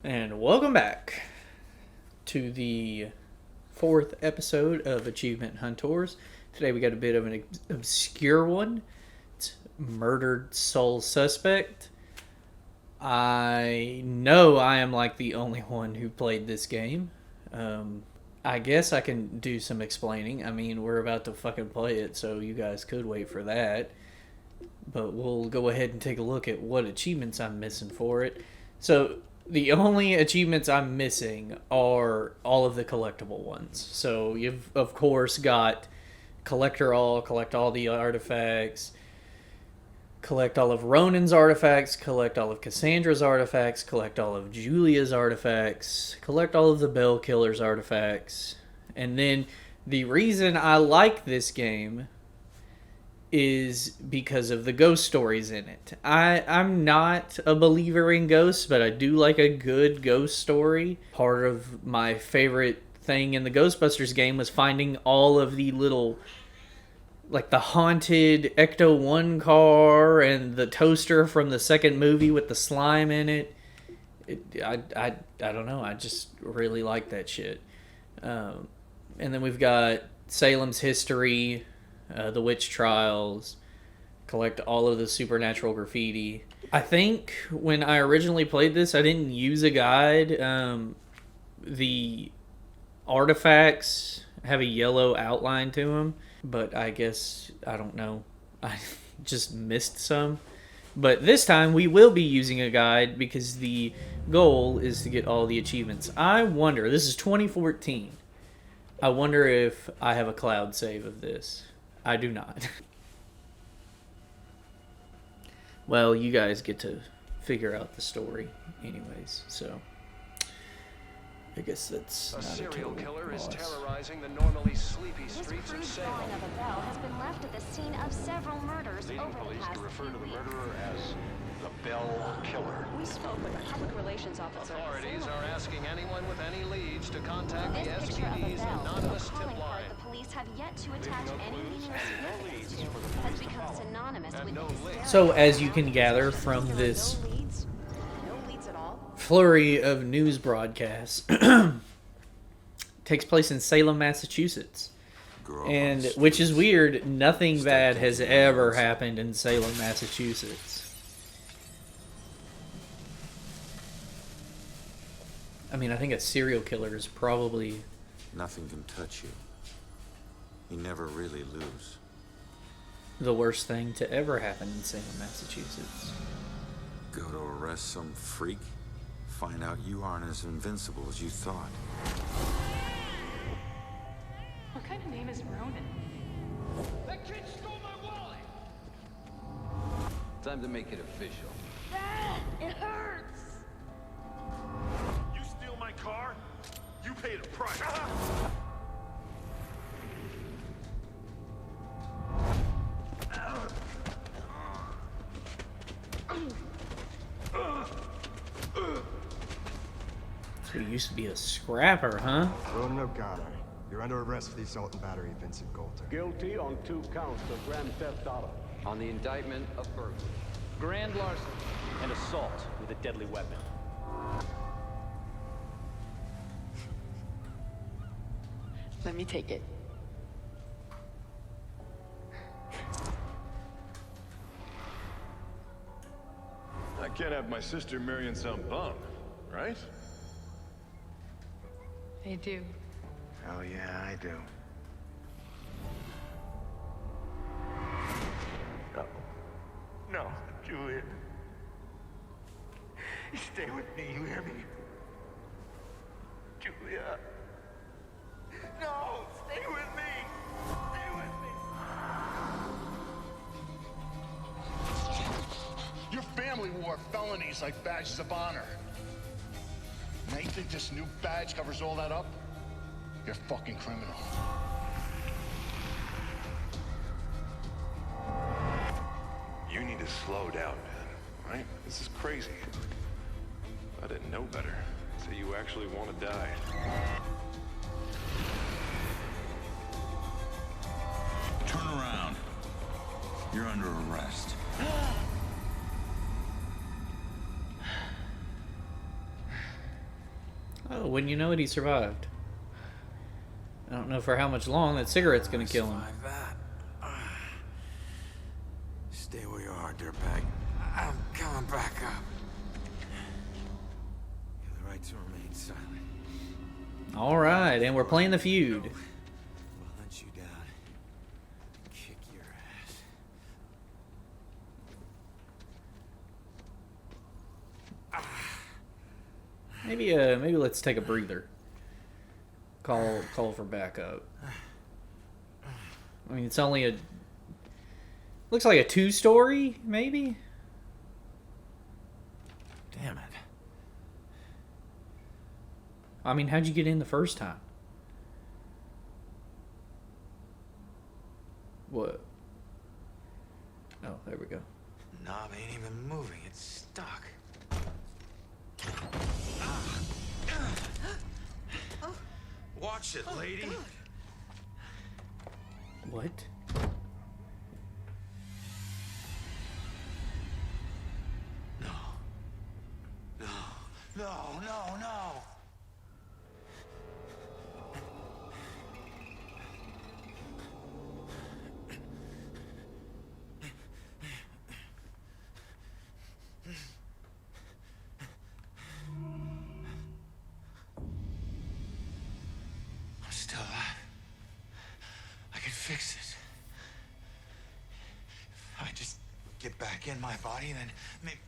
And welcome back to the fourth episode of Achievement HuntWhores. Today we got a bit of an obscure one. It's Murdered Soul Suspect. I know I am like the only one who played this game. I guess I can do some explaining. I mean, we're about to fucking play it, so you guys could wait for that. But we'll go ahead and take a look at what achievements I'm missing for it. So the only achievements I'm missing are all of the collectible ones. So you've, of course, got collect all the artifacts, collect all of Ronan's artifacts, collect all of Cassandra's artifacts, collect all of Julia's artifacts, collect all of the Bell Killer's artifacts. And then the reason I like this game is because of the ghost stories in it. I'm not a believer in ghosts, but I do like a good ghost story. Part of my favorite thing in the Ghostbusters game was finding all of the little, like the haunted Ecto-1 car and the toaster from the second movie with the slime in it. I don't know, I just really like that shit. And then we've got Salem's History, the witch trials, collect all of the supernatural graffiti. I think when I originally played this, I didn't use a guide. The artifacts have a yellow outline to them, but I guess, I don't know, I just missed some. But this time we will be using a guide because the goal is to get all the achievements. I wonder, this is 2014. I wonder if I have a cloud save of this. I do not. Well, you guys get to figure out the story anyways, so I guess that's a not serial a killer loss. is terrorizing the normally sleepy streets of This Salem. drawing of a bell has been left at the scene of several murders Leading over the police past to refer few to the weeks. murderer as the Bell Killer. We spoke with a public relations officer. at Authorities Salem. are asking anyone with any leads to contact the This picture of a SPD's bell, anonymous a calling tip card line. the police have yet to attach any meaning or significance to, has become synonymous And with no hysteria. links. So as you can gather from There are this no leads at all. flurry of news broadcasts, takes place in Salem, Massachusetts. And which is weird, nothing bad has ever happened in Salem, Massachusetts. I mean, I think a serial killer is probably... Nothing can touch you. You never really lose. the worst thing to ever happen in Salem, Massachusetts. Go to arrest some freak, find out you aren't as invincible as you thought. What kind of name is Ronan? That kid stole my wallet! Time to make it official. It hurts! You steal my car, you paid a price. So you used to be a scrapper, huh? Ronan O'Connor, you're under arrest for the assault and battery of Vincent Coulter. Guilty on 2 counts of grand theft auto. On the indictment of burglary. Grand larceny and assault with a deadly weapon. Let me take it. I can't have my sister marrying some bum, right? I do. Hell yeah, I do. No. No, Juliet. Stay with me, you hear me? Julia. No, stay with me. Stay with me. Your family wore felonies like badges of honor. Now you think this new badge covers all that up? You're a fucking criminal. You need to slow down, man. Right? This is crazy. I didn't know better. So you actually want to die. Turn around. You're under arrest. Oh, wouldn't you know it, he survived. I don't know for how much long. That cigarette's gonna kill him. Like that. Stay where you are, dirtbag. I'm coming back up. You have the right to remain silent. Alright, and we're playing the feud. We'll hunt you down. Kick your ass. Maybe let's take a breather. Call for backup. I mean, it's only a... Looks like a 2-story, maybe? Damn it. I mean, how'd you get in the first time? What? Oh, there we go. Knob ain't even moving. It's stuck. Watch it, lady. What? No. I'm still alive. I can fix this. If I just get back in my body, then maybe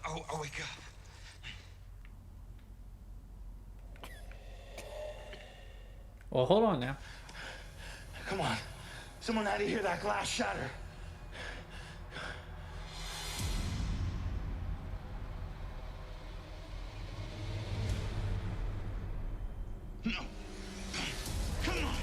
I'll wake up. Well, hold on now. Come on. Someone had to hear that glass shatter. No. Come on.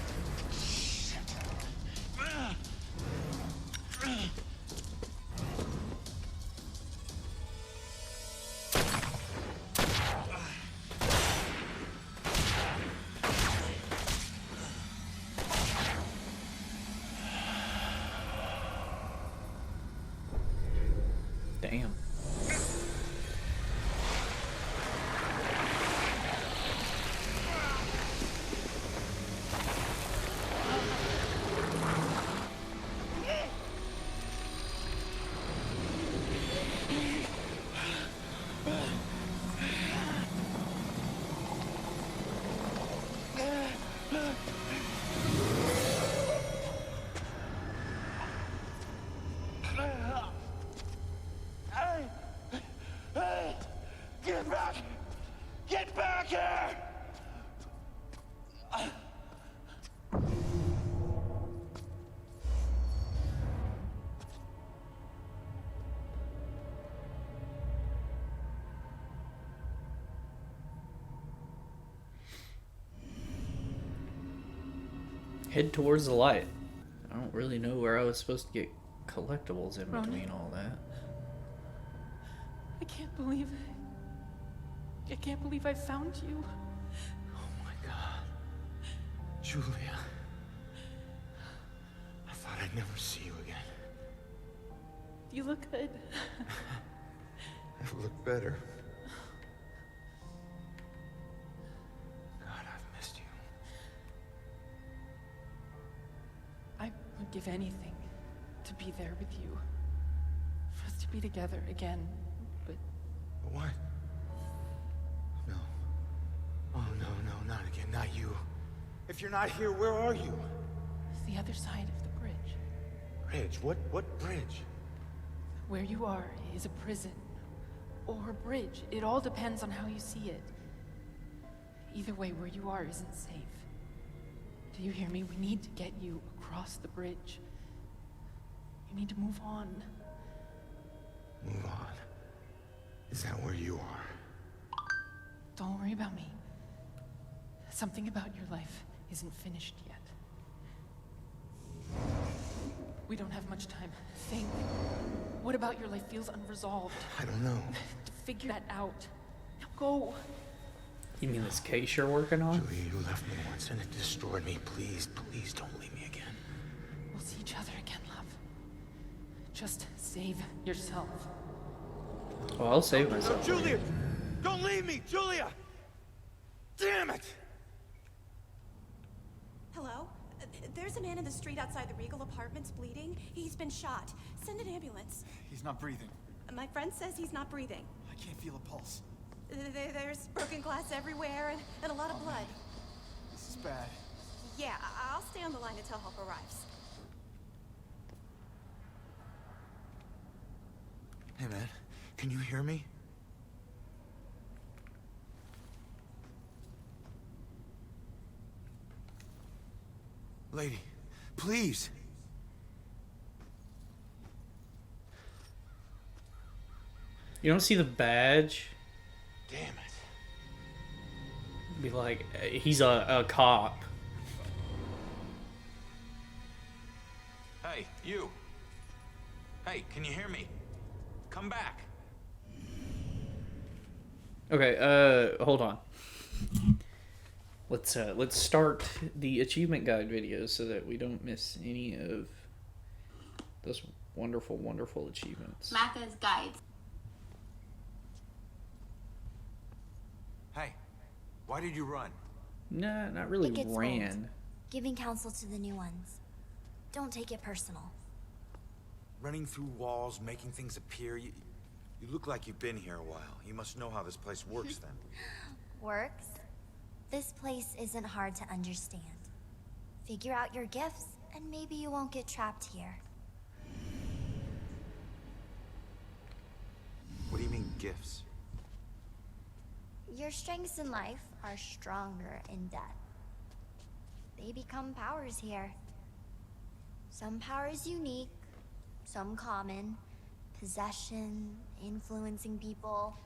Damn. Get back! Get back here! Head towards the light. I don't really know where I was supposed to get collectibles in Ronan? between all that. I can't believe it. I can't believe I found you. Oh my God. Julia. I thought I'd never see you again. You look good. I've looked better. God, I've missed you. I would give anything to be there with you. For us to be together again, but... What? No. Oh, no, not again. Not you. If you're not here, where are you? It's the other side of the bridge. Bridge? What bridge? Where you are is a prison. Or a bridge. It all depends on how you see it. Either way, where you are isn't safe. Do you hear me? We need to get you across the bridge. You need to move on. Move on. Is that where you are? Don't worry about me. Something about your life isn't finished yet. We don't have much time. Think. What about your life feels unresolved? I don't know. To figure that out. Now go. You mean this case you're working on? Julia, you left me once and it destroyed me. Please don't leave me again. We'll see each other again, love. Just save yourself. Well, I'll save myself. Julia! Don't leave me, Julia! Damn it! Hello? There's a man in the street outside the Regal Apartments bleeding. He's been shot. Send an ambulance. He's not breathing. My friend says he's not breathing. I can't feel a pulse. There's broken glass everywhere and a lot of blood. This is bad. Yeah, I'll stay on the line until help arrives. Hey, man. Can you hear me? Lady, please. You don't see the badge? Damn it. Be like, he's a cop. Hey, you. Hey, can you hear me? Come back. Okay, hold on. Let's start the achievement guide videos so that we don't miss any of those wonderful, wonderful achievements. Macca's guides. Hey, why did you run? Nah, not really It gets ran. old. Giving counsel to the new ones. Don't take it personal. Running through walls, making things appear. You look like you've been here a while. You must know how this place works then. Works? This place isn't hard to understand. Figure out your gifts, and maybe you won't get trapped here. What do you mean, gifts? Your strengths in life are stronger in death. They become powers here. Some powers unique, some common. Possession, influencing people,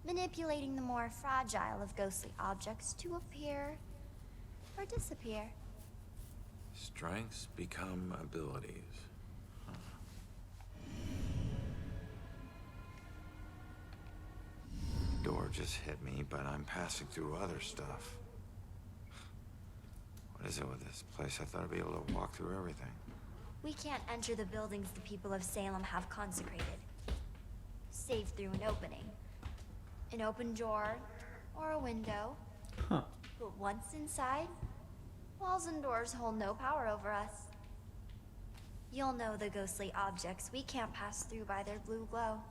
manipulating the more fragile of ghostly objects to appear or disappear. Strengths become abilities. Huh. Door just hit me, but I'm passing through other stuff. What is it with this place? I thought I'd be able to walk through everything. We can't enter the buildings the people of Salem have consecrated, save through an opening. An open door or a window. Huh. But once inside, walls and doors hold no power over us. You'll know the ghostly objects we can't pass through by their blue glow.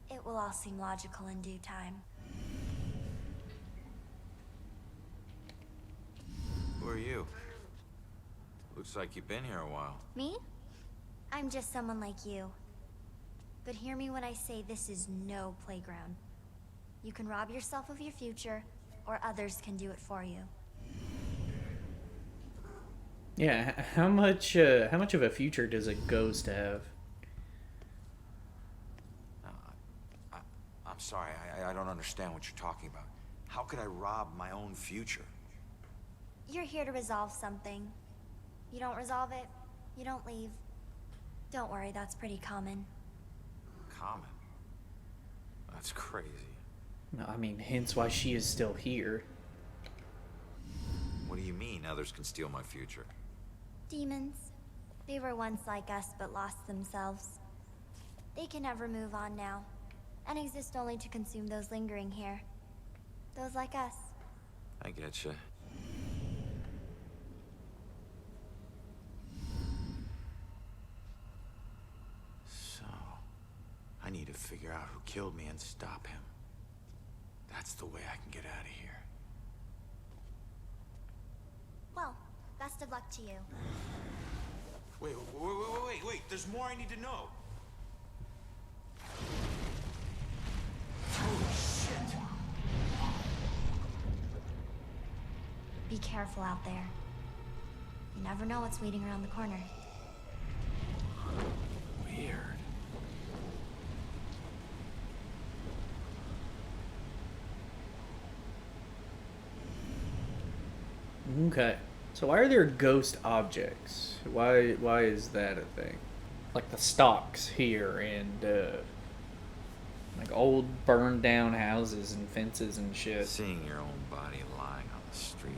It will all seem logical in due time. Who are you? Looks like you've been here a while. Me? I'm just someone like you. But hear me when I say this is no playground. You can rob yourself of your future, or others can do it for you. Yeah, how much of a future does a ghost have? I'm sorry, I don't understand what you're talking about. How could I rob my own future? You're here to resolve something. You don't resolve it, you don't leave. Don't worry, that's pretty common. Common? That's crazy. No, I mean, hence why she is still here. What do you mean others can steal my future? Demons. They were once like us but lost themselves. They can never move on now, and exist only to consume those lingering here. Those like us. I getcha. So, I need to figure out who killed me and stop him. That's the way I can get out of here. Well, best of luck to you. Wait. There's more I need to know. Holy shit. Be careful out there. You never know what's waiting around the corner. Weird. Okay. So why are there ghost objects? Why is that a thing? Like the stocks here and like old burned down houses and fences and shit. Seeing your own body lying on the street.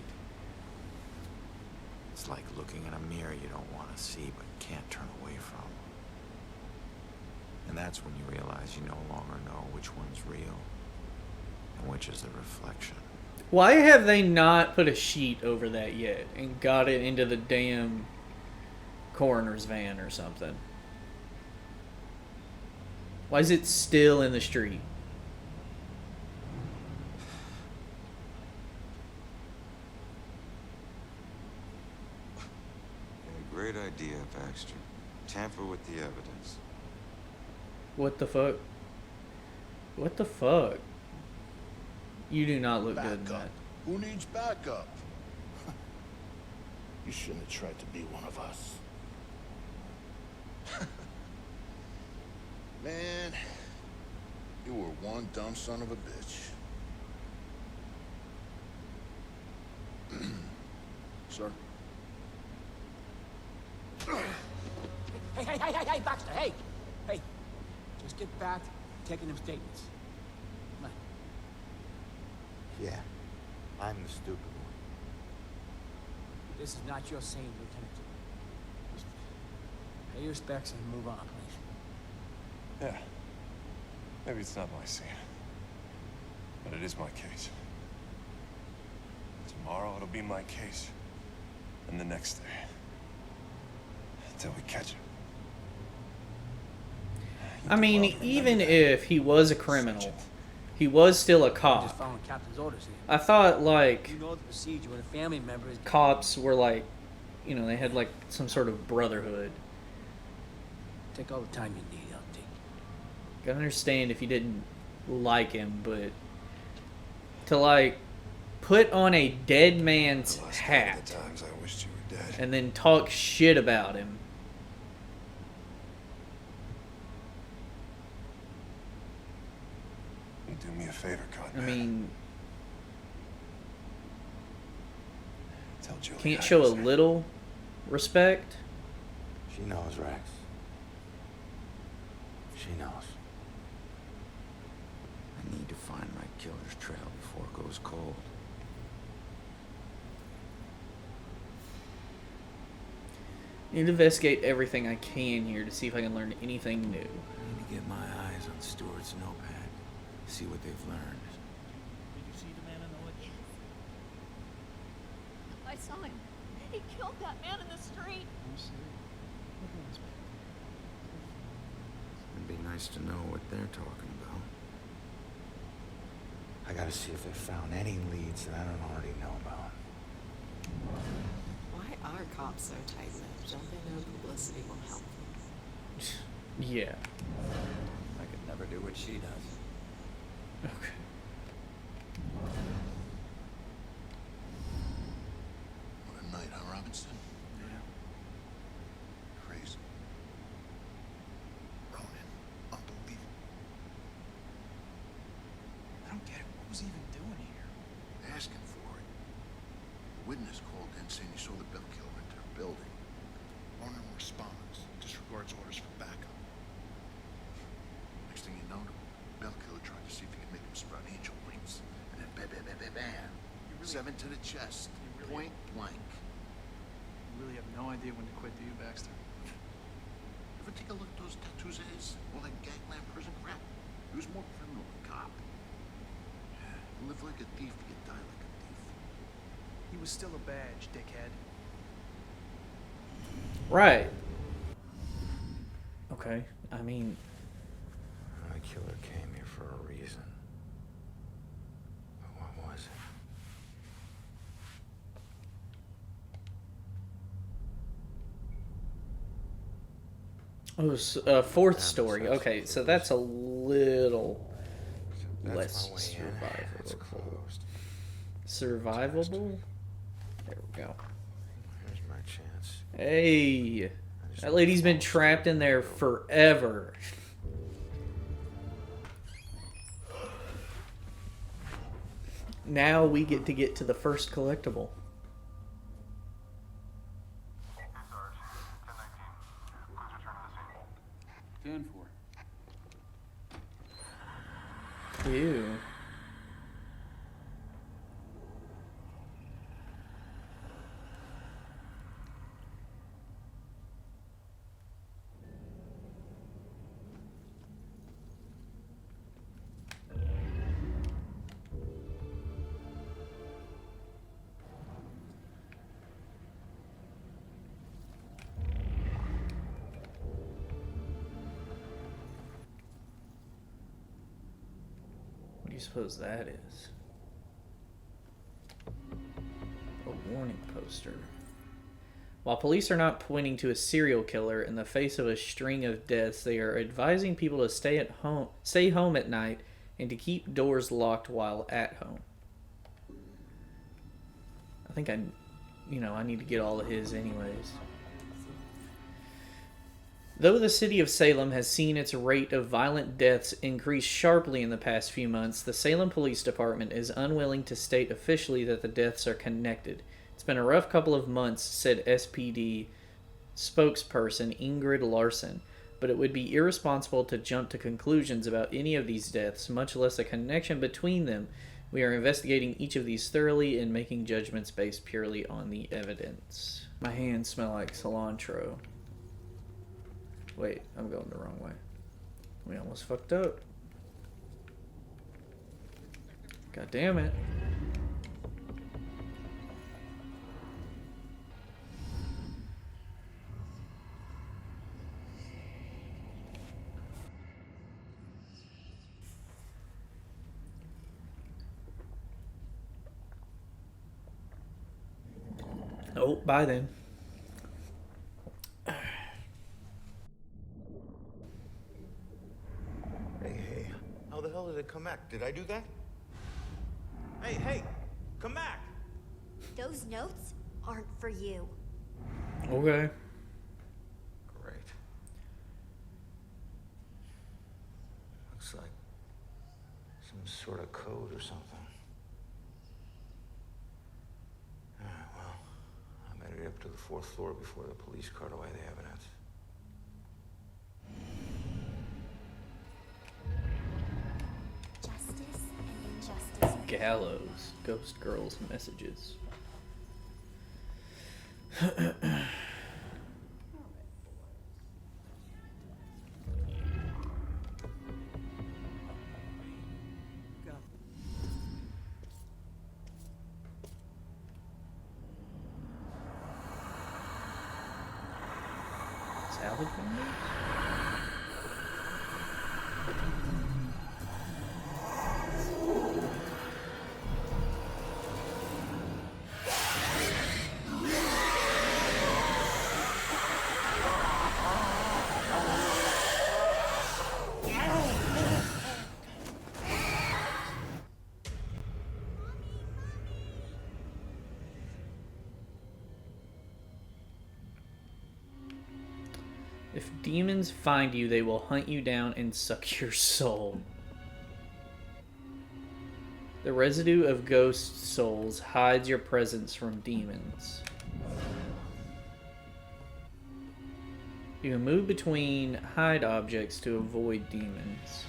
It's like looking in a mirror you don't want to see but can't turn away from. And that's when you realize you no longer know which one's real and which is the reflection. Why have they not put a sheet over that yet and got it into the damn coroner's van or something? Why is it still in the street? Great idea, Baxter. Tamper with the evidence. What the fuck? What the fuck? You do not look good in that. Who needs backup? You shouldn't have tried to be one of us. Man, you were one dumb son of a bitch. Sir? Hey, Baxter, hey! Hey, just get back to taking them statements. Come on. Yeah, I'm the stupid one. This is not your scene, Lieutenant. Just pay your respects and move on, please. Yeah. Maybe it's not my scene. But it is my case. Tomorrow it'll be my case. And the next day. Until we catch him. I mean, even if he was a criminal, he was still a Just cop. following Captain's orders here. I thought, like, You know the procedure when a family member is... cops were like, you know, they had like some sort of brotherhood. Take all the time you need, LT. I can understand if you didn't like him, but to like put on a dead man's hat Times I wished you were dead. and then talk shit about him. You do me a favor, I Conrad. mean, Tell Julie can't I show a was there. little respect? She knows, Rex. She knows. I need to find my killer's trail before it goes cold. I need to investigate everything I can here to see if I can learn anything new. I need to get my eyes on Stewart's notepad, see what they've learned. Did you see the man in the woods? I saw him. He killed that man in the street. It'd be nice to know what they're talking about. I gotta see if they found any leads that I don't already know about. Why are cops so tight-lipped? Don't they know publicity will help them? Yeah. I could never do what she does. Okay. What a night, huh, Robinson? Yeah. Crazy. Ronan, unbelievable. I don't get it. What was he even doing here? Asking for it. A witness called in saying he saw the bell killer enter a building. Ronan responds, disregards orders for backup. Next thing you know, the bell killer tried to see if he could make him sprout angel wings. And then bam, bam, bam, bam, bam. 7 to the chest. Point blank. You really have no idea when to quit, do you, Baxter? Ever take a look at those tattoos of his? All that gangland prison crap? He was more criminal than cop. You live like a thief, you die like a thief. He was still a badge, dickhead. Right. Okay. I mean, My killer came here for a reason. But what was it? it was a fourth story. Okay, so that's a little less That's my way in. It's survivable. closed. Survivable? There we go. Here's my chance. Hey, that lady's been trapped in there forever. Now we get to the first collectible. Ten for. Ew. you suppose that is? A warning poster. While police are not pointing to a serial killer in the face of a string of deaths, they are advising people to stay home at night and to keep doors locked while at home. I think I need to get all of his anyways. Though the city of Salem has seen its rate of violent deaths increase sharply in the past few months, the Salem Police Department is unwilling to state officially that the deaths are connected. It's been a rough couple of months, said SPD spokesperson Ingrid Larson, but it would be irresponsible to jump to conclusions about any of these deaths, much less a connection between them. We are investigating each of these thoroughly and making judgments based purely on the evidence. My hands smell like cilantro. Wait, I'm going the wrong way. We almost fucked up. God damn it. Oh, bye then. Hey, how the hell did it come back? Did I do that? Hey, come back! Those notes aren't for you. Okay. Great. Looks like some sort of code or something. Alright, well, I better get up to the 4th floor before the police cart away the evidence. Justice and injustice. Gallows. Ghost Girl's messages. Salad fingers? If demons find you, they will hunt you down and suck your soul. The residue of ghost souls hides your presence from demons. You can move between hide objects to avoid demons.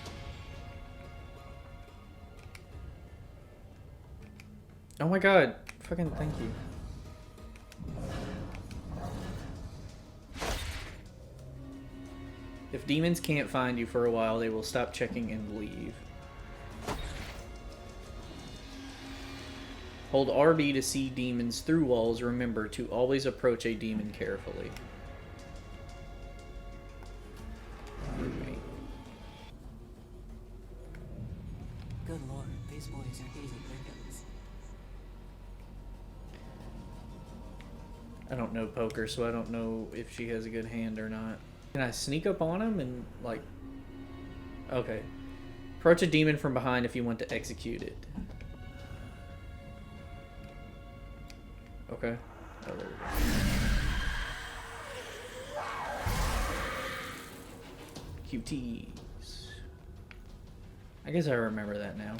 Oh my god, fucking thank you. If demons can't find you for a while, they will stop checking and leave. Hold RB to see demons through walls. Remember to always approach a demon carefully. Good lord, these boys are easy pickings. I don't know poker, so I don't know if she has a good hand or not. Can I sneak up on him and, like... Okay. Approach a demon from behind if you want to execute it. Okay. Oh, there we go. QTs. I guess I remember that now.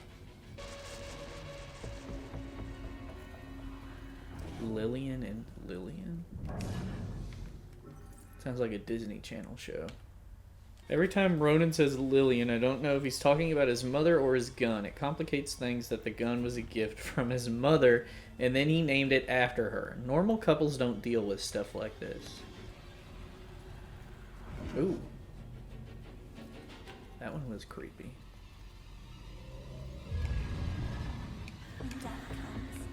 Lillian and Lillian? Sounds like a Disney Channel show. Every time Ronan says Lillian, I don't know if he's talking about his mother or his gun. It complicates things that the gun was a gift from his mother, and then he named it after her. Normal couples don't deal with stuff like this. Ooh. That one was creepy.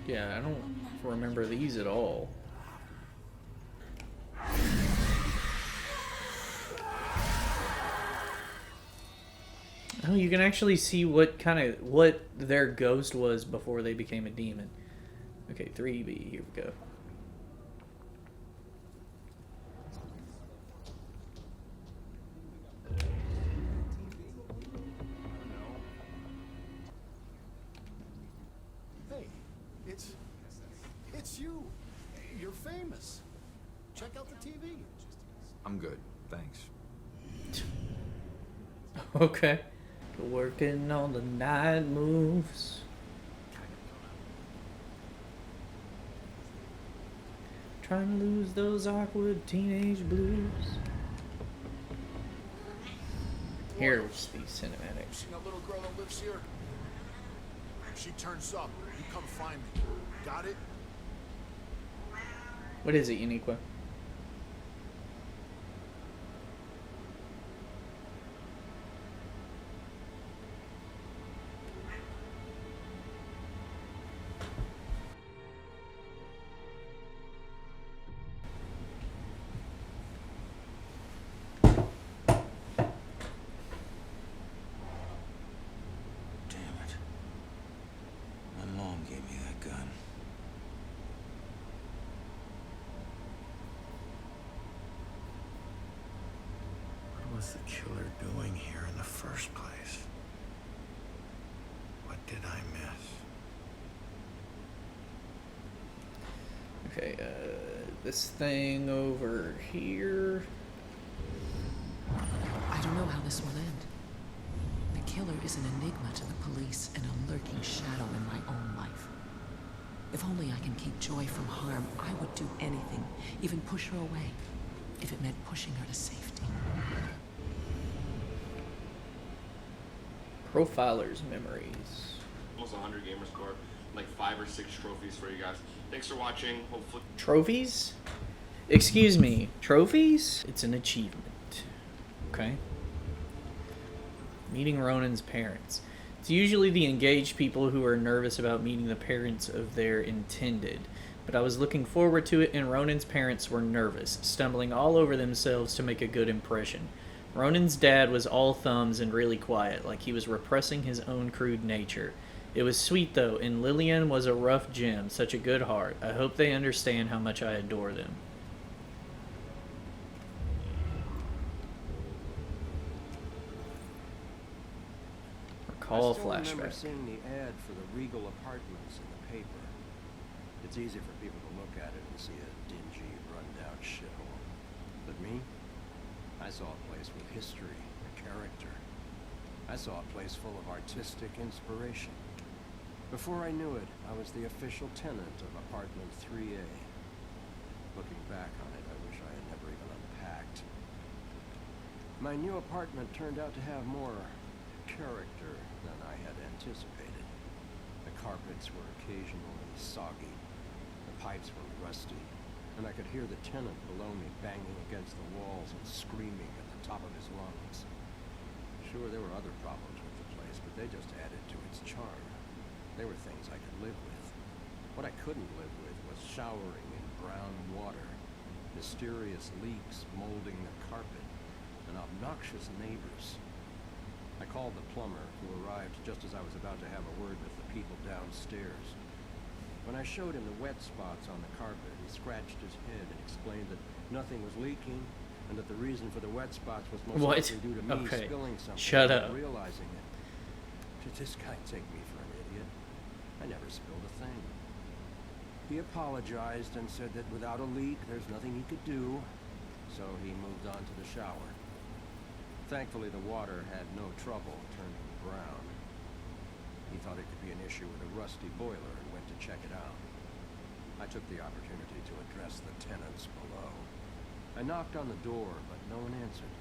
Yeah, I don't remember these at all. Oh, you can actually see what their ghost was before they became a demon. Okay, 3B, here we go. Hey, it's you. You're famous. Check out the TV. I'm good, thanks. Okay. Working on the night moves. Trying to lose those awkward teenage blues. Here's the cinematic. Seen a little girl that lives here? If she turns up, you come find me. Got it? What is it, Uniqua? What was the killer doing here in the first place? What did I miss? Okay, this thing over here. I don't know how this will end. The killer is an enigma to the police and a lurking shadow in my own life. If only I can keep Joy from harm, I would do anything, even push her away, if it meant pushing her to safety. Profiler's memories. Almost 100 gamer score, like 5 or 6 trophies for you guys. Thanks for watching. Hopefully. Trophies? Excuse me, trophies? It's an achievement. Okay. Meeting Ronan's parents. It's usually the engaged people who are nervous about meeting the parents of their intended. But I was looking forward to it, and Ronan's parents were nervous, stumbling all over themselves to make a good impression. Ronan's dad was all thumbs and really quiet, like he was repressing his own crude nature. It was sweet, though, and Lillian was a rough gem, such a good heart. I hope they understand how much I adore them. Recall I remember flashback. seeing the ad for the Regal Apartments in the paper. It's easy for people to look at it and see a dingy, run-down shithole. But me? I saw a place with history, character. I saw a place full of artistic inspiration. Before I knew it, I was the official tenant of apartment 3A. Looking back on it, I wish I had never even unpacked. My new apartment turned out to have more character than I had anticipated. The carpets were occasionally soggy, the pipes were rusty, and I could hear the tenant below me banging against the walls and screaming at the top of his lungs. Sure, there were other problems with the place, but they just added to its charm. They were things I could live with. What I couldn't live with was showering in brown water, mysterious leaks molding the carpet, and obnoxious neighbors. I called the plumber, who arrived just as I was about to have a word with the people downstairs. When I showed him the wet spots on the carpet, he scratched his head and explained that nothing was leaking, and that the reason for the wet spots was most likely due to me spilling something. Shut up. Realizing it. Did this guy take me for an idiot? I never spilled a thing. He apologized and said that without a leak, there's nothing he could do, so he moved on to the shower. Thankfully, the water had no trouble turning brown. He thought it could be an issue with a rusty boiler and went to check it out. I took the opportunity to address the tenants below. I knocked on the door, but no one answered.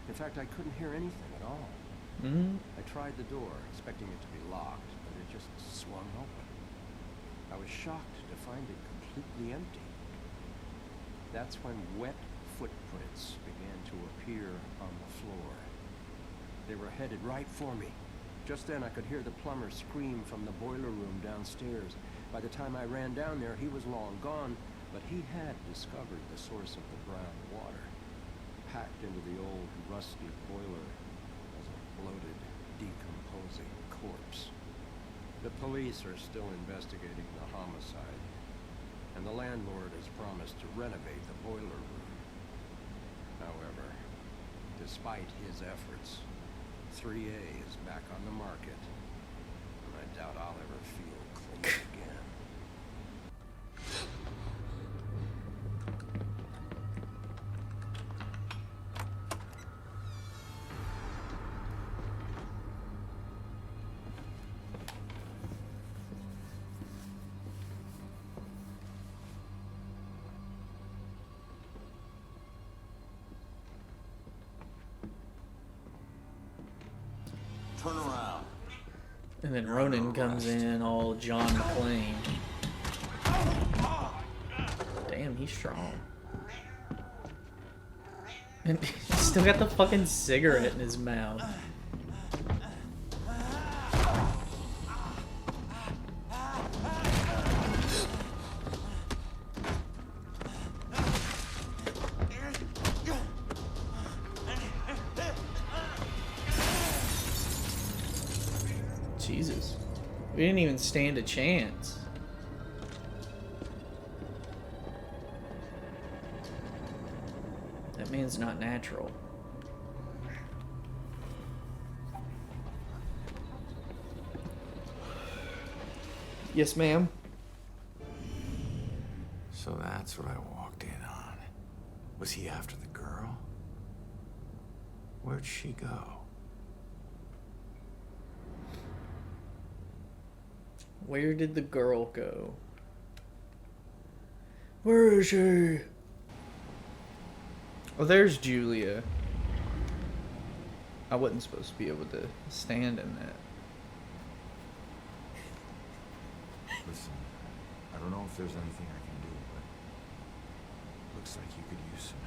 In fact, I couldn't hear anything at all. I tried the door, expecting it to be locked, but it just swung open. I was shocked to find it completely empty. That's when wet footprints began to appear on the floor. They were headed right for me. Just then, I could hear the plumber scream from the boiler room downstairs. By the time I ran down there, he was long gone, but he had discovered the source of the brown water. Packed into the old, rusty boiler was a bloated, decomposing corpse. The police are still investigating the homicide, and the landlord has promised to renovate the boiler room. However, despite his efforts, 3A is back on the market, and I doubt I'll ever feel clean again. Turn around. And then Ronan comes in all John McClane. Damn, he's strong. And he's still got the fucking cigarette in his mouth. Jesus. We didn't even stand a chance. That man's not natural. Yes, ma'am. So that's what I walked in on. Was he after the girl? Where'd she go? Where did the girl go? Where is she? Oh, there's Julia. I wasn't supposed to be able to stand in that. Listen, I don't know if there's anything I can do, but looks like you could use some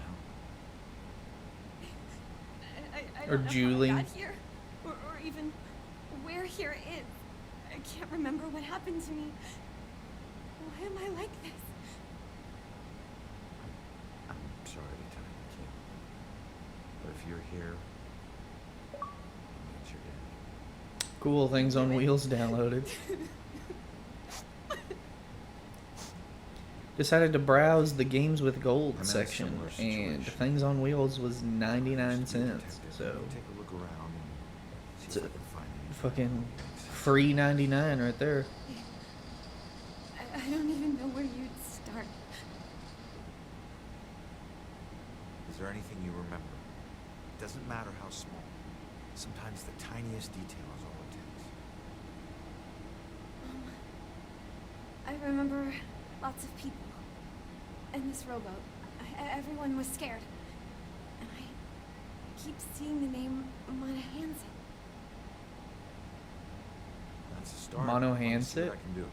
help. I Or don't know Julie. how I got here, or even where here is. I can't remember what happened to me. Why am I like this? I'm sorry to tell you, kid. But if you're here, it means you're dead. Cool Things on Wheels downloaded. Decided to browse the games with gold section, and Things on Wheels was 99 cents. So Take a look around and it's see a if I can find anything. fucking free 99 right there. I don't even know where you'd start. Is there anything you remember? It doesn't matter how small. Sometimes the tiniest detail is all it takes. I remember lots of people. And this rowboat. Everyone was scared. And I keep seeing the name Mana Hansen. That's a start. Mono Let me see handset? what I can do.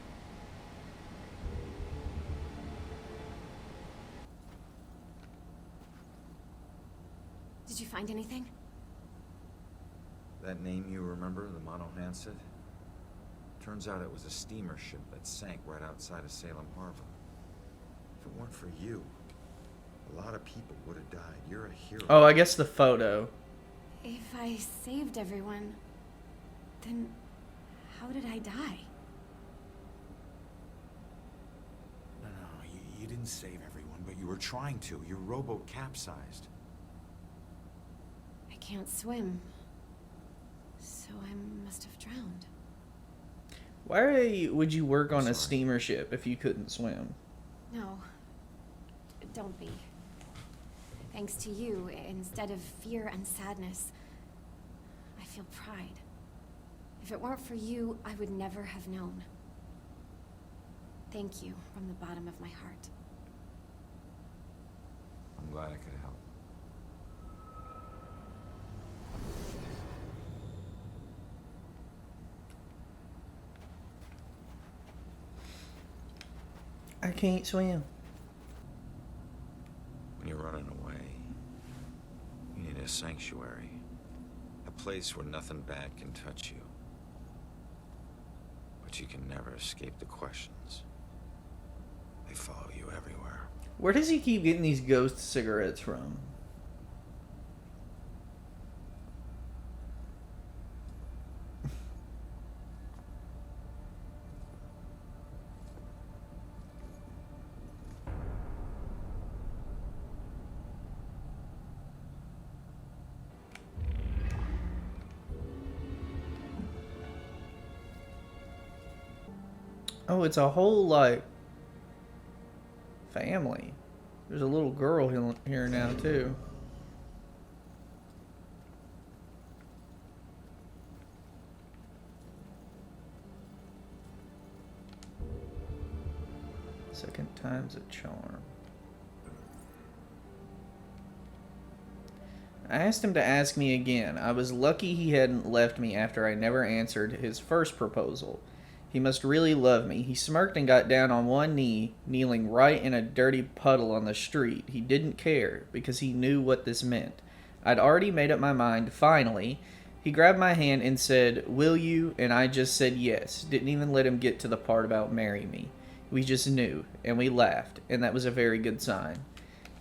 Did you find anything? That name you remember, the Mono Handset? Turns out it was a steamer ship that sank right outside of Salem Harbor. If it weren't for you, a lot of people would have died. You're a hero. Oh, I guess the photo. If I saved everyone, then how did I die? No, you didn't save everyone, but you were trying to. Your rowboat capsized. I can't swim, so I must have drowned. Why would you work on a steamer ship if you couldn't swim? No, don't be. Thanks to you, instead of fear and sadness, I feel pride. If it weren't for you, I would never have known. Thank you from the bottom of my heart. I'm glad I could help. I can't swim. When you're running away, you need a sanctuary. A place where nothing bad can touch you. But you can never escape the questions. They follow you everywhere. Where does he keep getting these ghost cigarettes from? Oh, it's a whole, like, family. There's a little girl here now, too. Second time's a charm. I asked him to ask me again. I was lucky he hadn't left me after I never answered his first proposal. He must really love me. He smirked and got down on one knee, kneeling right in a dirty puddle on the street. He didn't care, because he knew what this meant. I'd already made up my mind, finally. He grabbed my hand and said, "Will you?" And I just said yes. Didn't even let him get to the part about marry me. We just knew, and we laughed, and that was a very good sign.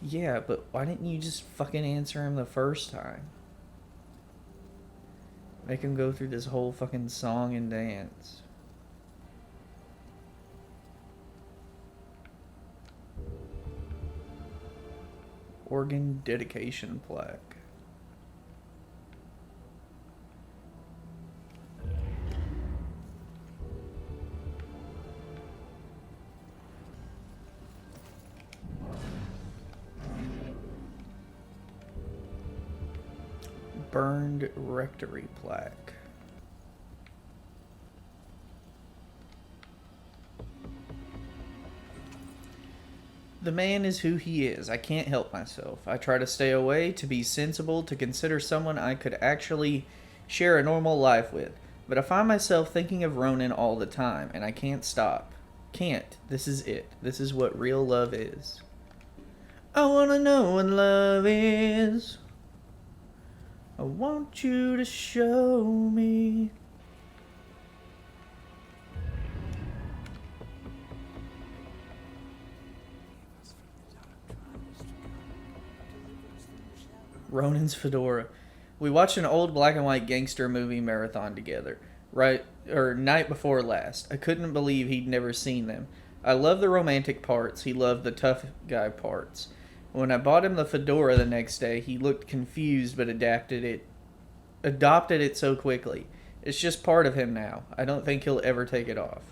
Yeah, but why didn't you just fucking answer him the first time? Make him go through this whole fucking song and dance. Organ dedication plaque. Burned rectory plaque. The man is who he is. I can't help myself. I try to stay away, to be sensible, to consider someone I could actually share a normal life with. But I find myself thinking of Ronan all the time, and I can't stop. Can't. This is it. This is what real love is. I wanna know what love is. I want you to show me. Ronan's fedora. We watched an old black and white gangster movie marathon together, night before last. I couldn't believe he'd never seen them. I love the romantic parts. He loved the tough guy parts. When I bought him the fedora the next day, he looked confused but adopted it so quickly. It's just part of him now. I don't think he'll ever take it off.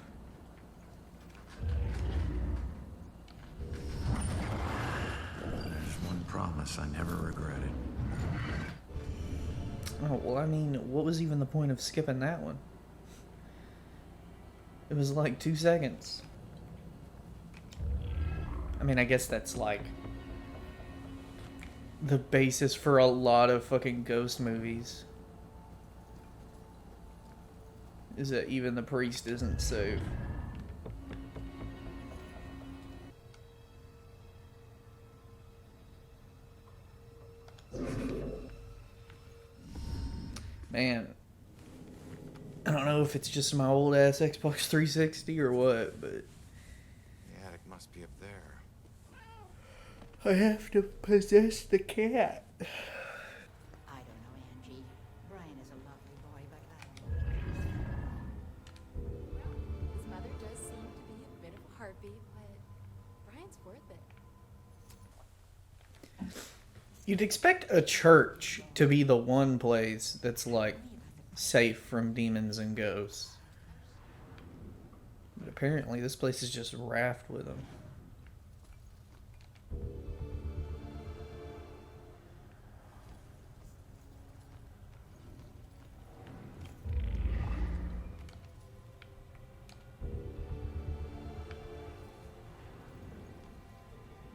There's one promise I never regretted. Oh, well, I mean, what was even the point of skipping that one? It was like 2 seconds. I mean, I guess that's like the basis for a lot of fucking ghost movies. Is that even the priest isn't safe. Man, I don't know if it's just my old ass Xbox 360 or what, but The attic must be up there. I have to possess the cat. I don't know, Angie. Brian is a lovely boy, but His mother does seem to be a bit of a heartbeat, but Brian's worth it. You'd expect a church to be the one place that's like safe from demons and ghosts. But apparently this place is just raft with them.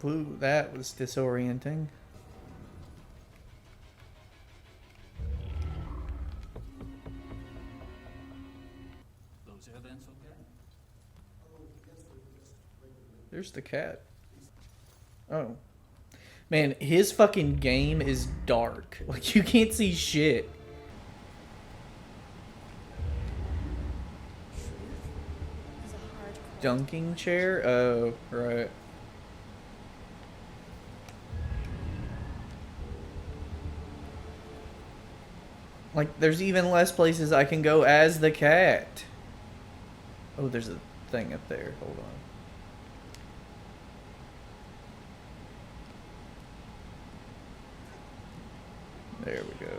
Ooh, that was disorienting. There's the cat. Oh. Man, his fucking game is dark. Like, you can't see shit. Dunking chair? Oh, right. Like, there's even less places I can go as the cat. Oh, there's a thing up there. Hold on. There we go.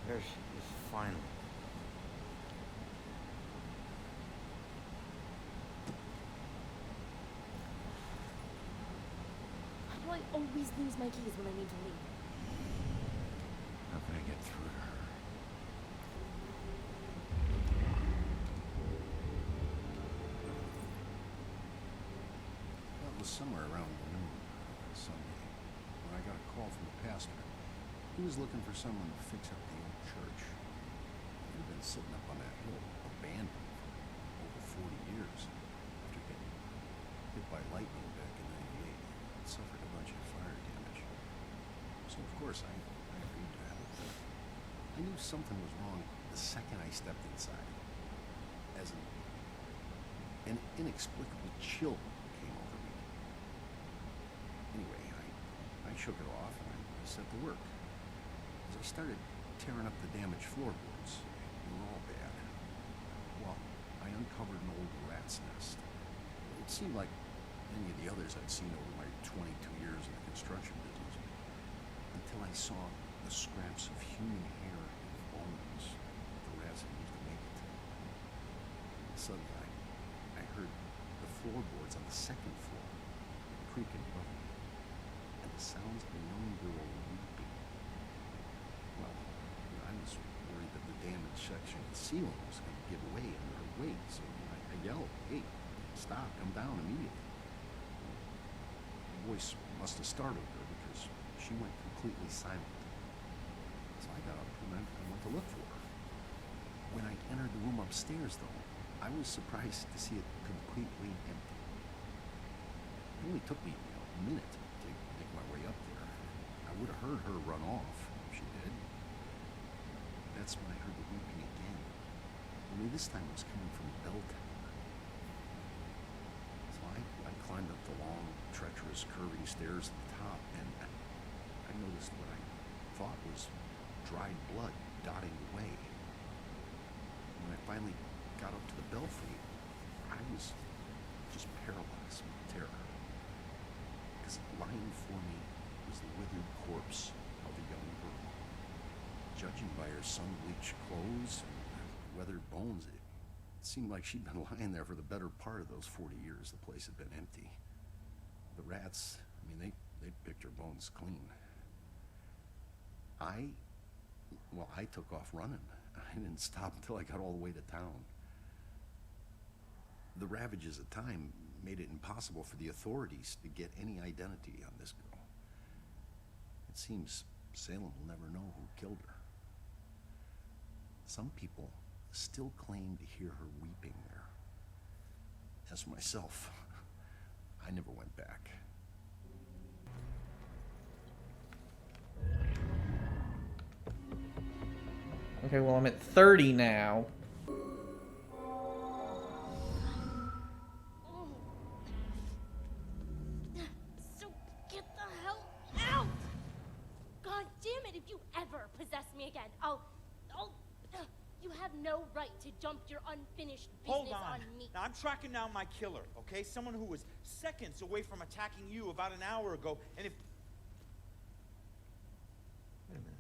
There she is, finally. Why do I always lose my keys when I need to leave? How can I get through to her? That was somewhere around noon Sunday when I got a call from the pastor. He was looking for someone to fix up the old church. It had been sitting up on that hill, abandoned for over 40 years after getting hit by lightning back in '98. It suffered a bunch of fire damage. So of course I agreed to help. I knew something was wrong the second I stepped inside. As an inexplicable chill came over me. Anyway, I shook it off and I set to work. As I started tearing up the damaged floorboards, they were all bad. Well, I uncovered an old rat's nest. It seemed like any of the others I'd seen over my 22 years in the construction business, until I saw the scraps of human hair and bones the rats had used to make it. Suddenly, I heard the floorboards on the second floor creaking above me, and the sounds of a young girl weeping. Well, I was worried that the damaged section of the ceiling was going to give way under her weight, so I yelled, "Hey, stop, come down immediately." The voice must have startled her because she went completely silent. So I got up and I went to look for her. When I entered the room upstairs, though, I was surprised to see it completely empty. It only took me a minute to make my way up there. I would have heard her run off if she did. That's when I heard the weeping again. Only this time it was coming from the bell tower. So I climbed up the long, treacherous, curving stairs at the top, and I noticed what I thought was dried blood dotting the way. When I finally got up to the belfry, I was just paralyzed with terror. Because lying for me was the withered corpse of a young girl. Judging by her sun-bleached clothes and weathered bones, it seemed like she'd been lying there for the better part of those 40 years the place had been empty. The rats, they picked her bones clean. I took off running. I didn't stop until I got all the way to town. The ravages of time made it impossible for the authorities to get any identity on this girl. It seems Salem will never know who killed her. Some people still claim to hear her weeping there. As for myself, I never went back. Okay, well, I'm at 30 now. So get the hell out! God damn it, if you ever possess me again, you have no right to dump your unfinished business on me. Now, I'm tracking down my killer, okay? Someone who was seconds away from attacking you about an hour ago, and if... Wait a minute.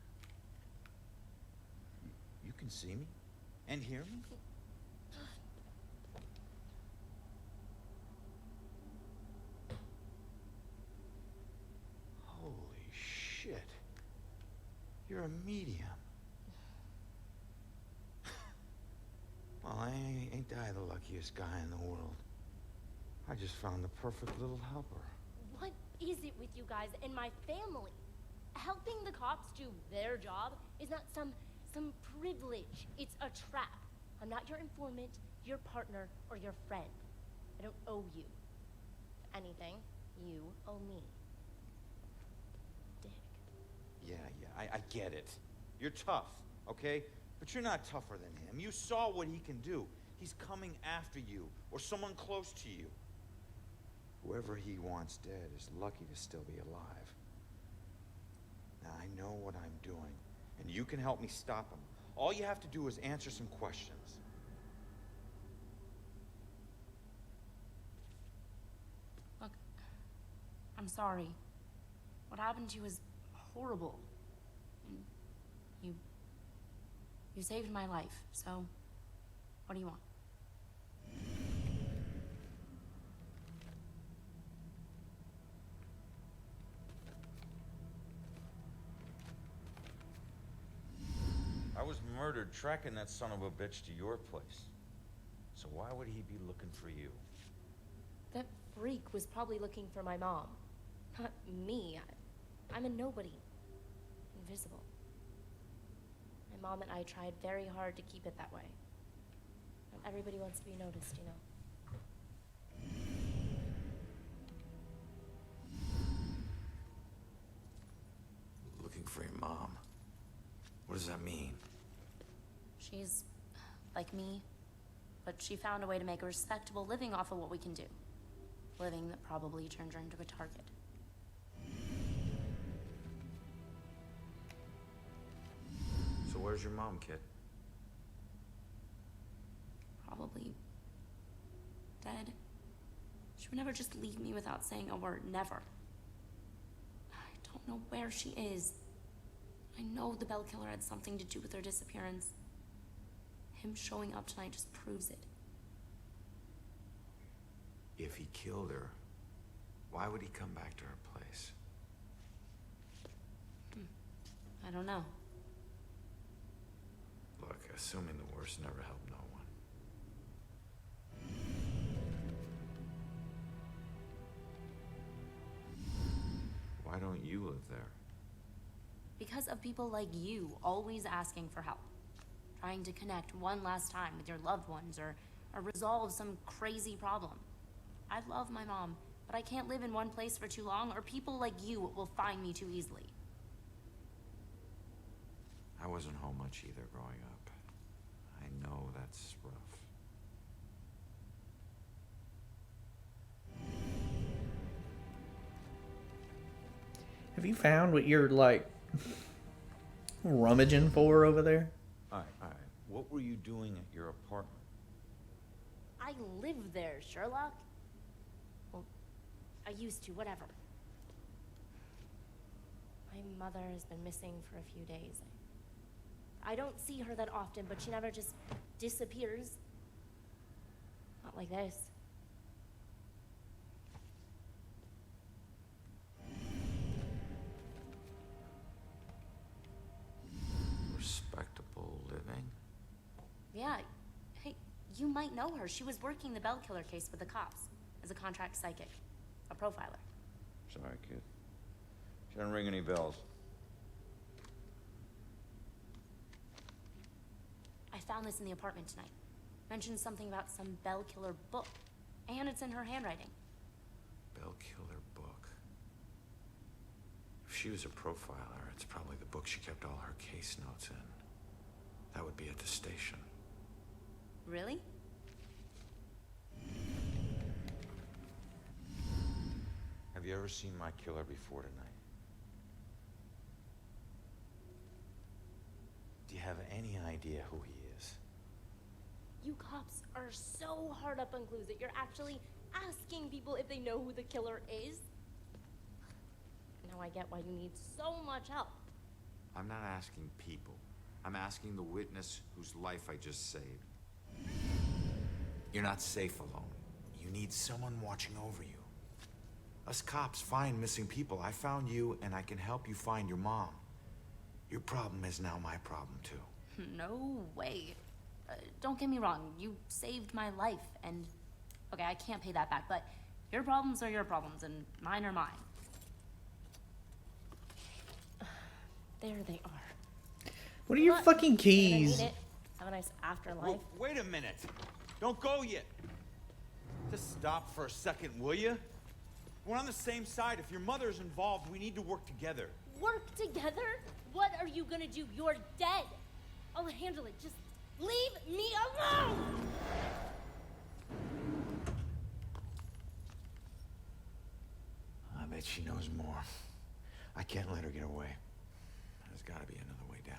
You can see me? And hear me? Holy shit. You're a medium. Well, ain't I the luckiest guy in the world? I just found the perfect little helper. What is it with you guys and my family? Helping the cops do their job is not some privilege. It's a trap. I'm not your informant, your partner, or your friend. I don't owe you anything. You owe me. Dick. Yeah, I get it. You're tough, okay? But you're not tougher than him. You saw what he can do. He's coming after you, or someone close to you. Whoever he wants dead is lucky to still be alive. Now, I know what I'm doing, and you can help me stop him. All you have to do is answer some questions. Look, I'm sorry. What happened to you is horrible. And you You saved my life, so what do you want? I was murdered tracking that son of a bitch to your place. So why would he be looking for you? That freak was probably looking for my mom. Not me. I'm a nobody. Invisible. My mom and I tried very hard to keep it that way. Not everybody wants to be noticed, you know. Looking for your mom. What does that mean? She's like me, but she found a way to make a respectable living off of what we can do. Living that probably turned her into a target. So where's your mom, kid? Probably dead. She would never just leave me without saying a word, never. I don't know where she is. I know the Bell Killer had something to do with her disappearance. Him showing up tonight just proves it. If he killed her, why would he come back to her place? I don't know. Look, assuming the worst never helped no one. Why don't you live there? Because of people like you always asking for help. Trying to connect one last time with your loved ones or resolve some crazy problem. I love my mom, but I can't live in one place for too long or people like you will find me too easily. I wasn't home much either growing up. I know that's rough. Have you found what you're, like, rummaging for over there? All right. What were you doing at your apartment? I live there, Sherlock. Well, I used to, whatever. My mother has been missing for a few days. I don't see her that often, but she never just disappears. Not like this. Respectable living? Yeah. Hey, you might know her. She was working the Bell Killer case with the cops as a contract psychic, a profiler. Sorry, kid. She doesn't ring any bells. I found this in the apartment tonight. Mentioned something about some Bell Killer book. And it's in her handwriting. Bell Killer book. If she was a profiler, it's probably the book she kept all her case notes in. That would be at the station. Really? Have you ever seen my killer before tonight? Do you have any idea who he is? You cops are so hard up on clues that you're actually asking people if they know who the killer is. Now I get why you need so much help. I'm not asking people. I'm asking the witness whose life I just saved. You're not safe alone. You need someone watching over you. Us cops find missing people. I found you, and I can help you find your mom. Your problem is now my problem, too. No way. Don't get me wrong, you saved my life, and... Okay, I can't pay that back, but your problems are your problems, and mine are mine. There they are. What are your fucking keys? Have a nice afterlife. Wait a minute. Don't go yet. Just stop for a second, will you? We're on the same side. If your mother's involved, we need to work together. Work together? What are you gonna do? You're dead. I'll handle it. Just leave me alone! I bet she knows more. I can't let her get away. There's gotta be another way down.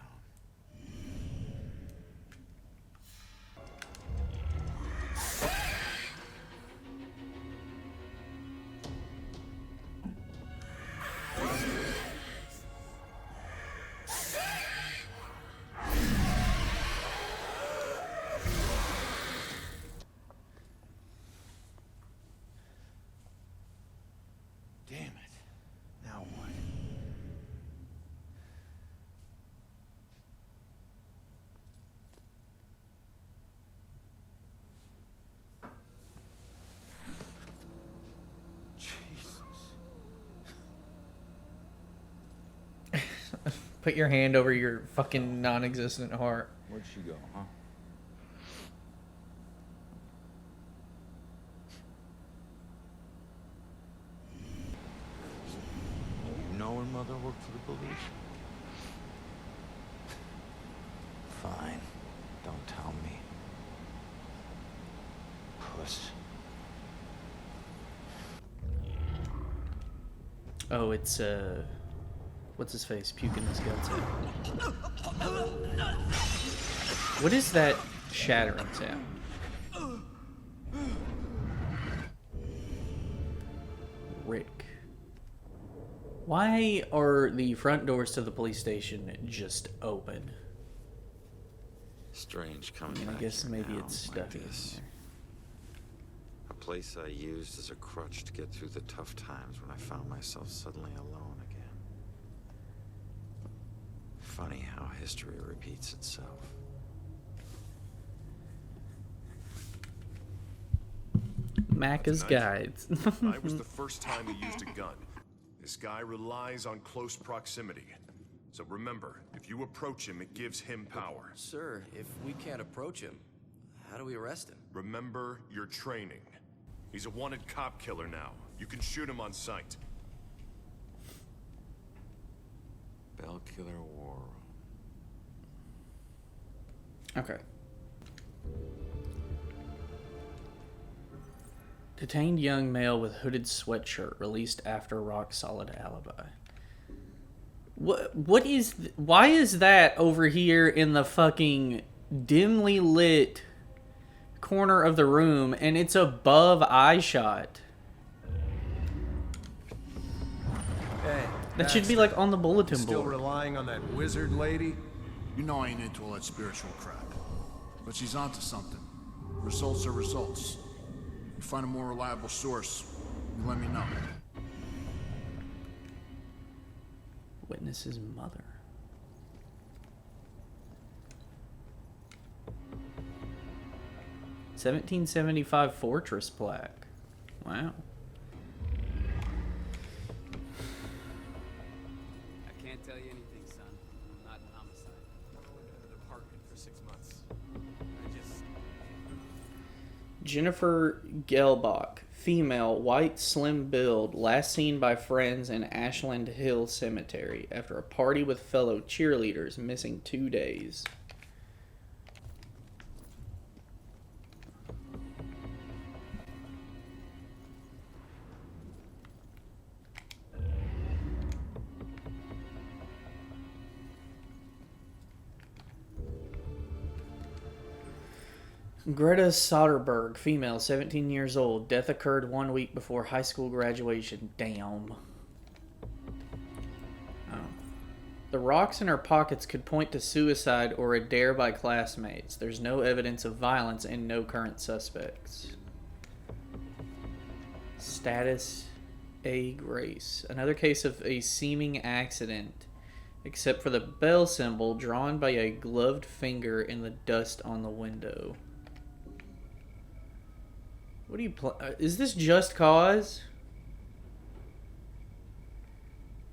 Put your hand over your fucking non-existent heart. Where'd she go, huh? You know her mother worked for the police? Fine. Don't tell me. Puss. Oh, it's, what's his face? Puking his guts out. What is that shattering sound? Rick. Why are the front doors to the police station just open? Strange coming back. I guess here maybe now it's like stuffy. this. A place I used as a crutch to get through the tough times when I found myself suddenly alone again. Funny how history repeats itself. Macca's guides. That was the first time he used a gun. This guy relies on close proximity. So remember, if you approach him, it gives him power. Sir, if we can't approach him, how do we arrest him? Remember your training. He's a wanted cop killer now. You can shoot him on sight. Bell Killer War Room. Okay. Detained young male with hooded sweatshirt released after rock solid alibi. What is why is that over here in the fucking dimly lit corner of the room and it's above eye shot? Hey, that should be like on the bulletin still board. relying on that wizard lady? You know I ain't into all that spiritual crap. But she's onto something. Results are results. You find a more reliable source, you let me know. Witness's mother. $1775 fortress plaque. Wow. I can't tell you anything, son. I'm not in homicide. I went to the department for 6 months. Jennifer Gelbach, female, white, slim build, last seen by friends in Ashland Hill Cemetery after a party with fellow cheerleaders, missing 2 days. Greta Soderberg, female, 17 years old. Death occurred 1 week before high school graduation. Damn. Oh. The rocks in her pockets could point to suicide or a dare by classmates. There's no evidence of violence and no current suspects. Status A. Grace. Another case of a seeming accident, except for the bell symbol drawn by a gloved finger in the dust on the window. What do you play? Is this Just Cause?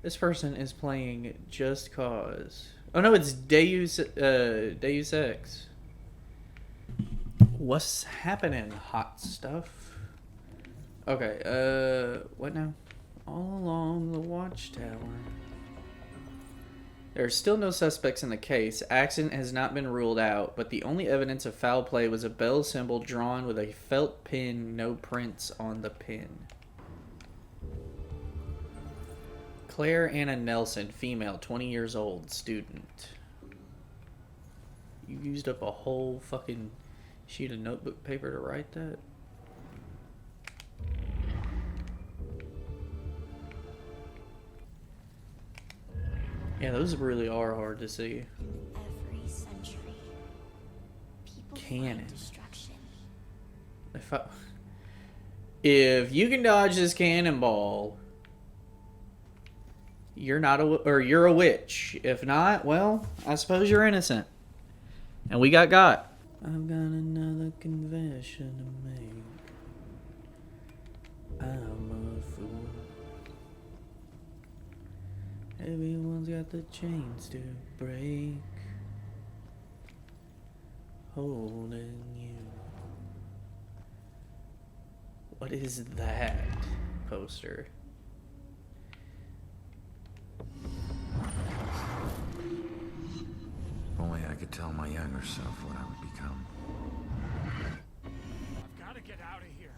This person is playing Just Cause. Oh no, it's Deus Ex. What's happening, hot stuff? Okay, what now? All along the watchtower. There are still no suspects in the case. Accident has not been ruled out, but the only evidence of foul play was a bell symbol drawn with a felt pin, no prints on the pin. Claire Anna Nelson, female, 20 years old, student. You used up a whole fucking sheet of notebook paper to write that? Yeah, those really are hard to see. Every century, people Cannon. find destruction. If you can dodge this cannonball, you're not you're a witch. If not, well, I suppose you're innocent. And we got. I've got another confession to make. I'm a fool. Everyone's got the chains to break, holding you. What is that poster? If only I could tell my younger self what I would become. I've got to get out of here.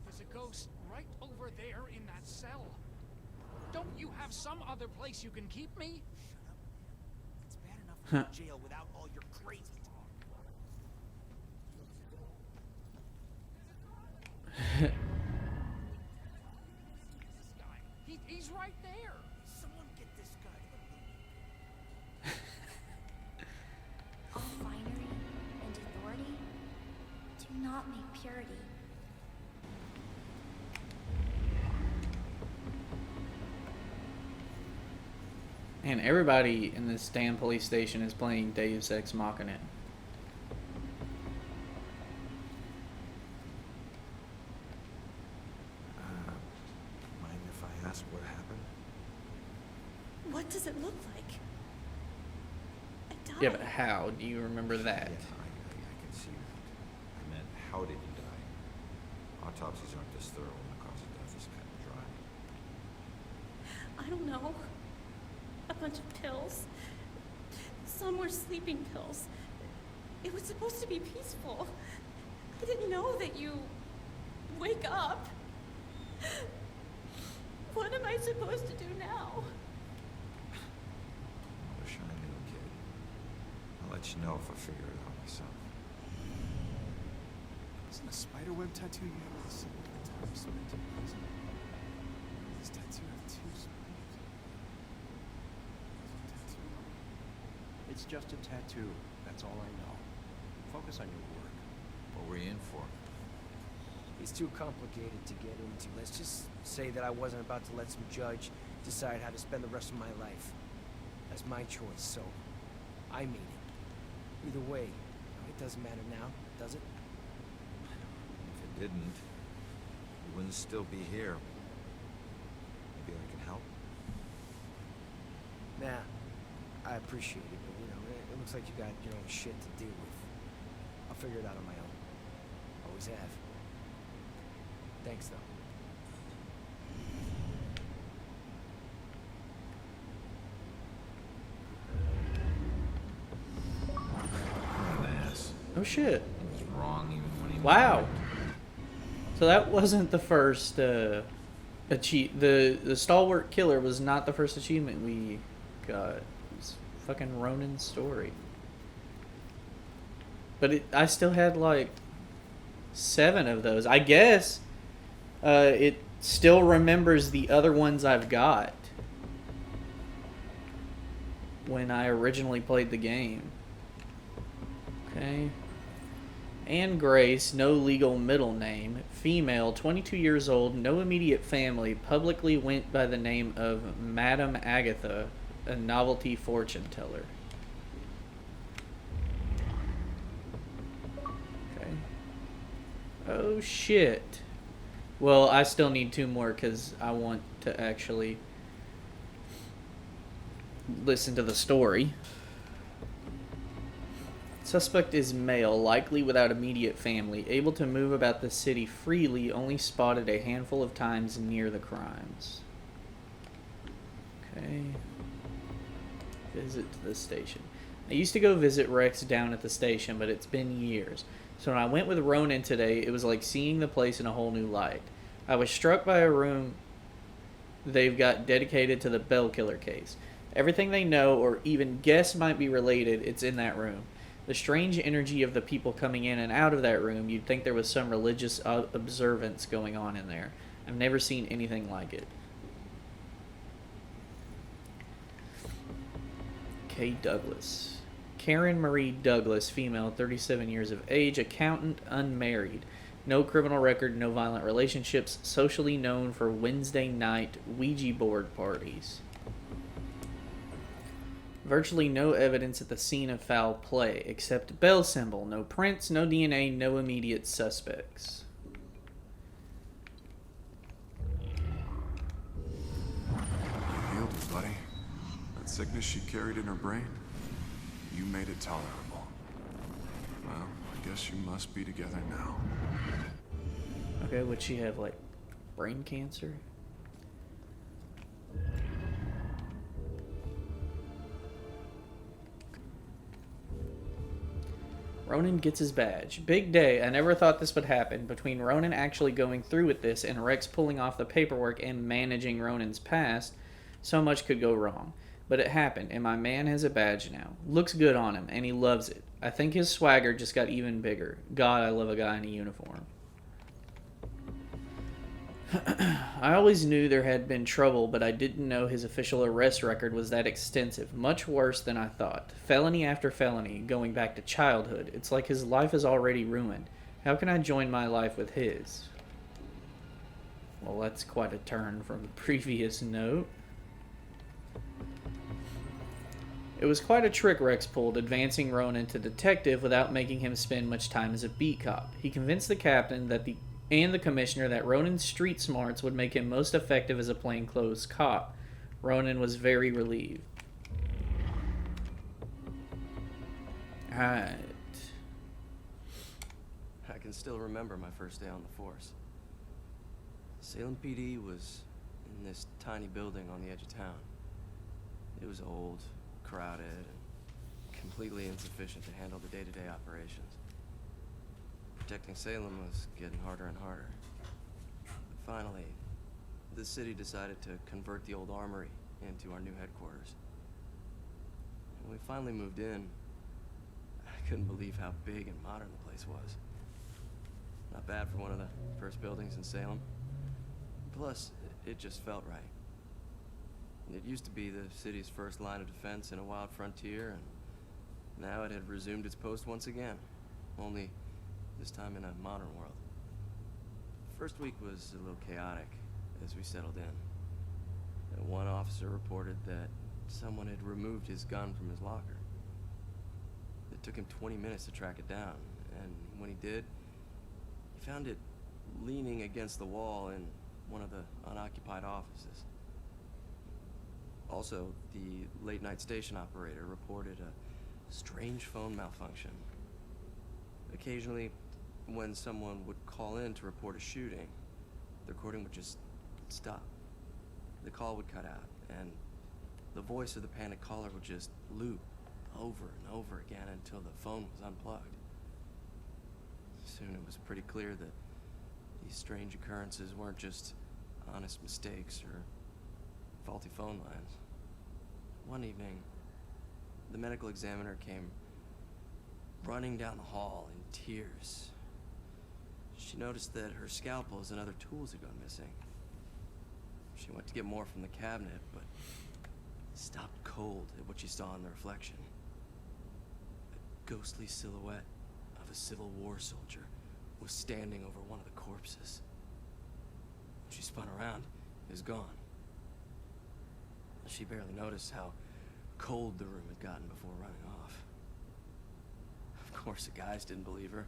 There's a ghost right over there in that cell. Don't you have some other place you can keep me? It's bad enough to go to jail without all your crazy talk. He's right there. Someone get this guy. All finery and authority do not make purity. And everybody in this damn police station is playing Deus Ex Machina. Mind if I ask what happened? What does it look like? I died. Yeah, but how? Do you remember that? Yeah, I can see that. I meant, how did you die? Autopsies aren't this thorough and the cause of death is kind of dry. I don't know. A bunch of pills. Some were sleeping pills. It was supposed to be peaceful. I didn't know that you wake up. What am I supposed to do now? I wish I knew, kid. I'll let you know if I figure it out myself. Isn't a spiderweb tattoo you have with a symbol of time spent in prison? This tattoo have two spiders. Tattoo. It's just a tattoo. That's all I know. Focus on your work. What were you in for? It's too complicated to get into. Let's just say that I wasn't about to let some judge decide how to spend the rest of my life. That's my choice, so I made it. Either way, it doesn't matter now, does it? If it didn't, you wouldn't still be here. Maybe I can help? Nah, I appreciate it, but it looks like you got your own shit to deal with. I'll figure it out on my own. Always have. Thanks, though. Oh shit. He was wrong even when he Wow. So that wasn't the first the stalwart killer was not the first achievement we got. It's fucking Ronan's story. But I still had like 7 of those. I guess it still remembers the other ones I've got when I originally played the game. Okay. Anne Grace, no legal middle name, female, 22 years old, no immediate family, publicly went by the name of Madame Agatha, a novelty fortune teller. Okay. Oh shit. Well, I still need 2 more because I want to actually listen to the story. Suspect is male, likely without immediate family, able to move about the city freely, only spotted a handful of times near the crimes. Okay. Visit to the station. I used to go visit Rex down at the station, but it's been years. So when I went with Ronan today, it was like seeing the place in a whole new light. I was struck by a room they've got dedicated to the Bell Killer case. Everything they know or even guess might be related, it's in that room. The strange energy of the people coming in and out of that room, you'd think there was some religious observance going on in there. I've never seen anything like it. Kay Douglas. Karen Marie Douglas, female, 37 years of age, accountant, unmarried. No criminal record, no violent relationships, socially known for Wednesday night Ouija board parties. Virtually no evidence at the scene of foul play, except bell symbol. No prints, no DNA, no immediate suspects. You healed us, buddy. sickness she carried in her brain, you made it tolerable. Well, I guess you must be together now. Okay, would she have, like, brain cancer? Ronan gets his badge. Big day. I never thought this would happen. Between Ronan actually going through with this and Rex pulling off the paperwork and managing Ronan's past, so much could go wrong. But it happened, and my man has a badge now. Looks good on him, and he loves it. I think his swagger just got even bigger. God, I love a guy in a uniform. I always knew there had been trouble, but I didn't know his official arrest record was that extensive. Much worse than I thought. Felony after felony, going back to childhood. It's like his life is already ruined. How can I join my life with his? Well, that's quite a turn from the previous note. It was quite a trick Rex pulled, advancing Ronan to detective without making him spend much time as a beat cop. He convinced the captain and the commissioner that Ronan's street smarts would make him most effective as a plainclothes cop. Ronan was very relieved. Alright. I can still remember my first day on the force. Salem PD was in this tiny building on the edge of town. It was old, crowded, and completely insufficient to handle the day-to-day operations. Protecting Salem was getting harder and harder. Finally, the city decided to convert the old armory into our new headquarters. When we finally moved in, I couldn't believe how big and modern the place was. Not bad for one of the first buildings in Salem. Plus, it just felt right. It used to be the city's first line of defense in a wild frontier, and now it had resumed its post once again. Only this time in a modern world. First week was a little chaotic as we settled in. One officer reported that someone had removed his gun from his locker. It took him 20 minutes to track it down, and when he did, he found it leaning against the wall in one of the unoccupied offices. Also, the late-night station operator reported a strange phone malfunction. Occasionally, when someone would call in to report a shooting, the recording would just stop. The call would cut out, and the voice of the panicked caller would just loop over and over again until the phone was unplugged. Soon it was pretty clear that these strange occurrences weren't just honest mistakes or faulty phone lines. One evening, the medical examiner came running down the hall in tears. She noticed that her scalpels and other tools had gone missing. She went to get more from the cabinet, but stopped cold at what she saw in the reflection. A ghostly silhouette of a Civil War soldier was standing over one of the corpses. When she spun around, it was gone. She barely noticed how cold the room had gotten before running off. Of course, the guys didn't believe her.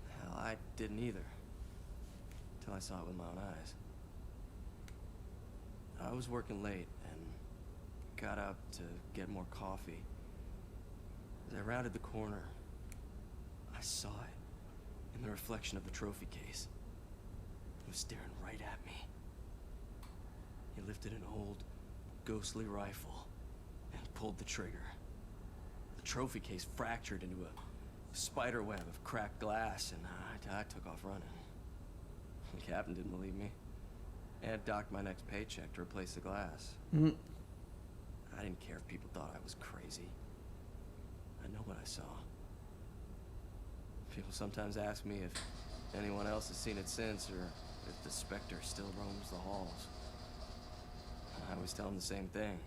Hell, I didn't either. Until I saw it with my own eyes. I was working late and got up to get more coffee. As I rounded the corner, I saw it in the reflection of the trophy case. It was staring right at me. He lifted an old, ghostly rifle and pulled the trigger. The trophy case fractured into a spider web of cracked glass, and I took off running. The captain didn't believe me and docked my next paycheck to replace the glass. I didn't care if people thought I was crazy. I know what I saw. People sometimes ask me if anyone else has seen it since, or if the specter still roams the halls. I always tell them the same thing.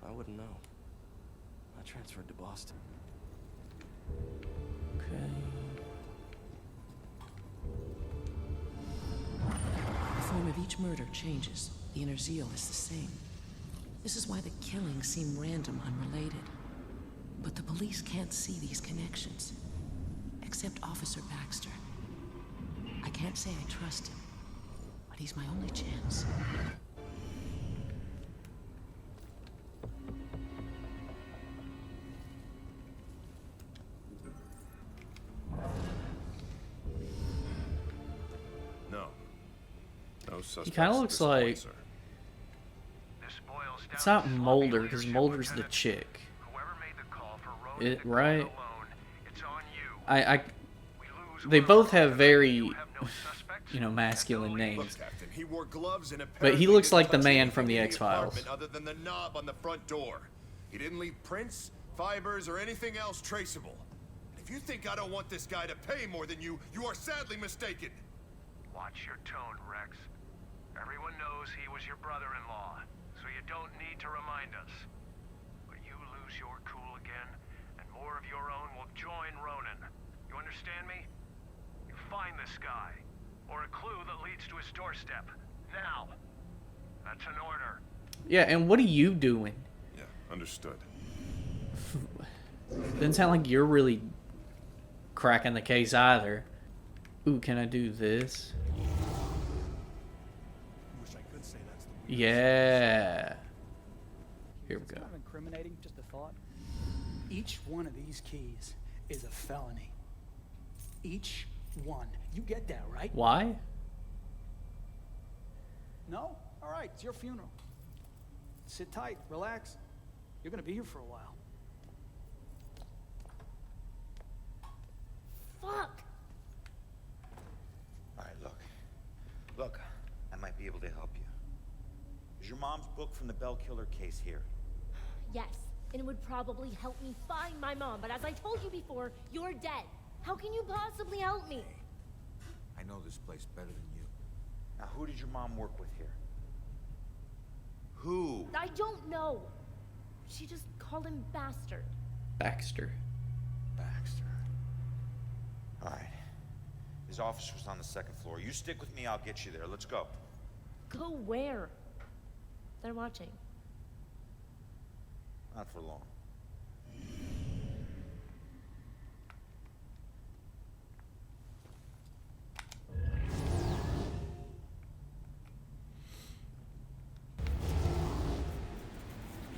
I wouldn't know. I transferred to Boston. Okay. The form of each murder changes. The inner zeal is the same. This is why the killings seem random, unrelated. But the police can't see these connections. Except Officer Baxter. I can't say I trust him, but he's my only chance. He kind of looks like... It's not Mulder, because Mulder's the chick. Right? They both have very, masculine names. But he looks like the man from the X-Files. Other than the knob on the front door. He didn't leave prints, fibers, or anything else traceable. If you think I don't want this guy to pay more than you, you are sadly mistaken. Watch your tone, Rex. Everyone knows he was your brother-in-law, so you don't need to remind us. But you lose your cool again, and more of your own will join Ronan. You understand me? You find this guy, or a clue that leads to his doorstep. Now. That's an order. Yeah, and what are you doing? Yeah, understood. Doesn't sound like you're really cracking the case either. Ooh, can I do this? Wish I could say that's the Yeah. Here we It's go. kind of incriminating, just a thought. Each one of these keys is a felony. Each one. You get that, right? Why? No? All right, it's your funeral. Sit tight, relax. You're gonna be here for a while. Fuck! Alright, look, I might be able to help you. Is your mom's book from the Bell Killer case here? Yes, and it would probably help me find my mom, but as I told you before, you're dead. How can you possibly help me? I know this place better than you. Now, who did your mom work with here? Who? I don't know. She just called him Bastard. Baxter. Alright. His office was on the second floor. You stick with me, I'll get you there. Let's go. Go where? They're watching. Not for long.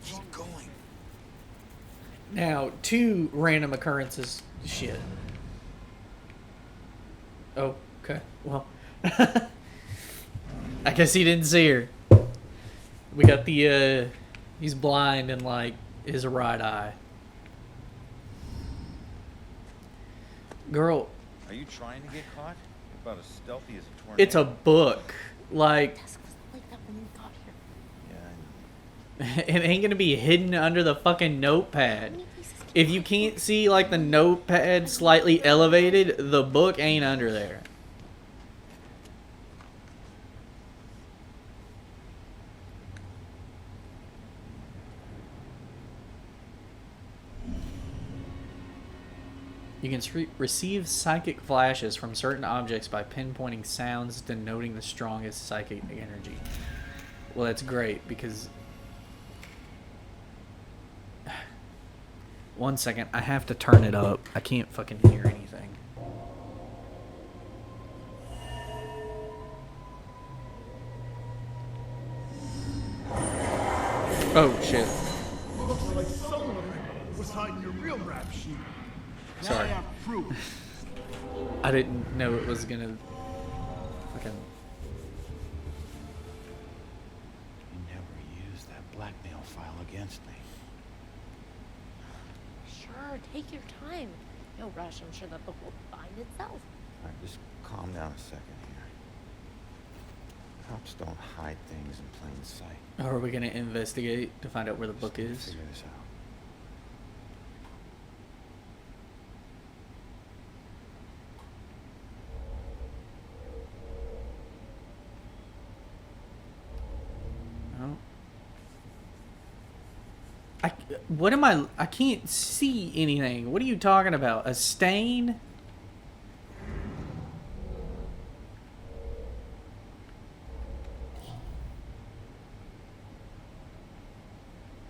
Keep going. Now, 2 random occurrences. Shit. Oh, okay. Well, I guess he didn't see her. We got the, he's blind in, like, his right eye. Girl. Are you trying to get caught? You're about as stealthy as a tornado. It's a book. Like, Like that when you got here. Yeah, it ain't gonna be hidden under the fucking notepad. If you can't see, like, the notepad slightly elevated, the book ain't under there. You can receive psychic flashes from certain objects by pinpointing sounds denoting the strongest psychic energy. Well, that's great, because... One second, I have to turn it up. I can't fucking hear anything. Oh, shit. Looks like someone was hiding your real rap sheet. Now Sorry. I have proof. I didn't know it was gonna fucking... You never used that blackmail file against me. Sure, take your time. No rush, I'm sure the book will find itself. Alright, just calm down a second here. Cops don't hide things in plain sight. Are we gonna investigate to find out where the book is? Figure this out. No. I can't see anything. What are you talking about? A stain?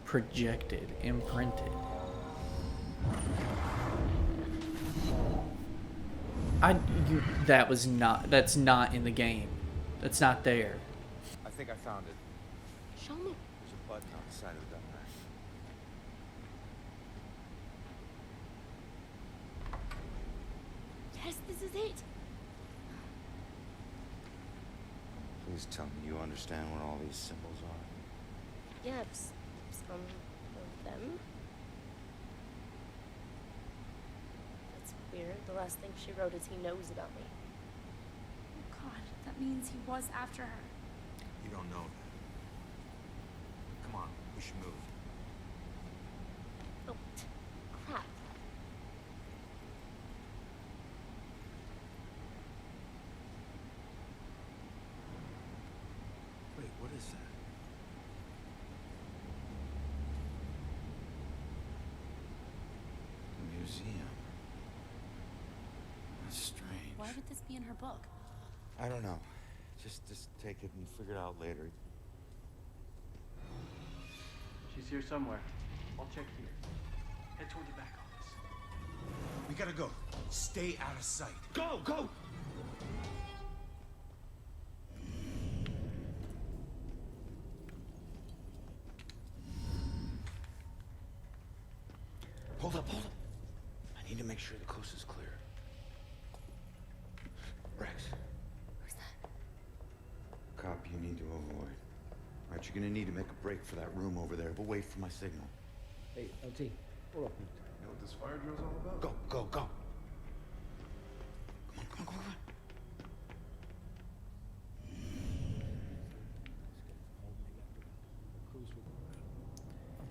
Projected, imprinted. That's not in the game. That's not there. I think I found it. Show me. There's a button on the side of the gun rack. Yes, this is it. Please Please tell me you understand what all these symbols are. Yeah, some of them. That's weird. The last thing she wrote is he knows about me. Oh God, that means he was after her. You don't know that. Come on, we should move. Oh, crap. Wait, what is that? A museum. That's strange. Why would this be in her book? I don't know. Just take it and figure it out later. She's here somewhere. I'll check here. Head toward the back office. We gotta go. Stay out of sight. Go, go! Hold up, hold up. I need to make sure the coast is clear. Rex. Where's that? Cop you need to avoid. All right, you're gonna need to make a break for that room over there, but wait for my signal. Hey, LT, hold up. You know what this fire drill's all about? Go, go, go. Come on.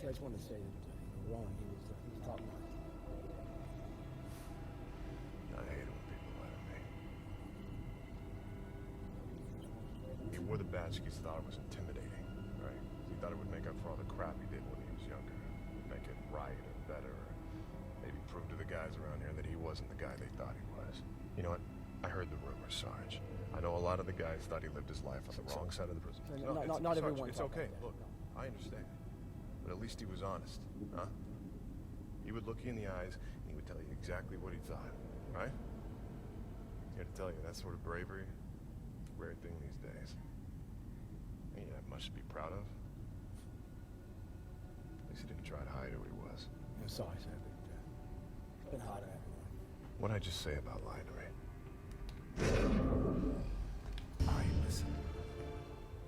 I just wanted to say that Ronan, he was top notch. I hate it when people lie to me. He wore the badge because he thought it was intimidating, right? He thought it would make up for all the crap he did when he was younger. Make it right or better, or maybe prove to the guys around here that he wasn't the guy they thought he was. You know what? I heard the rumors, Sarge. I know a lot of the guys thought he lived his life on the wrong side of the prison. Not Sarge, everyone. it's okay. Look, I understand. But at least he was honest, huh? He would look you in the eyes, and he would tell you exactly what he thought, right? Here to tell you, that sort of bravery, rare thing these days. Ain't that much to be proud of. At least he didn't try to hide who he was. I'm sorry, sir, but it's been hard on everyone. What'd I just say about lying to me? All right, listen.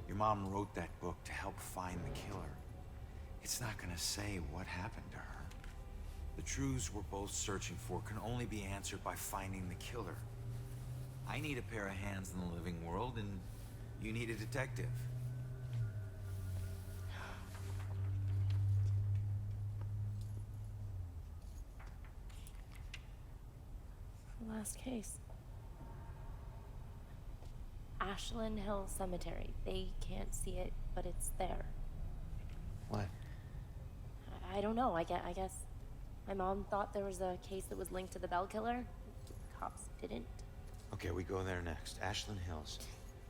Your mom wrote that book to help find the killer. It's not gonna say what happened to her. The truths we're both searching for can only be answered by finding the killer. I need a pair of hands in the living world, and you need a detective. The last case. Ashland Hill Cemetery. They can't see it, but it's there. What? I don't know. I guess my mom thought there was a case that was linked to the Bell killer. Cops didn't. Okay, we go there next. Ashland Hills.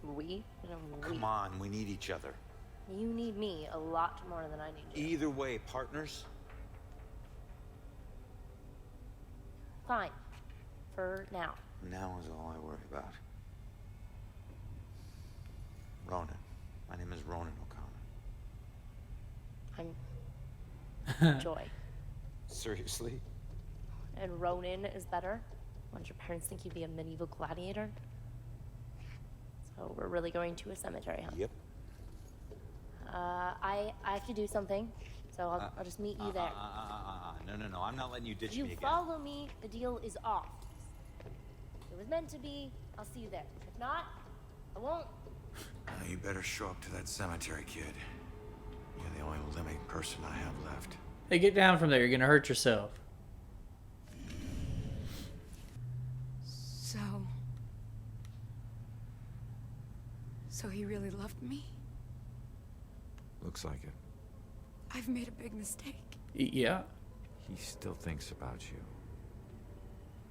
We? Come on, we need each other. You need me a lot more than I need you. Either way, partners. Fine. For now. Now is all I worry about. Ronan. My name is Ronan O'Connor. I'm Joy. Seriously? And Ronan is better? Wouldn't your parents think you'd be a medieval gladiator? So we're really going to a cemetery, huh? Yep. I have to do something, so I'll just meet you there. No. I'm not letting you ditch You me again. follow me, the deal is off. If it was meant to be, I'll see you there. If not, I won't. You better show up to that cemetery, kid. You're the only living person I have left. Hey, get down from there. You're gonna hurt yourself. So he really loved me? Looks like it. I've made a big mistake. Yeah. He still thinks about you.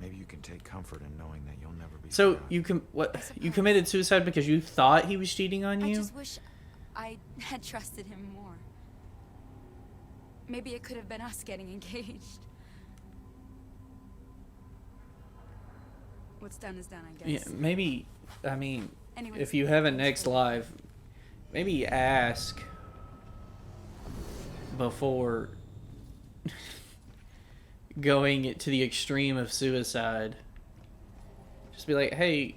Maybe you can take comfort in knowing that you'll never be. So forgotten. you committed suicide because you thought he was cheating on you? I just wish I had trusted him more. Maybe it could have been us getting engaged. What's done is done, I guess. Yeah, maybe. I mean, Anyways, if you have a next live, maybe ask before going to the extreme of suicide. Just be like, hey,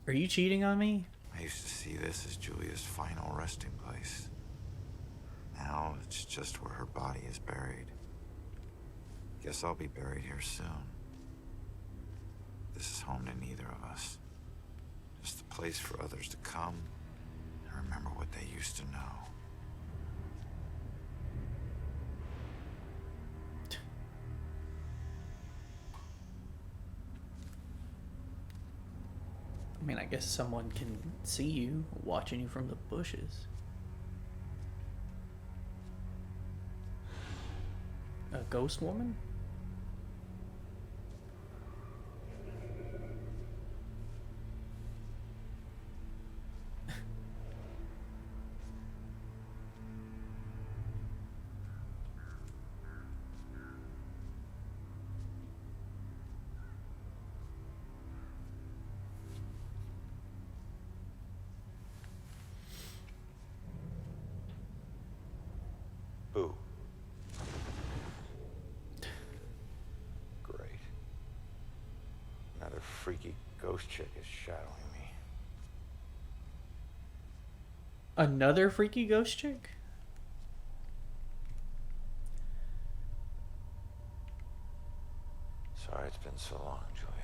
are you cheating on me? I I used to see this as Julia's final resting place. Now it's just where her body is buried. Guess I'll be buried here soon. This is home to neither of us. Just a place for others to come and remember what they used to know. I mean, I guess someone can see you watching you from the bushes. A ghost woman? Boo. Great. Another freaky ghost chick is shadowing me. Another freaky ghost chick? Sorry it's been so long, Julia.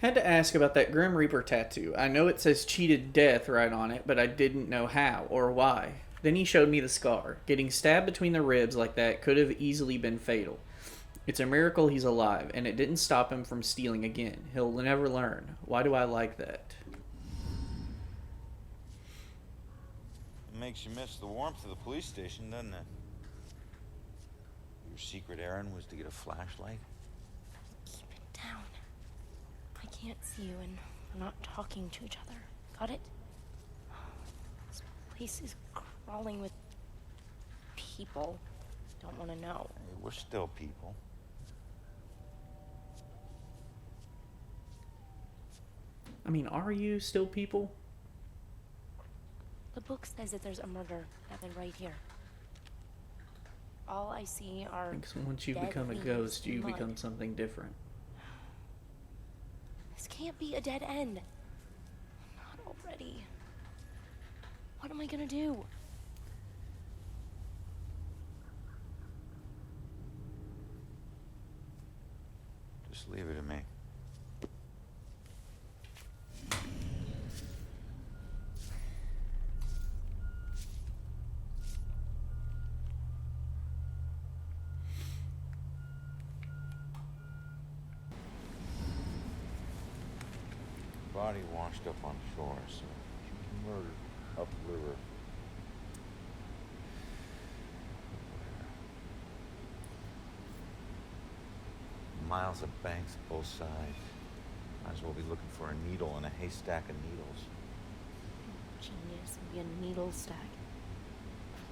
Had to ask about that Grim Reaper tattoo. I know it says cheated death right on it, but I didn't know how or why. Then he showed me the scar. Getting stabbed between the ribs like that could have easily been fatal. It's a miracle he's alive, and it didn't stop him from stealing again. He'll never learn. Why do I like that? It makes you miss the warmth of the police station, doesn't it? Your secret errand was to get a flashlight? Keep it down. I can't see you, and we're not talking to each other. Got it? This place is crawling with people. Don't want to know. Hey, we're still people. I mean, are you still people? The book says that there's a murder happened right here. All I see are Because once you dead become a leaves ghost, you and mud. become something different. This can't be a dead end. Not already. What am I gonna do? Just leave it to me. Body washed up on shore, so she was murdered upriver. Miles of banks both sides. Might as well be looking for a needle in a haystack of needles. Genius, maybe a needle stack.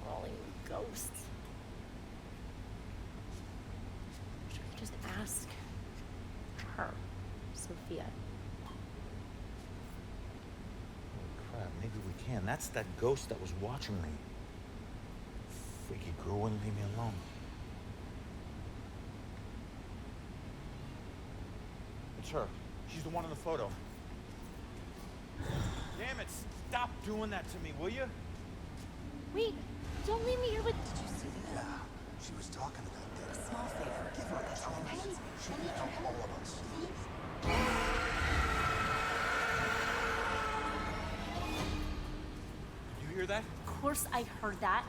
Crawling with ghosts. Should we just ask her, Sophia? Crap, maybe we can. That's that ghost that was watching me. Freaky girl wouldn't leave me alone. It's her. She's the one in the photo. Damn it, stop doing that to me, will you? Wait, don't leave me here with... Did you see that? Yeah, she was talking about that. A small favor. Give her a chance. She can help all of us. Did you hear that? Of course I heard that.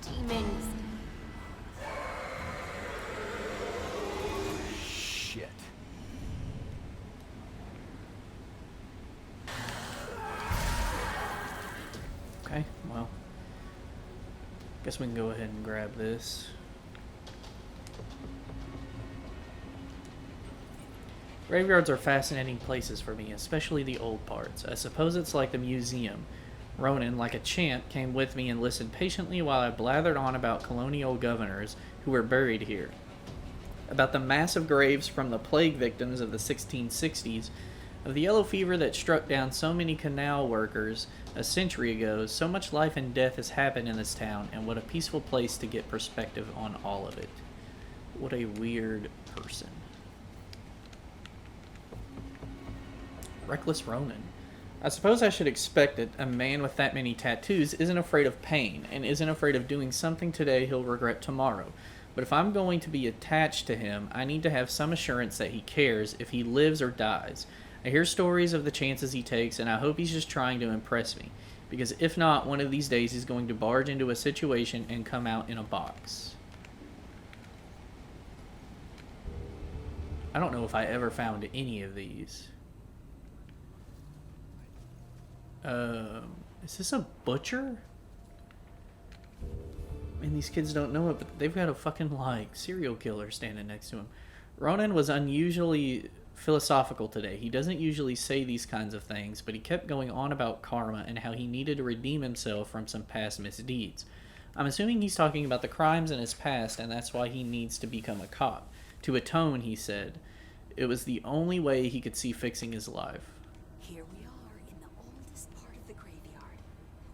Demons. Shit. Okay, well. Guess we can go ahead and grab this. Graveyards are fascinating places for me, especially the old parts. I suppose it's like the museum. Ronan, like a champ, came with me and listened patiently while I blathered on about colonial governors who were buried here. About the massive graves from the plague victims of the 1660s, Of the yellow fever that struck down so many canal workers a century ago, so much life and death has happened in this town, and what a peaceful place to get perspective on all of it. What a weird person. Reckless Ronan. I suppose I should expect that a man with that many tattoos isn't afraid of pain, and isn't afraid of doing something today he'll regret tomorrow. But if I'm going to be attached to him, I need to have some assurance that he cares if he lives or dies. I hear stories of the chances he takes, and I hope he's just trying to impress me. Because if not, one of these days he's going to barge into a situation and come out in a box. I don't know if I ever found any of these. Is this a butcher? I mean, these kids don't know it, but they've got a fucking, like, serial killer standing next to him. Ronan was unusually philosophical today. He doesn't usually say these kinds of things, but he kept going on about karma and how he needed to redeem himself from some past misdeeds. I'm assuming he's talking about the crimes in his past, and that's why he needs to become a cop. To atone, he said. It was the only way he could see fixing his life. Here we are in the oldest part of the graveyard,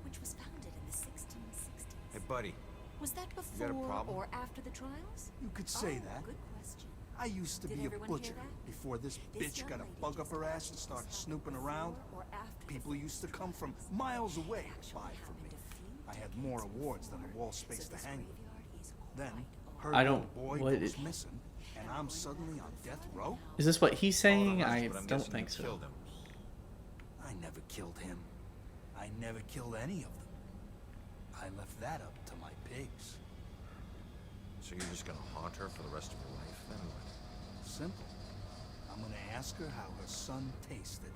which was founded in the 1660s. Hey, buddy. Was that You got before a problem? or after the trials? You could say that. Good question. I used to Did be a everyone hear butcher that? before this This bitch young got a lady bug up just her asked ass and if started this snooping happened around. before or after People the used to first come from trials. miles away to Actually buy from me. happened a few I had more decades awards than a before, wall space so to this hang with. graveyard is Then, quite her I little don't- boy what goes is- missing, and I'm suddenly on death row? Is this what he's saying? Hold on, I but I'm don't guessing think you so. killed him. I never killed him. I never killed any of them. I left that up to my pigs. So you're just gonna haunt her for the rest of your life, then what? Simple. I'm gonna ask her how her son tasted.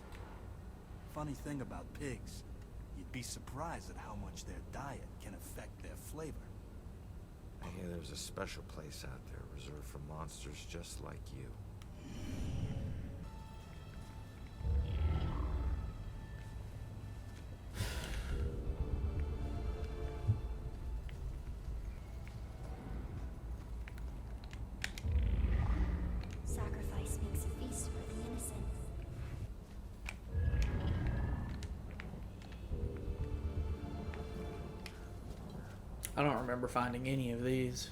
Funny thing about pigs, you'd be surprised at how much their diet can affect their flavor. I hear there's a special place out there reserved for monsters just like you. Sacrifice makes a feast for the innocent. I don't remember finding any of these.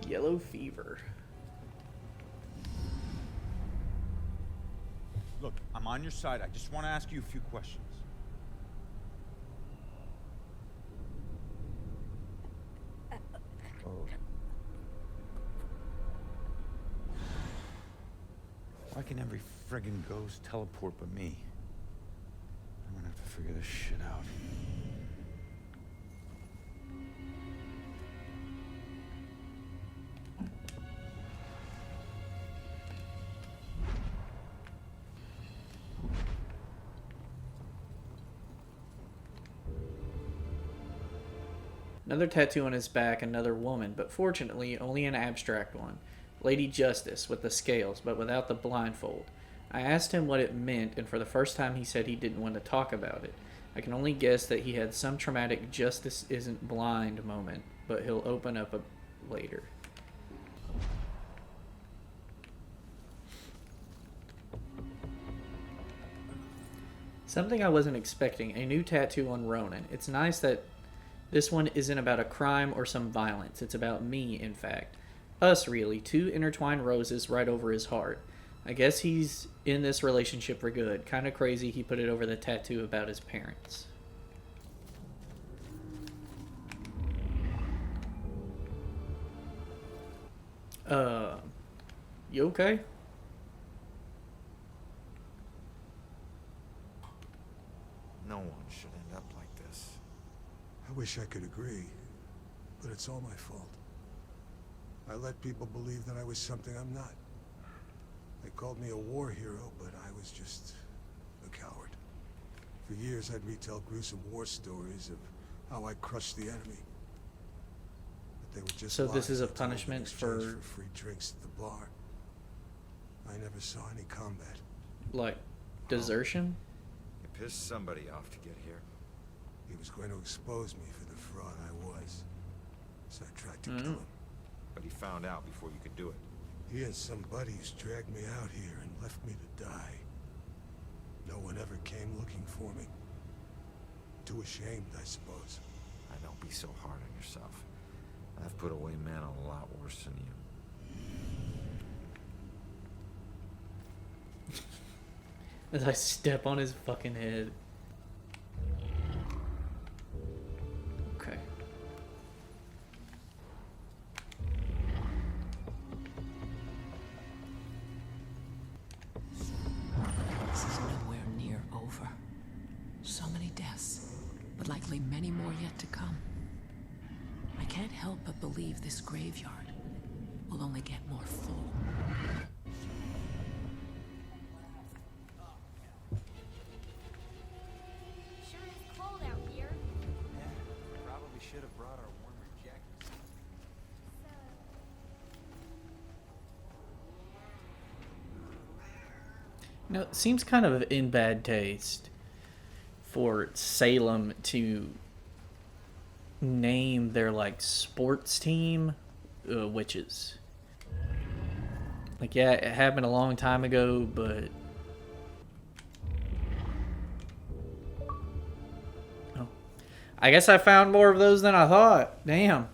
Yellow fever. Look, I'm on your side. I just want to ask you a few questions. Why can every friggin' ghost teleport but me? I'm gonna have to figure this shit out. Another tattoo on his back, another woman, but fortunately only an abstract one. Lady Justice, with the scales, but without the blindfold. I asked him what it meant, and for the first time he said he didn't want to talk about it. I can only guess that he had some traumatic justice isn't blind moment, but he'll open up later. Something I wasn't expecting, a new tattoo on Ronan. It's nice that this one isn't about a crime or some violence. It's about me, in fact. Us, really. Two intertwined roses right over his heart. I guess he's in this relationship for good. Kinda crazy he put it over the tattoo about his parents. You okay? No one should end up like this. I wish I could agree, but it's all my fault. I let people believe that I was something I'm not. They called me a war hero, but I was just a coward. For years, I'd retell gruesome war stories of how I crushed the enemy. But they were just So this is a lies I told in punishment exchange for free drinks at the bar. I never saw any combat. like desertion? You pissed somebody off to get here. He was going to expose me for the fraud I was. So I tried to kill him. But he found out before you could do it. He and some buddies dragged me out here and left me to die. No one ever came looking for me. Too ashamed, I suppose. Don't be so hard on yourself. I've put away men a lot worse than you. As I step on his fucking head. Okay. This is nowhere near over. So many deaths, but likely many more yet to come. I can't help but believe this graveyard will only get more full. Sure is cold out here. Yeah, probably should have brought our warmer jackets. Now, it seems kind of in bad taste for Salem to name their, like, sports team witches. Like, yeah, it happened a long time ago, but... Oh. I guess I found more of those than I thought. Damn.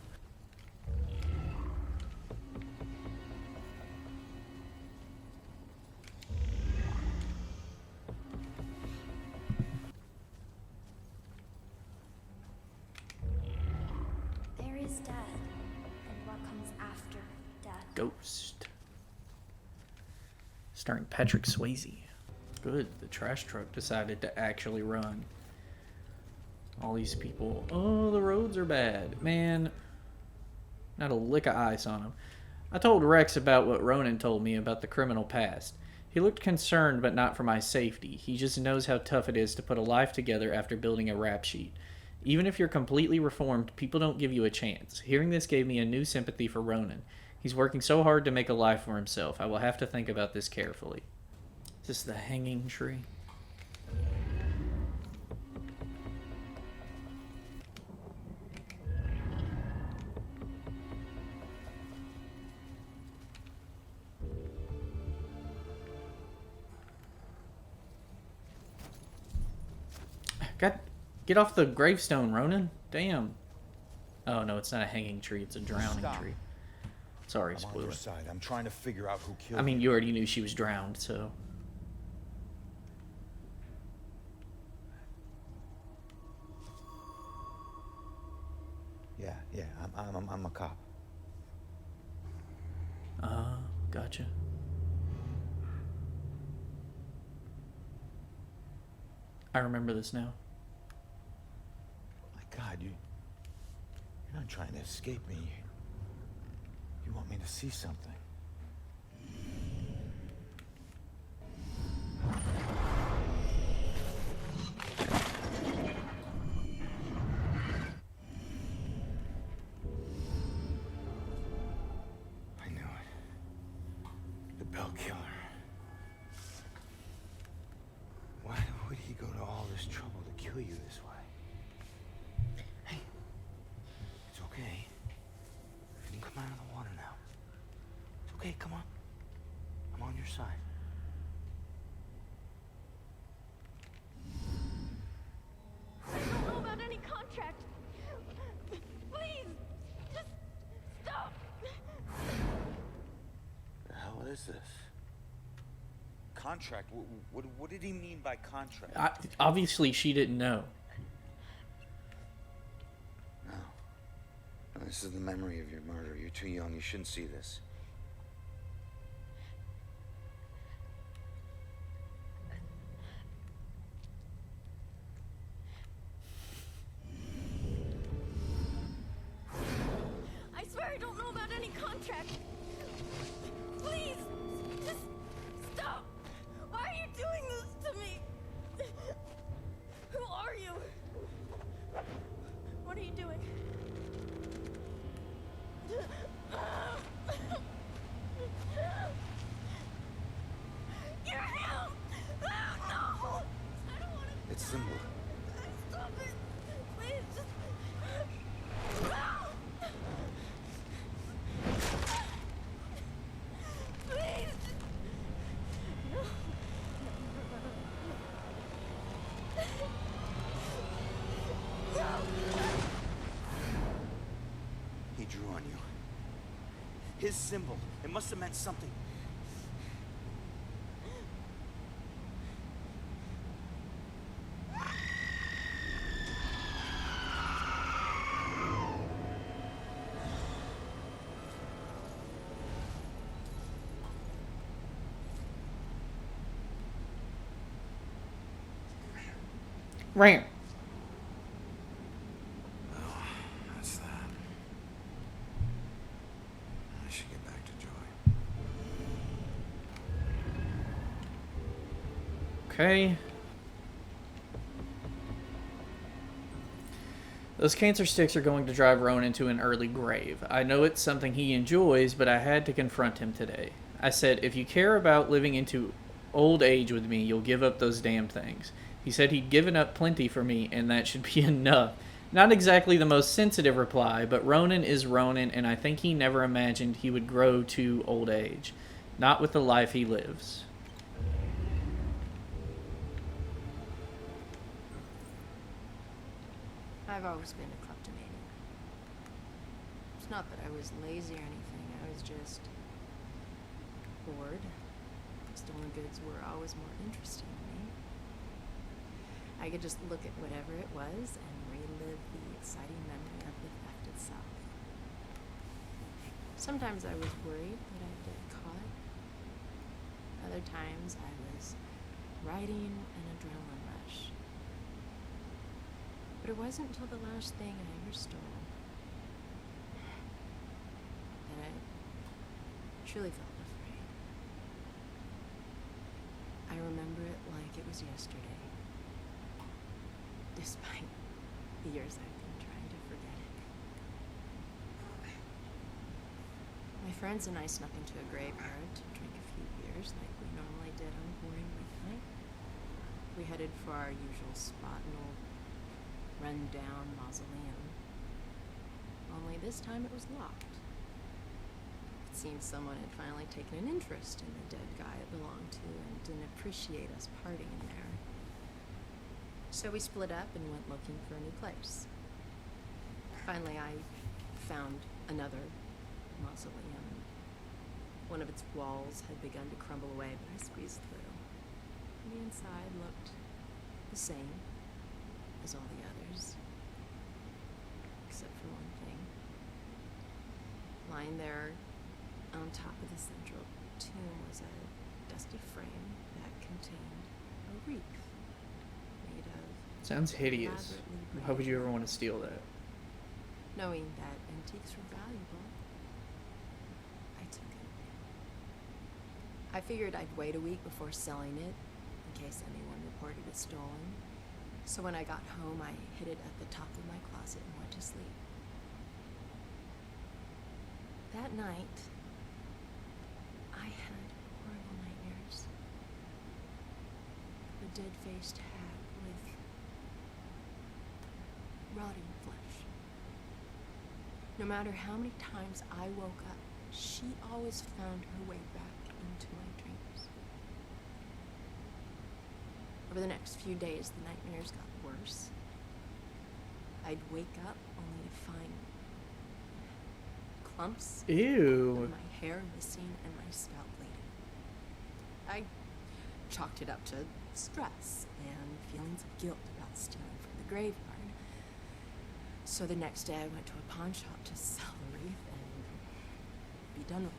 There is death, and what comes after death. Ghost. Starring Patrick Swayze. Good, the trash truck decided to actually run. All these people, oh, the roads are bad. Man, not a lick of ice on them. I told Rex about what Ronan told me about the criminal past. He looked concerned, but not for my safety. He just knows how tough it is to put a life together after building a rap sheet. Even if you're completely reformed, people don't give you a chance. Hearing this gave me a new sympathy for Ronan. He's working so hard to make a life for himself. I will have to think about this carefully. Is this the hanging tree? Get off the gravestone, Ronan. Damn. Oh, no, it's not a hanging tree. It's a drowning Stop. tree. Sorry, I'm on spoiler. your side. I'm trying to figure out who killed I mean, you. you already knew she was drowned, so... Yeah, I'm a cop. Gotcha. I remember this now. My God, you're not trying to escape me. You want me to see something. I knew it. The Bell Killer. Why would he go to all this trouble to kill you this way? Hey, it's okay. You can come out of the water now. It's okay, come on. I'm on your side. I don't know about any contract. Please, just stop. The hell is this? Contract? What did he mean by contract? Obviously, she didn't know. No. No, this is the memory of your murder. You're too young. You shouldn't see this. I swear I don't know about any contract. Please, just stop. Why are you doing this to me? Who are you? What are you doing? You're him! Oh, no! I don't want to... It's Symbol. Stop it! Please, just... on you. His symbol. It must have meant something. Right. Well, that's that. I should get back to Joy. Okay. Those cancer sticks are going to drive Ronan to an early grave. I know it's something he enjoys, but I had to confront him today. I said, if you care about living into old age with me, you'll give up those damn things. He said he'd given up plenty for me, and that should be enough. Not exactly the most sensitive reply, but Ronan is Ronan, and I think he never imagined he would grow to old age. Not with the life he lives. I've always been a kleptomaniac. It's not that I was lazy or anything, I was just bored. Stolen goods were always more interesting to me. I could just look at whatever it was and relive the exciting memory of the theft itself. Sometimes I was worried that I'd get caught. Other times I was riding an adrenaline rush. But it wasn't until the last thing I ever stole that I truly felt afraid. I remember it like it was yesterday. Despite the years I've been trying to forget it. My friends and I snuck into a graveyard to drink a few beers like we normally did on a boring weeknight. We headed for our usual spot, an old run-down mausoleum. Only this time it was locked. It seemed someone had finally taken an interest in the dead guy it belonged to and didn't appreciate us partying there. So we split up and went looking for a new place. Finally, I found another mausoleum. One of its walls had begun to crumble away, but I squeezed through. The inside looked the same as all the others, except for one thing. Lying there on top of the central tomb was a dusty frame that contained a wreath. Sounds hideous. Why would you ever want to steal that? Knowing that antiques were valuable, I took it. I figured I'd wait a week before selling it, in case anyone reported it stolen. So when I got home, I hid it at the top of my closet and went to sleep. That night, I had horrible nightmares. A dead-faced hag with rotting flesh. No matter how many times I woke up, she always found her way back into my dreams. Over the next few days, the nightmares got worse. I'd wake up only to find clumps Ew. of my hair missing and my scalp bleeding. I chalked it up to stress and feelings of guilt about stealing from the graveyard. So the next day I went to a pawn shop to sell the wreath and be done with it.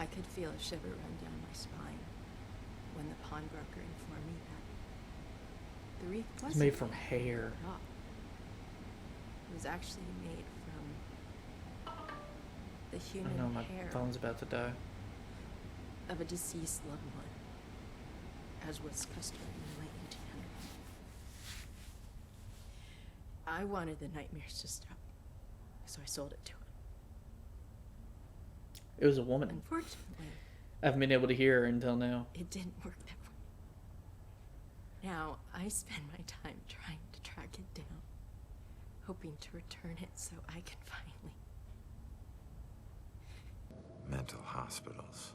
I could feel a shiver run down my spine when the pawnbroker informed me that the wreath wasn't It's made from hair. at all. It was actually made from the I human know my hair phone's about to die. of a deceased loved one, as was customary in the late 1800s. I wanted the nightmares to stop, so I sold it to him. It was a woman. Unfortunately, I haven't been able to hear her until now. it didn't work that way. Now, I spend my time trying to track it down, hoping to return it so I can finally... Mental hospitals.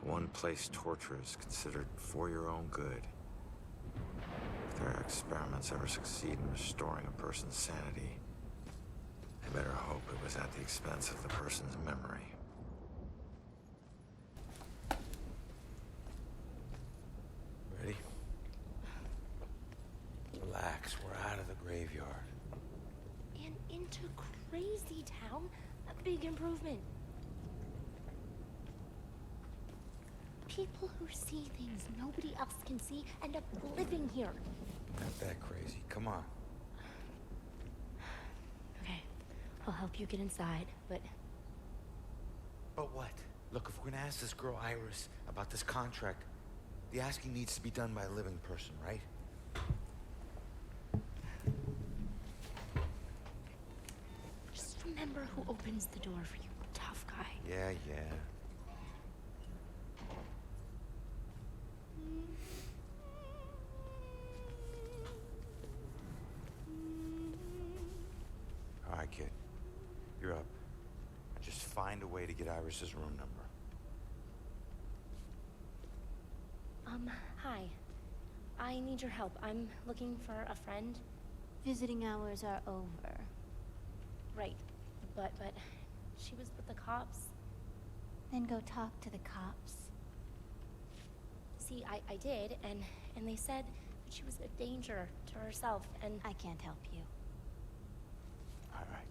One place torture is considered for your own good. If their experiments ever succeed in restoring a person's sanity, I better hope it was at the expense of the person's memory. Ready? Relax, we're out of the graveyard. And into crazy town? A big improvement. People who see things nobody else can see end up living here. Not that crazy. Come on. Okay, I'll help you get inside, but... But what? Look, if we're gonna ask this girl Iris about this contract, the asking needs to be done by a living person, right? Just remember who opens the door for you, tough guy. Yeah. All right, kid. You're up. Just find a way to get Iris's room number. Hi. I need your help. I'm looking for a friend. Visiting hours are over. Right. But she was with the cops. Then go talk to the cops. See, I did, and they said that she was a danger to herself, and... I can't help you. All right.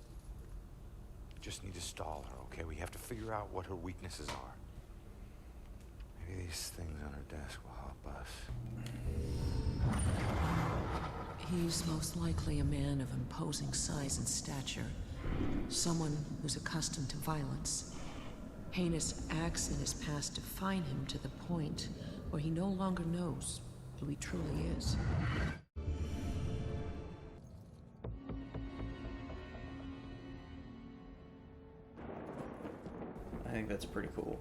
Just need to stall her, okay? We have to figure out what her weaknesses are. Maybe these things on her desk will help us. He's most likely a man of imposing size and stature. Someone who's accustomed to violence. Heinous acts in his past define him to the point where he no longer knows who he truly is. I think that's pretty cool.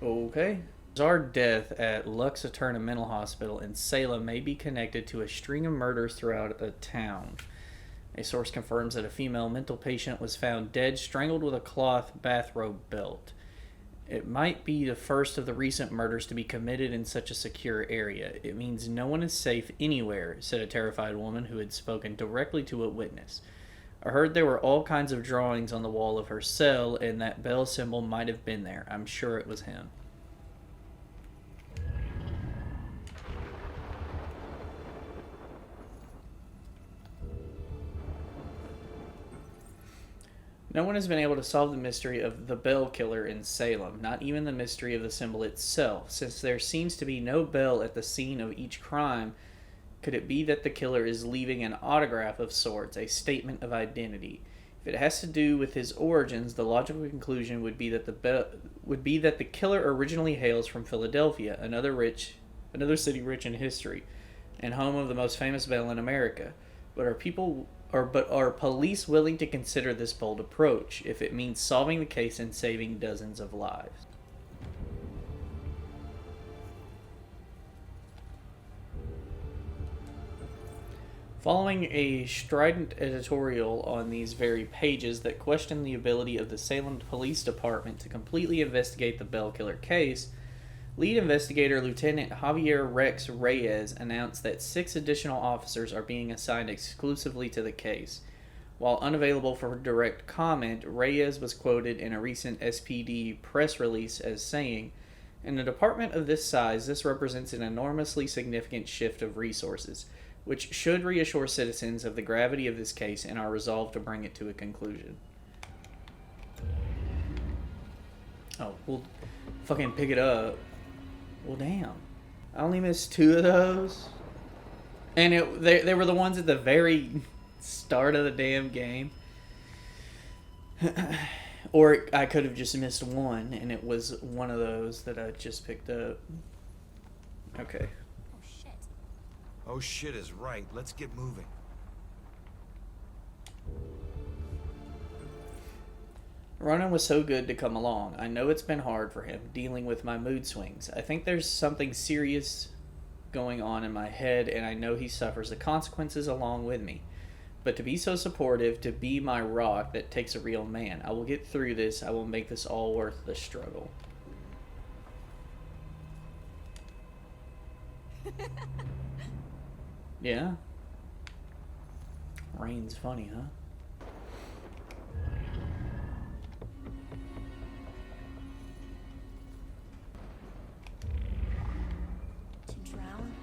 Okay. Bizarre death at Lux Eterna Mental Hospital in Salem may be connected to a string of murders throughout the town. A source confirms that a female mental patient was found dead, strangled with a cloth bathrobe belt. It might be the first of the recent murders to be committed in such a secure area. It means no one is safe anywhere, said a terrified woman who had spoken directly to a witness. I heard there were all kinds of drawings on the wall of her cell, and that bell symbol might have been there. I'm sure it was him. No one has been able to solve the mystery of the bell killer in Salem, not even the mystery of the symbol itself. Since there seems to be no bell at the scene of each crime, could it be that the killer is leaving an autograph of sorts, a statement of identity? If it has to do with his origins, the logical conclusion would be that the killer originally hails from Philadelphia, another city rich in history, and home of the most famous bell in America. But are police willing to consider this bold approach if it means solving the case and saving dozens of lives? Following a strident editorial on these very pages that questioned the ability of the Salem Police Department to completely investigate the bell killer case, lead investigator Lieutenant Javier Rex Reyes announced that 6 additional officers are being assigned exclusively to the case. While unavailable for direct comment, Reyes was quoted in a recent SPD press release as saying, "In a department of this size, this represents an enormously significant shift of resources, which should reassure citizens of the gravity of this case and our resolve to bring it to a conclusion." Oh, we'll fucking pick it up. Well, damn. I only missed 2 of those. And they were the ones at the very start of the damn game. Or I could have just missed one, and it was one of those that I just picked up. Okay. Oh shit is right. Let's get moving. Ronan was so good to come along. I know it's been hard for him, dealing with my mood swings. I think there's something serious going on in my head, and I know he suffers the consequences along with me. But to be so supportive, to be my rock, that takes a real man. I will get through this. I will make this all worth the struggle. Yeah? Rain's funny, huh? To drown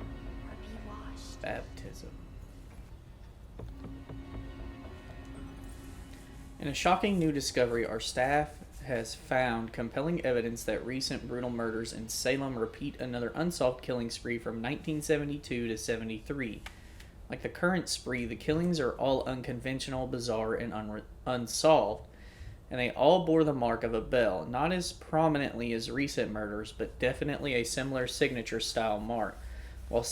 or be washed. Baptism. In a shocking new discovery, our staff has found compelling evidence that recent brutal murders in Salem repeat another unsolved killing spree from 1972 to 73. Like the current spree, the killings are all unconventional, bizarre, and unsolved, and they all bore the mark of a bell, not as prominently as recent murders, but definitely a similar signature-style mark. While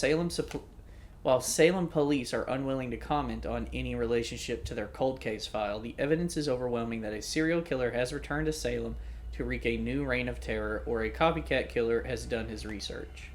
Salem police are unwilling to comment on any relationship to their cold case file, the evidence is overwhelming that a serial killer has returned to Salem to wreak a new reign of terror, or a copycat killer has done his research.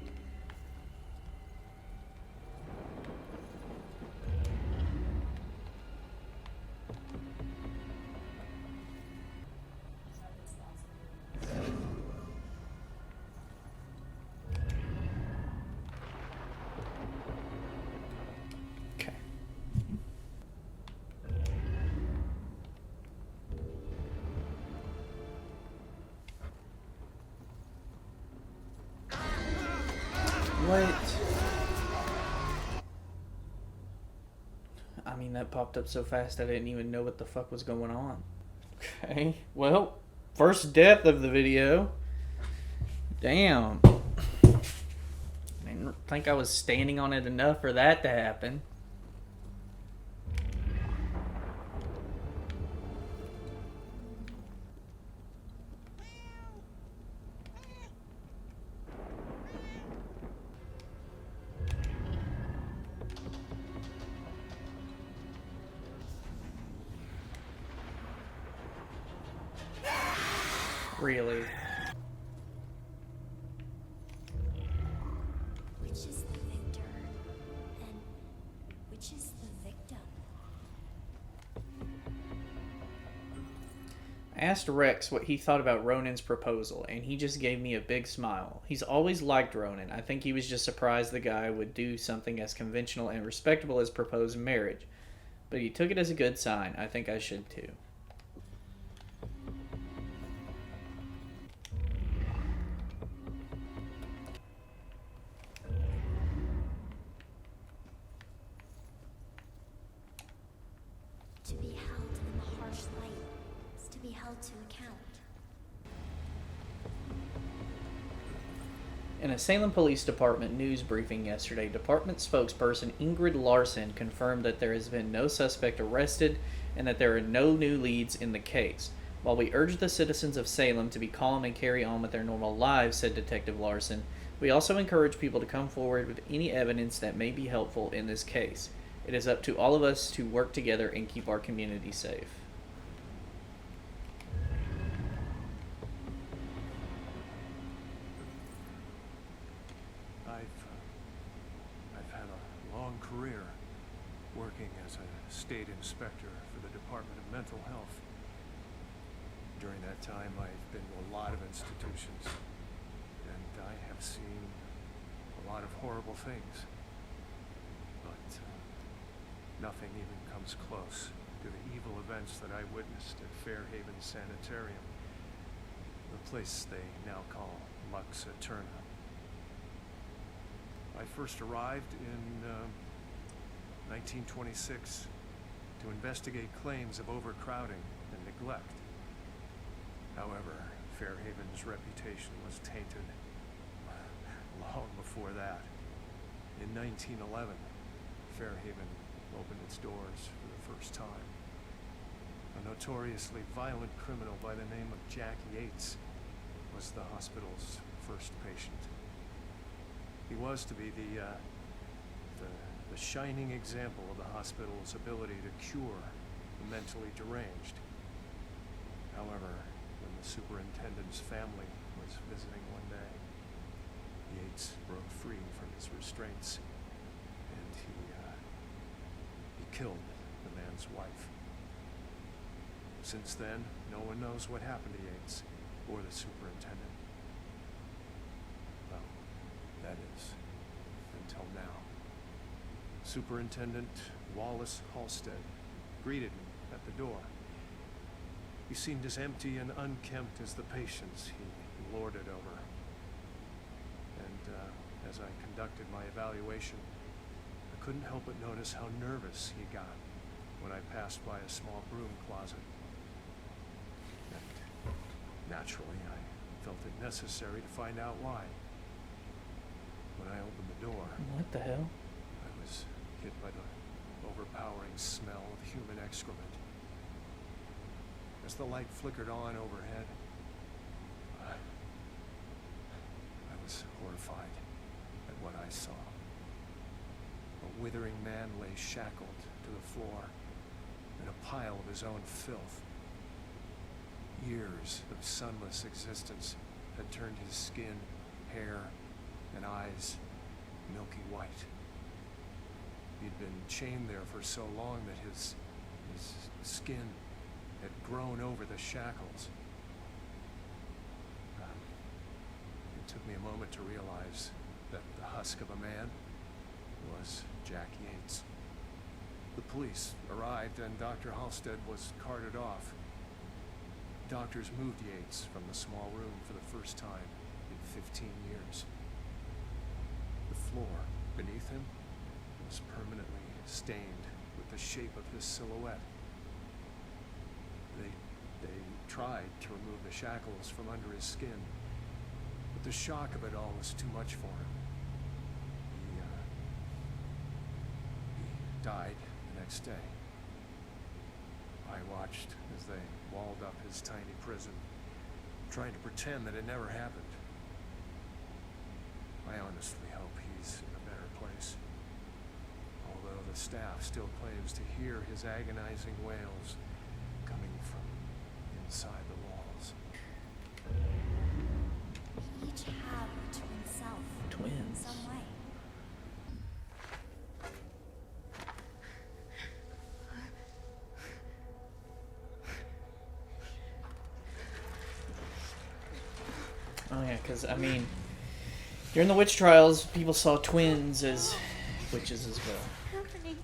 What? I mean, that popped up so fast I didn't even know what the fuck was going on. Okay, well, first death of the video. Damn. I didn't think I was standing on it enough for that to happen. Really? Which is the victor? And which is the victim? I asked Rex what he thought about Ronan's proposal, and he just gave me a big smile. He's always liked Ronan. I think he was just surprised the guy would do something as conventional and respectable as propose marriage. But he took it as a good sign. I think I should too. To be held in the harsh light is to be held to account. In a Salem Police Department news briefing yesterday, department spokesperson Ingrid Larson confirmed that there has been no suspect arrested and that there are no new leads in the case. While we urge the citizens of Salem to be calm and carry on with their normal lives, said Detective Larson, we also encourage people to come forward with any evidence that may be helpful in this case. It is up to all of us to work together and keep our community safe. I've had a long career working as a state inspector for the Department of Mental Health. During that time, I've been to a lot of institutions, and I have seen a lot of horrible things. But nothing even comes close to the evil events that I witnessed at Fairhaven Sanitarium, the place they now call Lux Eterna. I first arrived in 1926 to investigate claims of overcrowding and neglect. However, Fairhaven's reputation was tainted long before that. In 1911, Fairhaven opened its doors for the first time. A notoriously violent criminal by the name of Jack Yates was the hospital's first patient. He was to be the shining example of the hospital's ability to cure the mentally deranged. However, when the superintendent's family was visiting one day, Yates broke free from his restraints, and he killed the man's wife. Since then, no one knows what happened to Yates or the superintendent. Well, that is, until now. Superintendent Wallace Halstead greeted me at the door. He seemed as empty and unkempt as the patients he lorded over. And as I conducted my evaluation, I couldn't help but notice how nervous he got when I passed by a small broom closet. And naturally, I felt it necessary to find out why. When I opened the door, What the hell? I was hit by the overpowering smell of human excrement. As the light flickered on overhead, I was horrified at what I saw. A withering man lay shackled to the floor in a pile of his own filth. Years of sunless existence had turned his skin, hair, and eyes milky white. He'd been chained there for so long that his skin had grown over the shackles. It took me a moment to realize that the husk of a man was Jack Yates. The police arrived and Dr. Halstead was carted off. Doctors moved Yates from the small room for the first time in 15 years. The floor beneath him was permanently stained with the shape of his silhouette. They tried to remove the shackles from under his skin, but the shock of it all was too much for him. He died the next day. I watched as they walled up his tiny prison, trying to pretend that it never happened. I honestly hope he's in a better place, although the staff still claims to hear his agonizing wails coming from inside the walls. We each have a twin self. Twins. In some way. Oh yeah, because, I mean, during the witch trials, people saw twins as witches as well. Happening.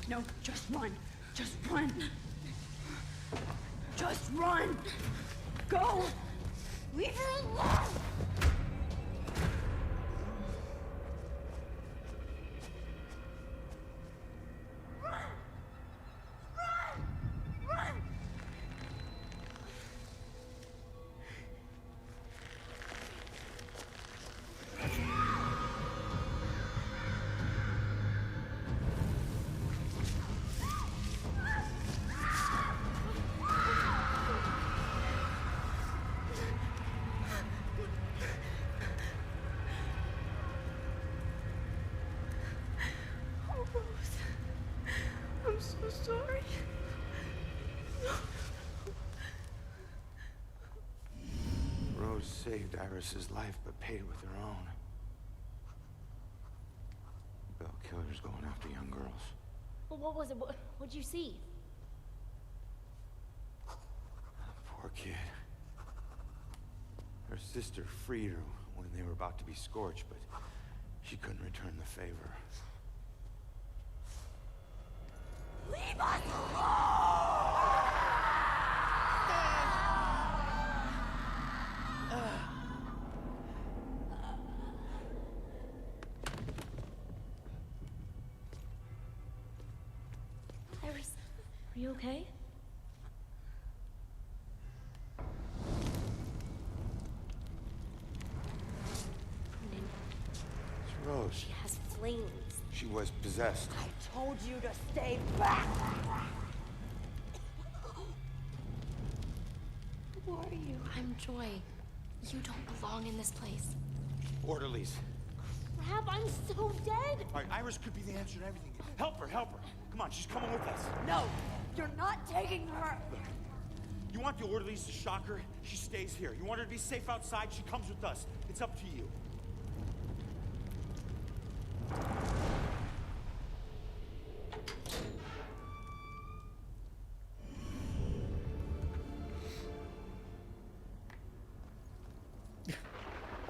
No, just run. Just run. Just run. Go. Leave her alone. I'm so sorry. Rose saved Iris's life, but paid with her own. Bell killers going after young girls. Well, what was it? What'd you see? Poor kid. Her sister freed her when they were about to be scorched, but she couldn't return the favor. Leave us alone! Iris, are you okay? It's Rose. She has flames. She was possessed. I told you to stay back! Who are you? I'm Joy. You don't belong in this place. Orderlies. Crap, I'm so dead! All right, Iris could be the answer to everything. Help her, help her. Come on, she's coming with us. No, you're not taking her. Look, you want the orderlies to shock her? She stays here. You want her to be safe outside? She comes with us. It's up to you.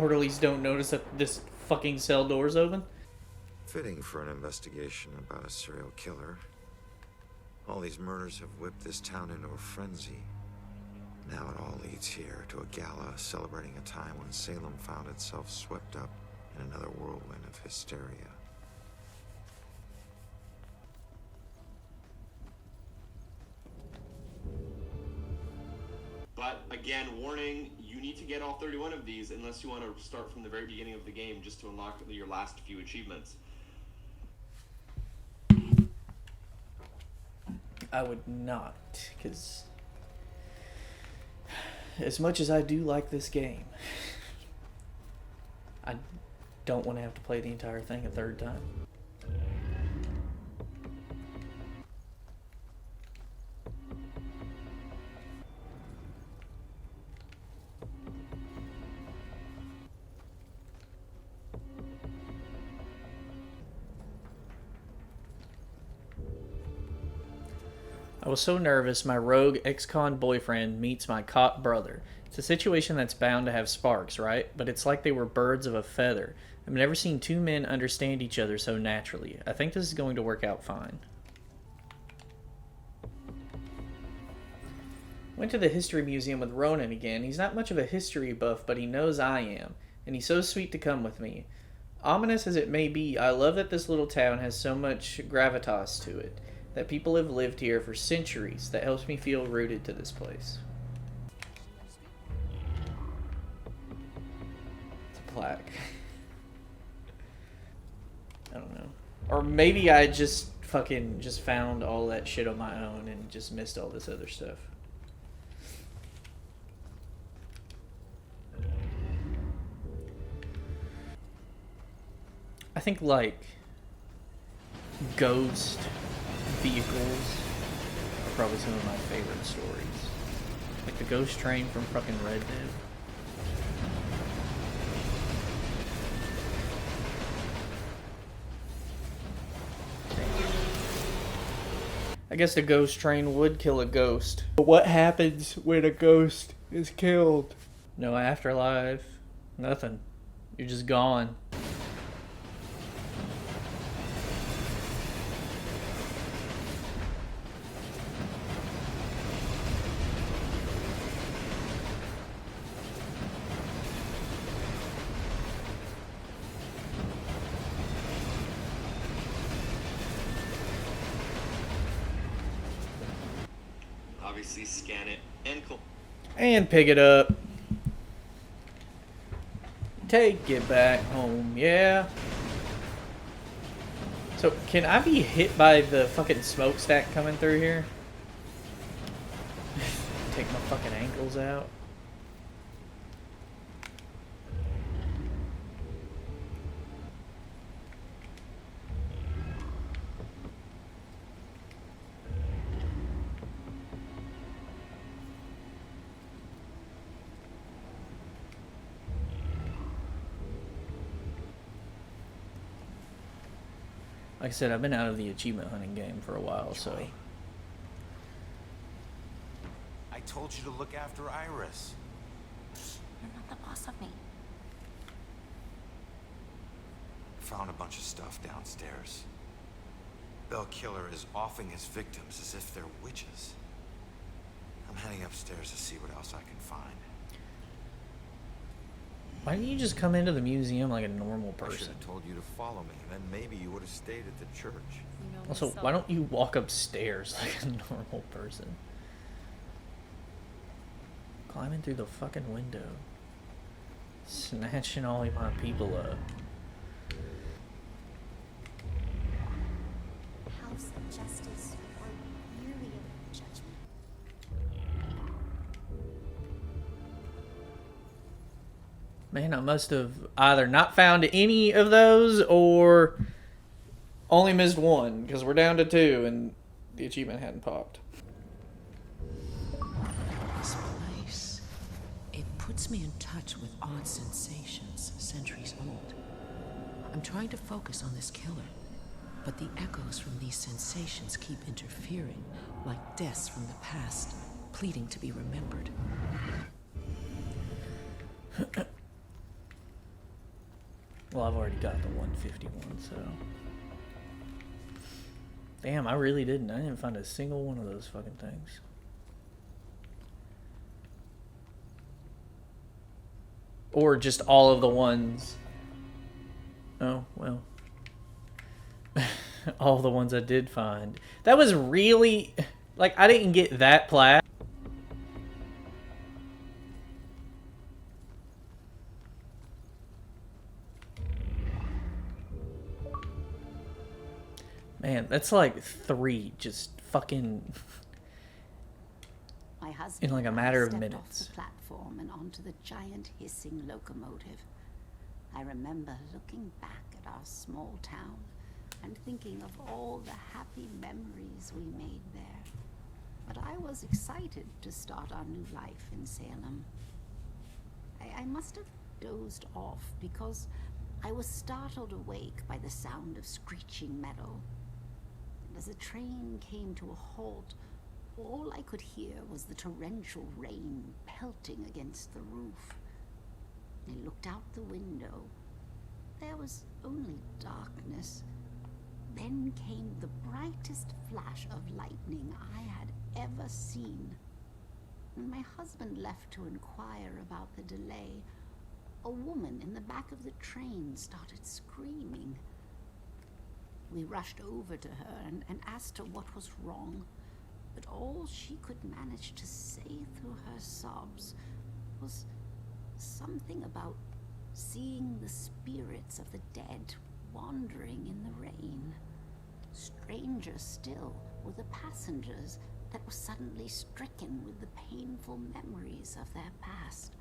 orderlies don't notice that this fucking cell door's open. Fitting for an investigation about a serial killer. All these murders have whipped this town into a frenzy. Now it all leads here to a gala celebrating a time when Salem found itself swept up in another whirlwind of hysteria. But again, warning, you need to get all 31 of these unless you want to start from the very beginning of the game just to unlock your last few achievements. I would not, because as much as I do like this game, I don't want to have to play the entire thing a third time. I was so nervous my rogue ex-con boyfriend meets my cop brother. It's a situation that's bound to have sparks, right? But it's like they were birds of a feather. I've never seen two men understand each other so naturally. I think this is going to work out fine. Went to the history museum with Ronan again. He's not much of a history buff, but he knows I am. And he's so sweet to come with me. Ominous as it may be, I love that this little town has so much gravitas to it. That people have lived here for centuries. That helps me feel rooted to this place. It's a plaque. I don't know. Or maybe I just found all that shit on my own and just missed all this other stuff. I think like ghost vehicles are probably some of my favorite stories. Like the ghost train from fucking Red Dead. I guess the ghost train would kill a ghost. But what happens when a ghost is killed? No afterlife. Nothing. You're just gone. Obviously scan it and cool. And pick it up. Take it back home, yeah. So, can I be hit by the fucking smokestack coming through here? Take my fucking ankles out. Like I said, I've been out of the achievement hunting game for a while, so... I told you to look after Iris. You're not the boss of me. Found a bunch of stuff downstairs. Bell Killer is offing his victims as if they're witches. I'm heading upstairs to see what else I can find. Why didn't you just come into the museum like a normal I should person? have told you to follow me, then maybe you would have stayed at the church. You know Also, why don't you walk upstairs like a normal person? Climbing through the fucking window. Snatching all my people up. House of justice or merely of judgment. Man, I must have either not found any of those or only missed one, because we're down to 2 and the achievement hadn't popped. This place, it puts me in touch with odd sensations, centuries old. I'm trying to focus on this killer, but the echoes from these sensations keep interfering, like deaths from the past, pleading to be remembered. Well, I've already got the 151, so... Damn, I really didn't. I didn't find a single one of those fucking things. Or just all of the ones... Oh, well. All the ones I did find. That was really... Like, I didn't get that plaque. Man, that's like 3 just fucking... My husband in like a and I matter of stepped minutes. off the platform and onto the giant hissing locomotive. I remember looking back at our small town and thinking of all the happy memories we made there. But I was excited to start our new life in Salem. I must have dozed off because I was startled awake by the sound of screeching metal. And as the train came to a halt, all I could hear was the torrential rain pelting against the roof. I looked out the window. There was only darkness. Then came the brightest flash of lightning I had ever seen. When my husband left to inquire about the delay, a woman in the back of the train started screaming. We rushed over to her and asked her what was wrong, but all she could manage to say through her sobs was something about seeing the spirits of the dead wandering in the rain. Stranger still were the passengers that were suddenly stricken with the painful memories of their past.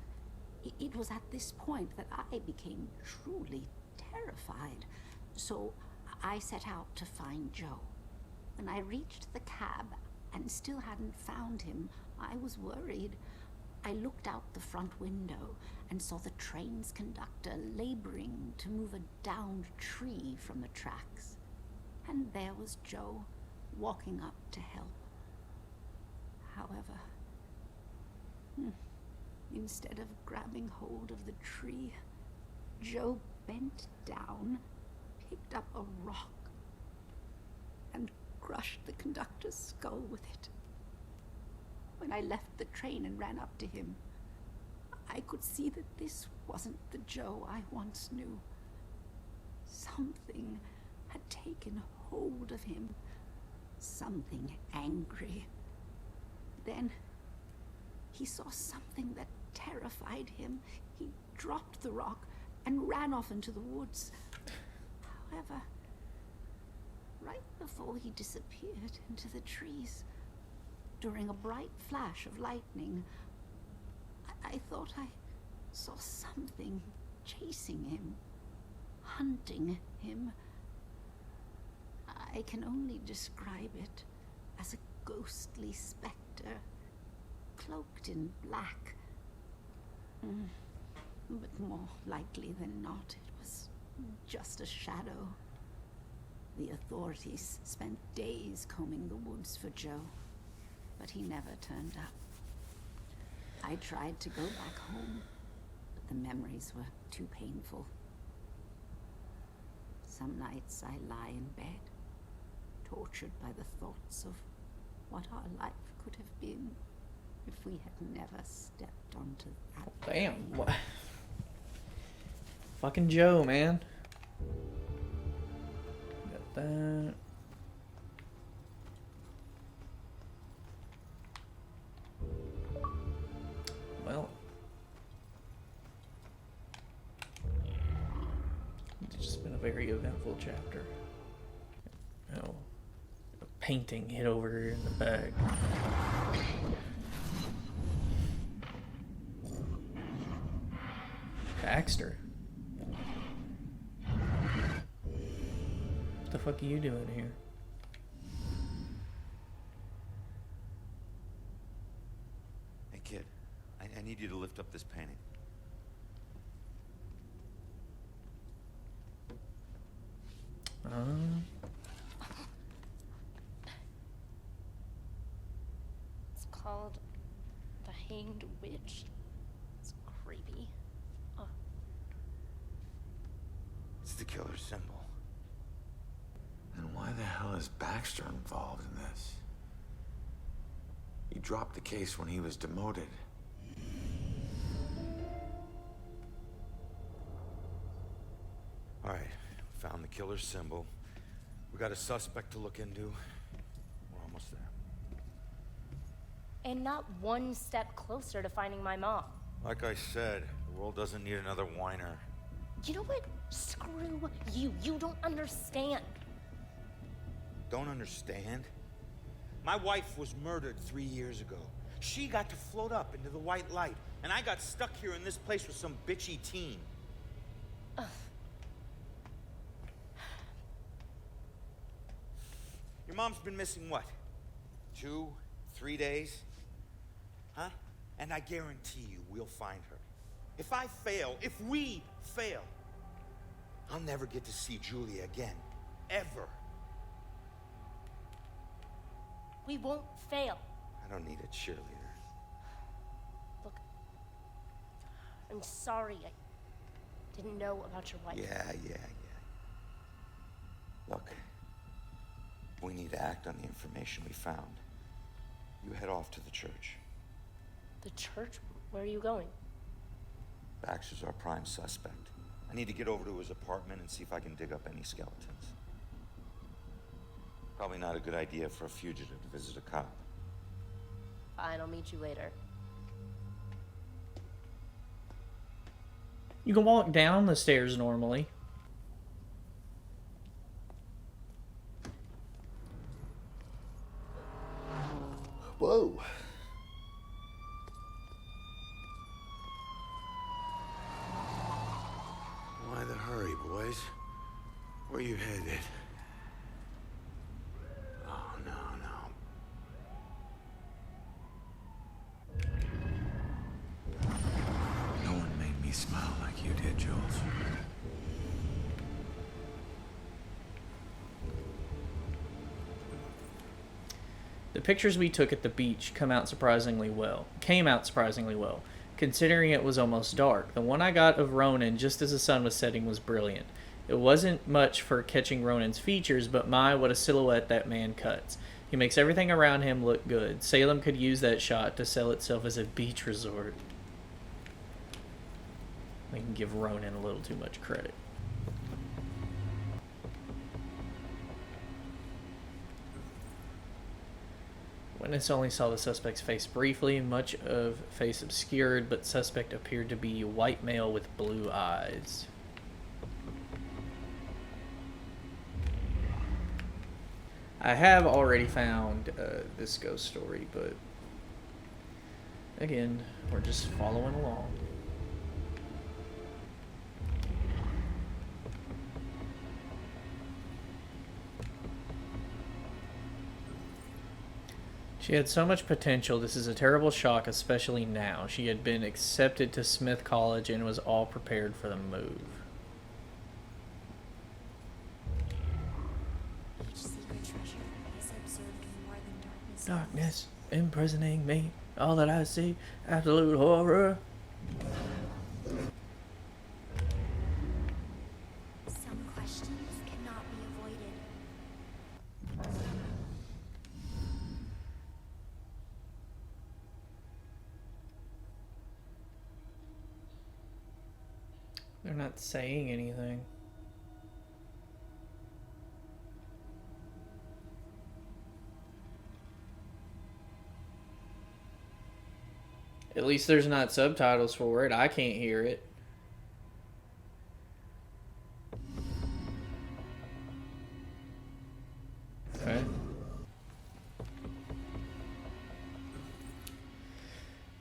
It was at this point that I became truly terrified, so I set out to find Joe. When I reached the cab and still hadn't found him, I was worried. I looked out the front window and saw the train's conductor laboring to move a downed tree from the tracks. And there was Joe, walking up to help. However, instead of grabbing hold of the tree, Joe bent down, picked up a rock, and crushed the conductor's skull with it. When I left the train and ran up to him, I could see that this wasn't the Joe I once knew. Something had taken hold of him, something angry. Then he saw something that terrified him. He dropped the rock and ran off into the woods. However, right before he disappeared into the trees, during a bright flash of lightning, I thought I saw something chasing him, hunting him. I can only describe it as a ghostly specter, cloaked in black. But more likely than not, it was just a shadow. The authorities spent days combing the woods for Joe, but he never turned up. I tried to go back home, but the memories were too painful. Some nights I lie in bed, tortured by the thoughts of what our life could have been if we had never stepped onto that. Damn. What? Fucking Joe, man. Got that. Well. It's just been a very eventful chapter. Oh. A painting hid over here in the bag. Baxter. What the fuck are you doing here? Hey, kid. I need you to lift up this painting. It's called The Hanged Witch. It's creepy. killer symbol. And why the hell is Baxter involved in this? He dropped the case when he was demoted. All right, found the killer's symbol. We got a suspect to look into. We're almost there. And not one step closer to finding my mom. Like I said, the world doesn't need another whiner. You know what? Screw you. You don't understand. Don't understand? My wife was murdered 3 years ago. She got to float up into the white light, and I got stuck here in this place with some bitchy teen. Ugh. Your mom's been missing what? 2, 3 days? Huh? And I guarantee you we'll find her. If I fail, if we fail, I'll never get to see Julia again. Ever. We won't fail. I don't need a cheerleader. Look, I'm sorry I didn't know about your wife. Yeah. Look, we need to act on the information we found. You head off to the church. The church? Where are you going? Baxter's our prime suspect. I need to get over to his apartment and see if I can dig up any skeletons. Probably not a good idea for a fugitive to visit a cop. Fine, I'll meet you later. You can walk down the stairs normally. Whoa. Why the hurry, boys? Where you headed? Oh, no. No one made me smile like you did, Jules. The pictures we took at the beach came out surprisingly well, considering it was almost dark. The one I got of Ronan just as the sun was setting was brilliant. It wasn't much for catching Ronan's features, but my, what a silhouette that man cuts. He makes everything around him look good. Salem could use that shot to sell itself as a beach resort. I can give Ronan a little too much credit. Witness only saw the suspect's face briefly, much of face obscured, but suspect appeared to be white male with blue eyes. I have already found this ghost story, but again, we're just following along. She had so much potential. This is a terrible shock, especially now. She had been accepted to Smith College and was all prepared for the move. Darkness imprisoning me. All that I see, absolute horror. Some questions cannot be avoided. They're not saying anything. At least there's not subtitles for it. I can't hear it. Okay.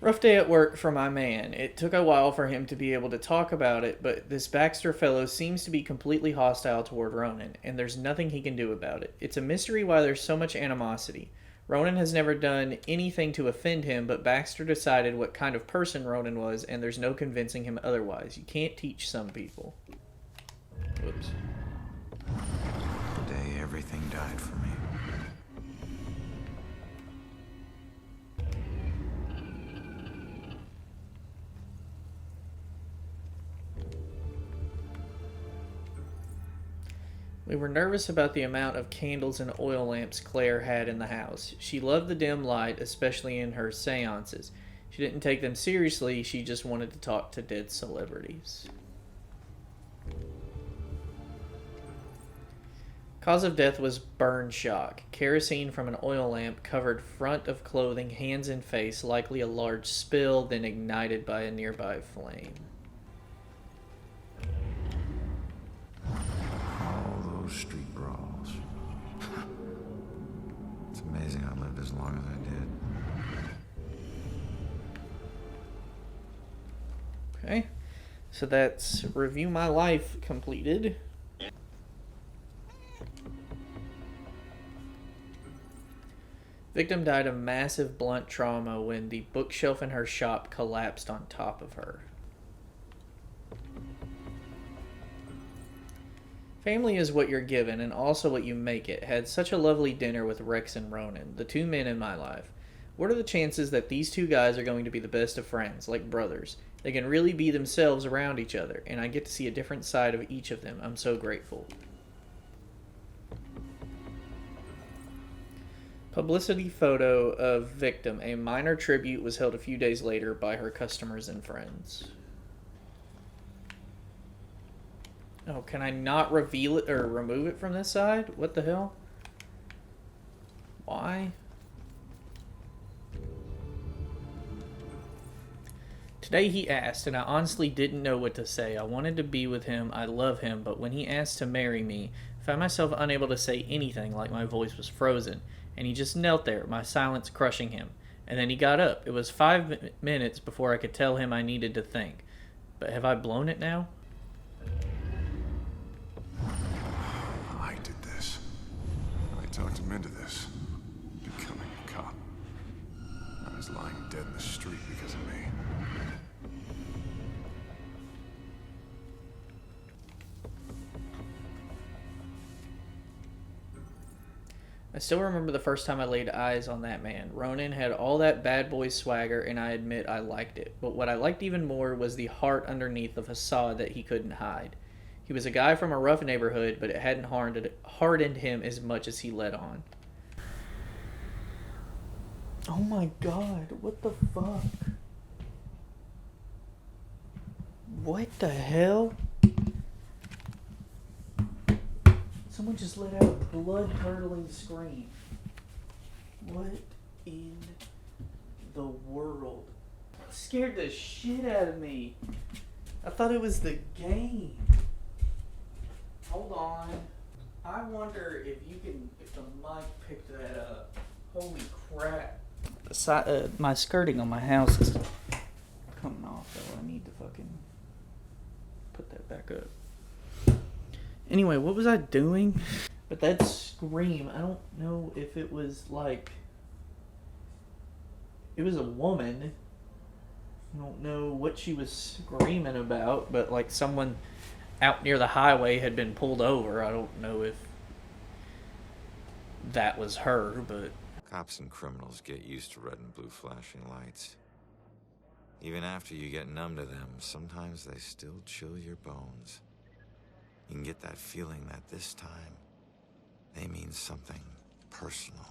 Rough day at work for my man. It took a while for him to be able to talk about it, but this Baxter fellow seems to be completely hostile toward Ronan, and there's nothing he can do about it. It's a mystery why there's so much animosity. Ronan has never done anything to offend him, but Baxter decided what kind of person Ronan was, and there's no convincing him otherwise. You can't teach some people. Whoops. The day everything died for me. We were nervous about the amount of candles and oil lamps Claire had in the house. She loved the dim light, especially in her seances. She didn't take them seriously, she just wanted to talk to dead celebrities. Cause of death was burn shock. Kerosene from an oil lamp covered front of clothing, hands and face, likely a large spill, then ignited by a nearby flame. All those street brawls. It's amazing I lived as long as I did. Okay, so that's Review My Life completed. Victim died of massive blunt trauma when the bookshelf in her shop collapsed on top of her. Family is what you're given and also what you make it. Had such a lovely dinner with Rex and Ronan, the two men in my life. What are the chances that these two guys are going to be the best of friends, like brothers? They can really be themselves around each other, and I get to see a different side of each of them. I'm so grateful. Publicity photo of victim. A minor tribute was held a few days later by her customers and friends. Oh, can I not reveal it or remove it from this side? What the hell? Why? Today he asked, and I honestly didn't know what to say. I wanted to be with him. I love him, but when he asked to marry me, I found myself unable to say anything, like my voice was frozen. And he just knelt there, my silence crushing him. And then he got up. It was 5 minutes before I could tell him I needed to think. But have I blown it now? I did this. I talked him into this. Becoming a cop. I was lying dead in the street because of me. I still remember the first time I laid eyes on that man. Ronan had all that bad boy swagger, and I admit I liked it. But what I liked even more was the heart underneath the facade that he couldn't hide. He was a guy from a rough neighborhood, but it hadn't hardened him as much as he let on. Oh my god, what the fuck? What the hell? Someone just let out a blood-curdling scream. What in the world? It scared the shit out of me. I thought it was the game. Hold on. I wonder if the mic picked that up. Holy crap. My skirting on my house is coming off, though. I need to fucking put that back up. Anyway, what was I doing? But that scream, I don't know if it was like... It was a woman. I don't know what she was screaming about, but like someone out near the highway had been pulled over. I don't know if that was her, but... Cops and criminals get used to red and blue flashing lights. Even after you get numb to them, sometimes they still chill your bones. You can get that feeling that this time, they mean something personal.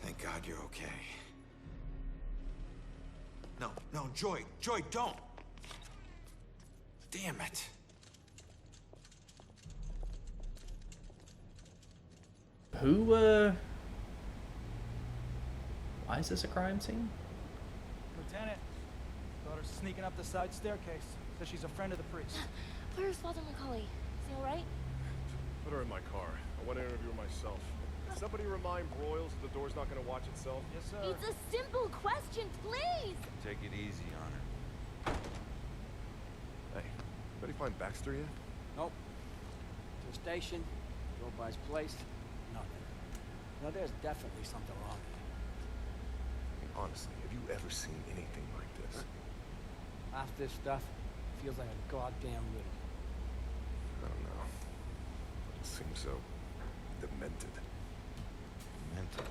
Thank God you're okay. No, Joy, don't! Damn it! Why is this a crime scene? Lieutenant, daughter's sneaking up the side staircase. Says she's a friend of the priest. Where's Father Macaulay? Is he alright? Put her in my car. I want to interview her myself. Somebody remind Broyles that the door's not going to watch itself. Yes, sir. It's a simple question, please! Take it easy on her. Hey, anybody find Baxter yet? Nope. To the station, drove by his place, nothing. Now there's definitely something wrong. I mean, honestly, have you ever seen anything like this? Half this stuff feels like a goddamn riddle. I don't know. It seems so demented. mental.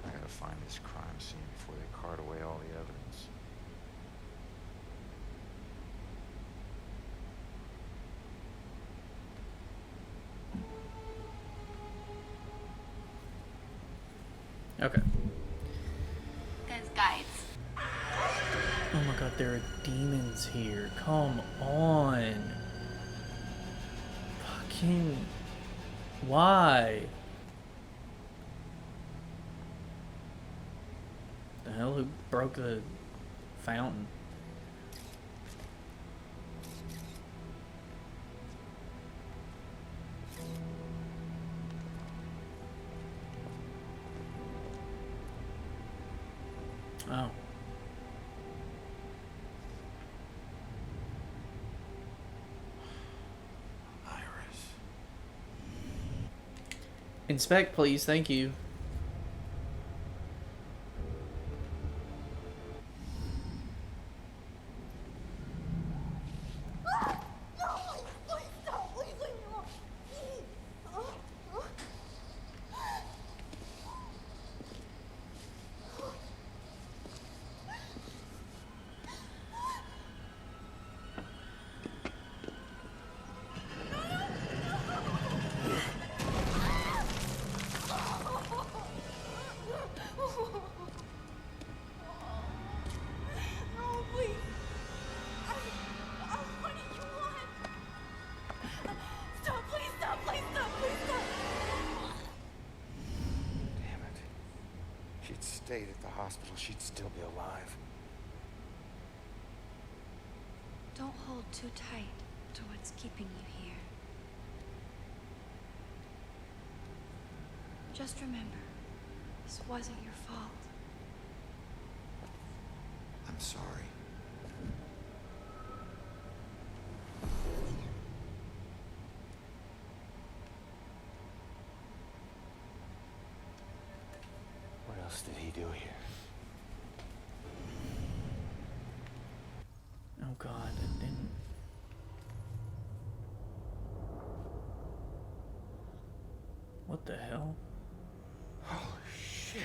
I gotta find this crime scene before they cart away all the evidence. Okay. There's guides. Oh my god, there are demons here. Come on. Fucking... Why? The hell? Who broke the fountain? Oh. Inspect, please. Thank you. Stayed at the hospital, she'd still be alive. Don't hold too tight to what's keeping you here. Just remember, this wasn't your fault. I'm sorry. What else did he do here? Oh god, it didn't... What the hell? Holy shit.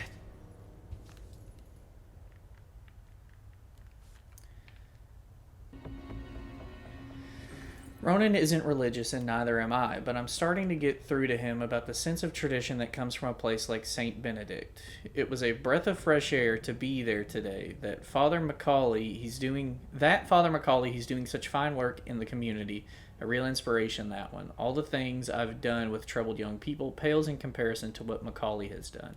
Ronan isn't religious and neither am I, but I'm starting to get through to him about the sense of tradition that comes from a place like St. Benedict. It was a breath of fresh air to be there today. Father Macaulay, he's doing such fine work in the community. A real inspiration, that one. All the things I've done with troubled young people pales in comparison to what Macaulay has done.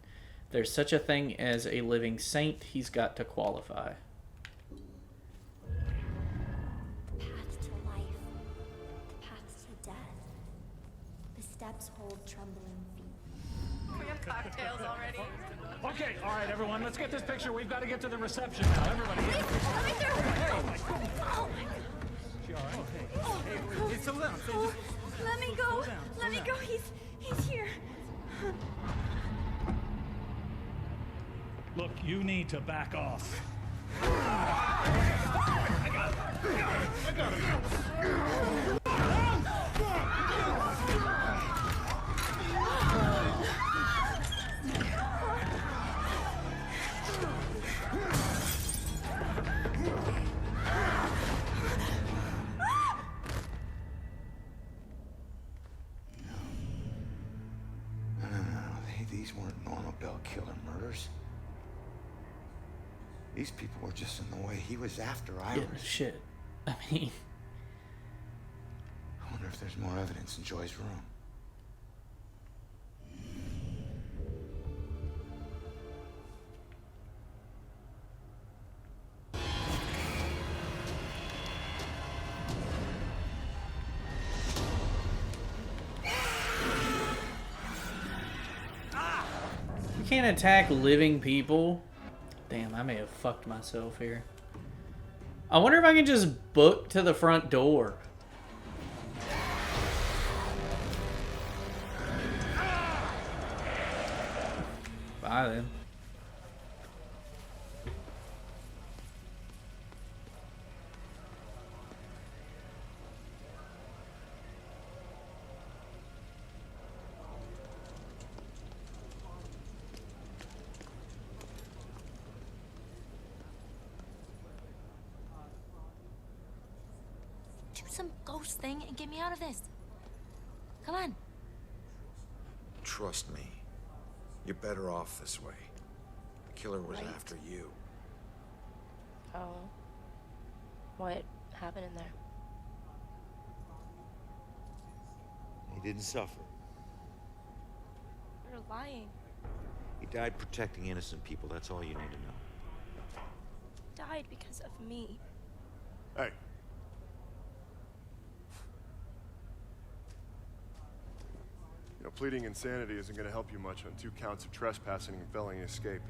There's such a thing as a living saint, he's got to qualify. Steps hold trembling feet. We have cocktails already. Okay, all right, everyone, let's get this picture. We've got to get to the reception now. Everybody, get Let me through. Oh my God. Oh my God. She all right? Hey, slow down. Oh, let me go. Let me go. He's here. Look, you need to back off. These weren't normal Bell killer murders. These people were just in the way. He was after Iris. Yeah, shit. I mean... I wonder if there's more evidence in Joy's room. You can't attack living people. Damn, I may have fucked myself here. I wonder if I can just book to the front door. Bye then. some ghost thing and get me out of this. Come on. Trust me. You're better off this way. The killer was Right. after you. Oh. What happened in there? He didn't suffer. You're lying. He died protecting innocent people. That's all you need to know. Died because of me. Hey. You know, pleading insanity isn't going to help you much on 2 counts of trespassing and felony escape.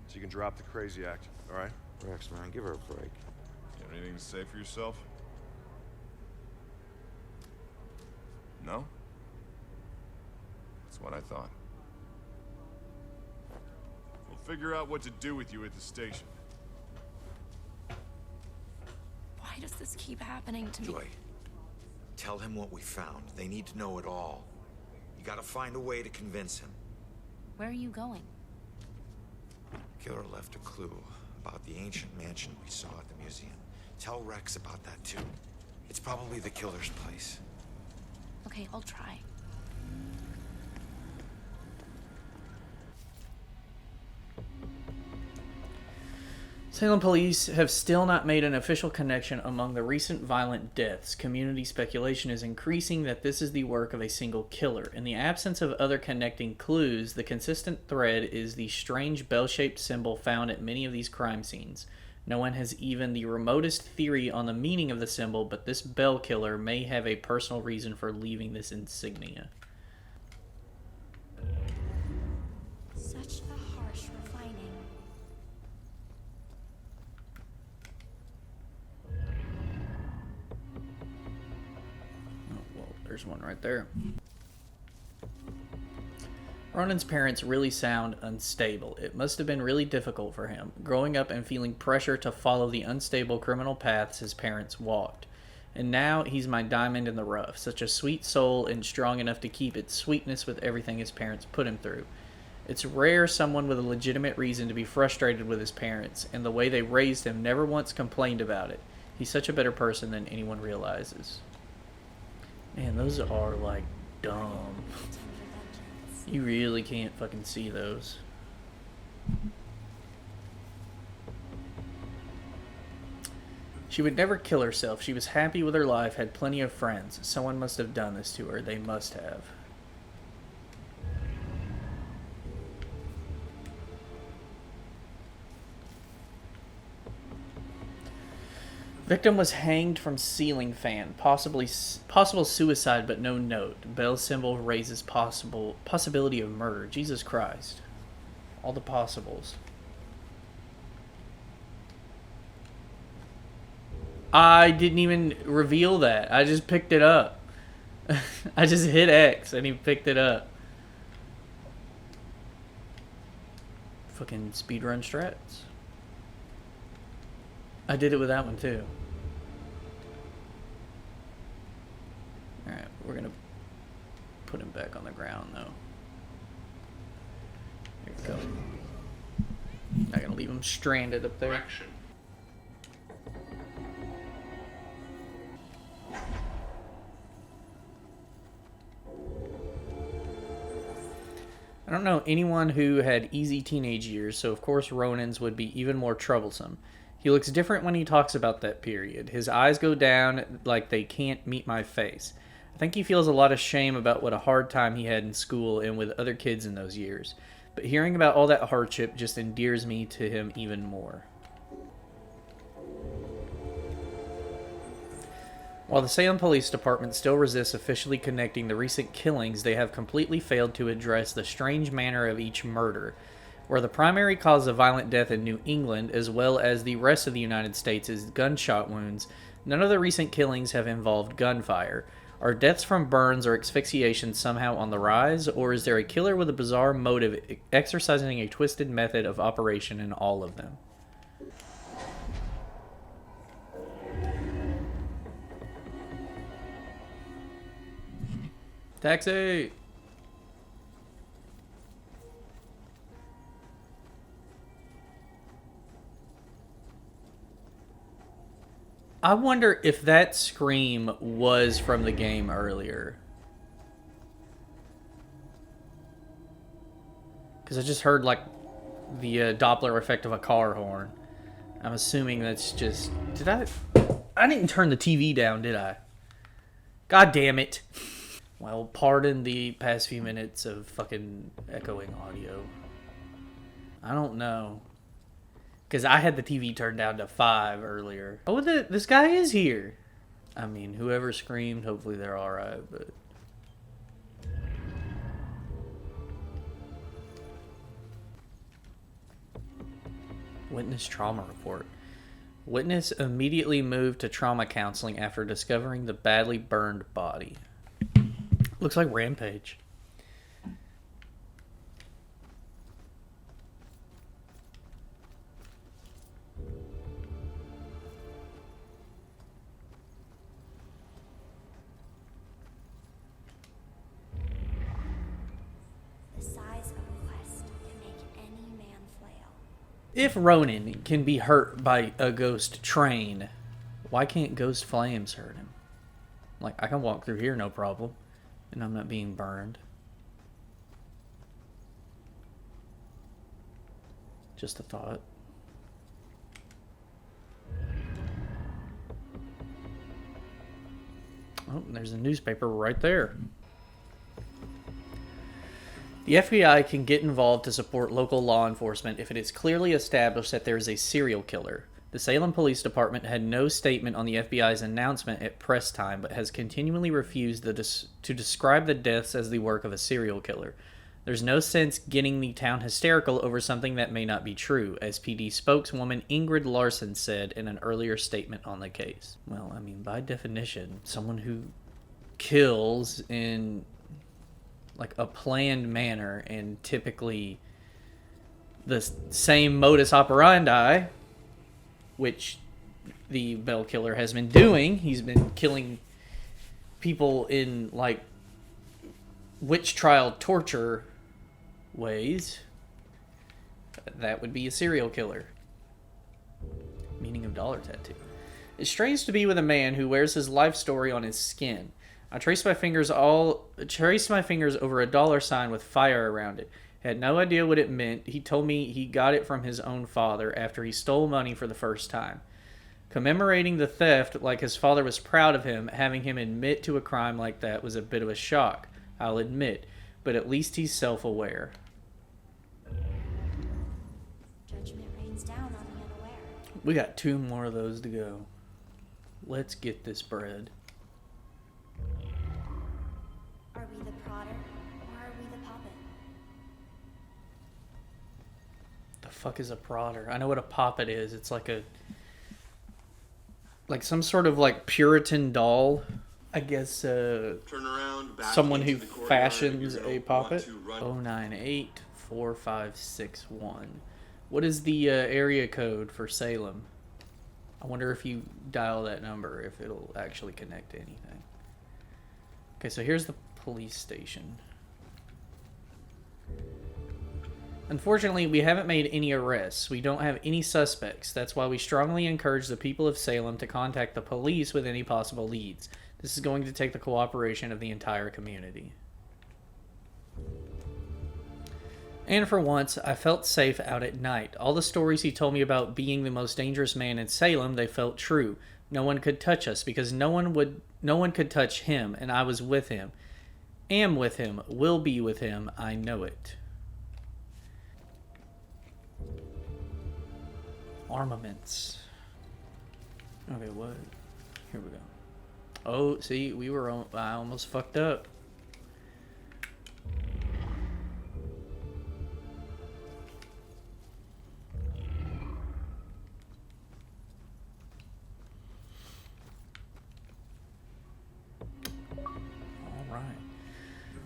So you can drop the crazy act, all right? Rex, man, give her a break. You have anything to say for yourself? No? That's what I thought. We'll figure out what to do with you at the station. Why does this keep happening to me? Joy, tell him what we found. They need to know it all. You gotta find a way to convince him. Where are you going? The killer left a clue about the ancient mansion we saw at the museum. Tell Rex about that too. It's probably the killer's place. Okay, I'll try. Salem police have still not made an official connection among the recent violent deaths. Community speculation is increasing that this is the work of a single killer. In the absence of other connecting clues, the consistent thread is the strange bell-shaped symbol found at many of these crime scenes. No one has even the remotest theory on the meaning of the symbol, but this bell killer may have a personal reason for leaving this insignia. Such a harsh refining. Oh, well, there's one right there. Ronan's parents really sound unstable. It must have been really difficult for him, growing up and feeling pressure to follow the unstable criminal paths his parents walked. And now he's my diamond in the rough, such a sweet soul and strong enough to keep its sweetness with everything his parents put him through. It's rare someone with a legitimate reason to be frustrated with his parents, and the way they raised him never once complained about it. He's such a better person than anyone realizes. Man, those are, like, dumb. You really can't fucking see those. She would never kill herself. She was happy with her life, had plenty of friends. Someone must have done this to her. They must have. Victim was hanged from ceiling fan. Possible suicide, but no note. Bell symbol raises possibility of murder. Jesus Christ. All the possibles. I didn't even reveal that. I just picked it up. I just hit X and he picked it up. Fucking speedrun strats. I did it with that one too. Alright, we're gonna put him back on the ground though. Here we go. Not gonna leave him stranded up there. Correction. I don't know anyone who had easy teenage years, so of course Ronan's would be even more troublesome. He looks different when he talks about that period. His eyes go down like they can't meet my face. I think he feels a lot of shame about what a hard time he had in school and with other kids in those years. But hearing about all that hardship just endears me to him even more. While the Salem Police Department still resists officially connecting the recent killings, they have completely failed to address the strange manner of each murder. Where the primary cause of violent death in New England, as well as the rest of the United States, is gunshot wounds, none of the recent killings have involved gunfire. Are deaths from burns or asphyxiation somehow on the rise, or is there a killer with a bizarre motive exercising a twisted method of operation in all of them? Taxi! I wonder if that scream was from the game earlier. Because I just heard, like, the Doppler effect of a car horn. I'm assuming that's just... Did I... I didn't turn the TV down, did I? God damn it. Well, pardon the past few minutes of fucking echoing audio. I don't know. Because I had the TV turned down to 5 earlier. Oh, this guy is here. I mean, whoever screamed, hopefully they're alright, but... Witness trauma report. Witness immediately moved to trauma counseling after discovering the badly burned body. Looks like Rampage. The size of a quest can make any man flail. If Ronan can be hurt by a ghost train, why can't ghost flames hurt him? Like, I can walk through here no problem, and I'm not being burned. Just a thought. Oh, there's a newspaper right there. The FBI can get involved to support local law enforcement if it is clearly established that there is a serial killer. The Salem Police Department had no statement on the FBI's announcement at press time, but has continually refused to describe the deaths as the work of a serial killer. There's no sense getting the town hysterical over something that may not be true, as PD spokeswoman Ingrid Larson said in an earlier statement on the case. Well, I mean, by definition, someone who kills in like a planned manner and typically the same modus operandi, which the Bell Killer has been doing. He's been killing people in like witch trial torture ways. That would be a serial killer. Meaning of dollar tattoo. It's strange to be with a man who wears his life story on his skin. I traced my fingers over a dollar sign with fire around it. Had no idea what it meant. He told me he got it from his own father after he stole money for the first time. Commemorating the theft like his father was proud of him, having him admit to a crime like that was a bit of a shock, I'll admit, but at least he's self-aware. Judgment rains down on the unaware. We got 2 more of those to go. Let's get this bread. Are we the prodder, or are we the puppet? The fuck is a prodder? I know what a poppet is. It's like some sort of like Puritan doll. I guess Turn around, back someone who into the courtyard, fashions you're a gonna poppet. want to run. 0984561. What is the area code for Salem? I wonder if you dial that number, if it'll actually connect to anything. Okay, so here's the police station. Unfortunately, we haven't made any arrests. We don't have any suspects. That's why we strongly encourage the people of Salem to contact the police with any possible leads. This is going to take the cooperation of the entire community. And for once, I felt safe out at night. All the stories he told me about being the most dangerous man in Salem, they felt true. No one could touch us because no one could touch him, and I was with him. Am with him, will be with him, I know it. Armaments. Okay, what? Here we go. Oh, see, I almost fucked up.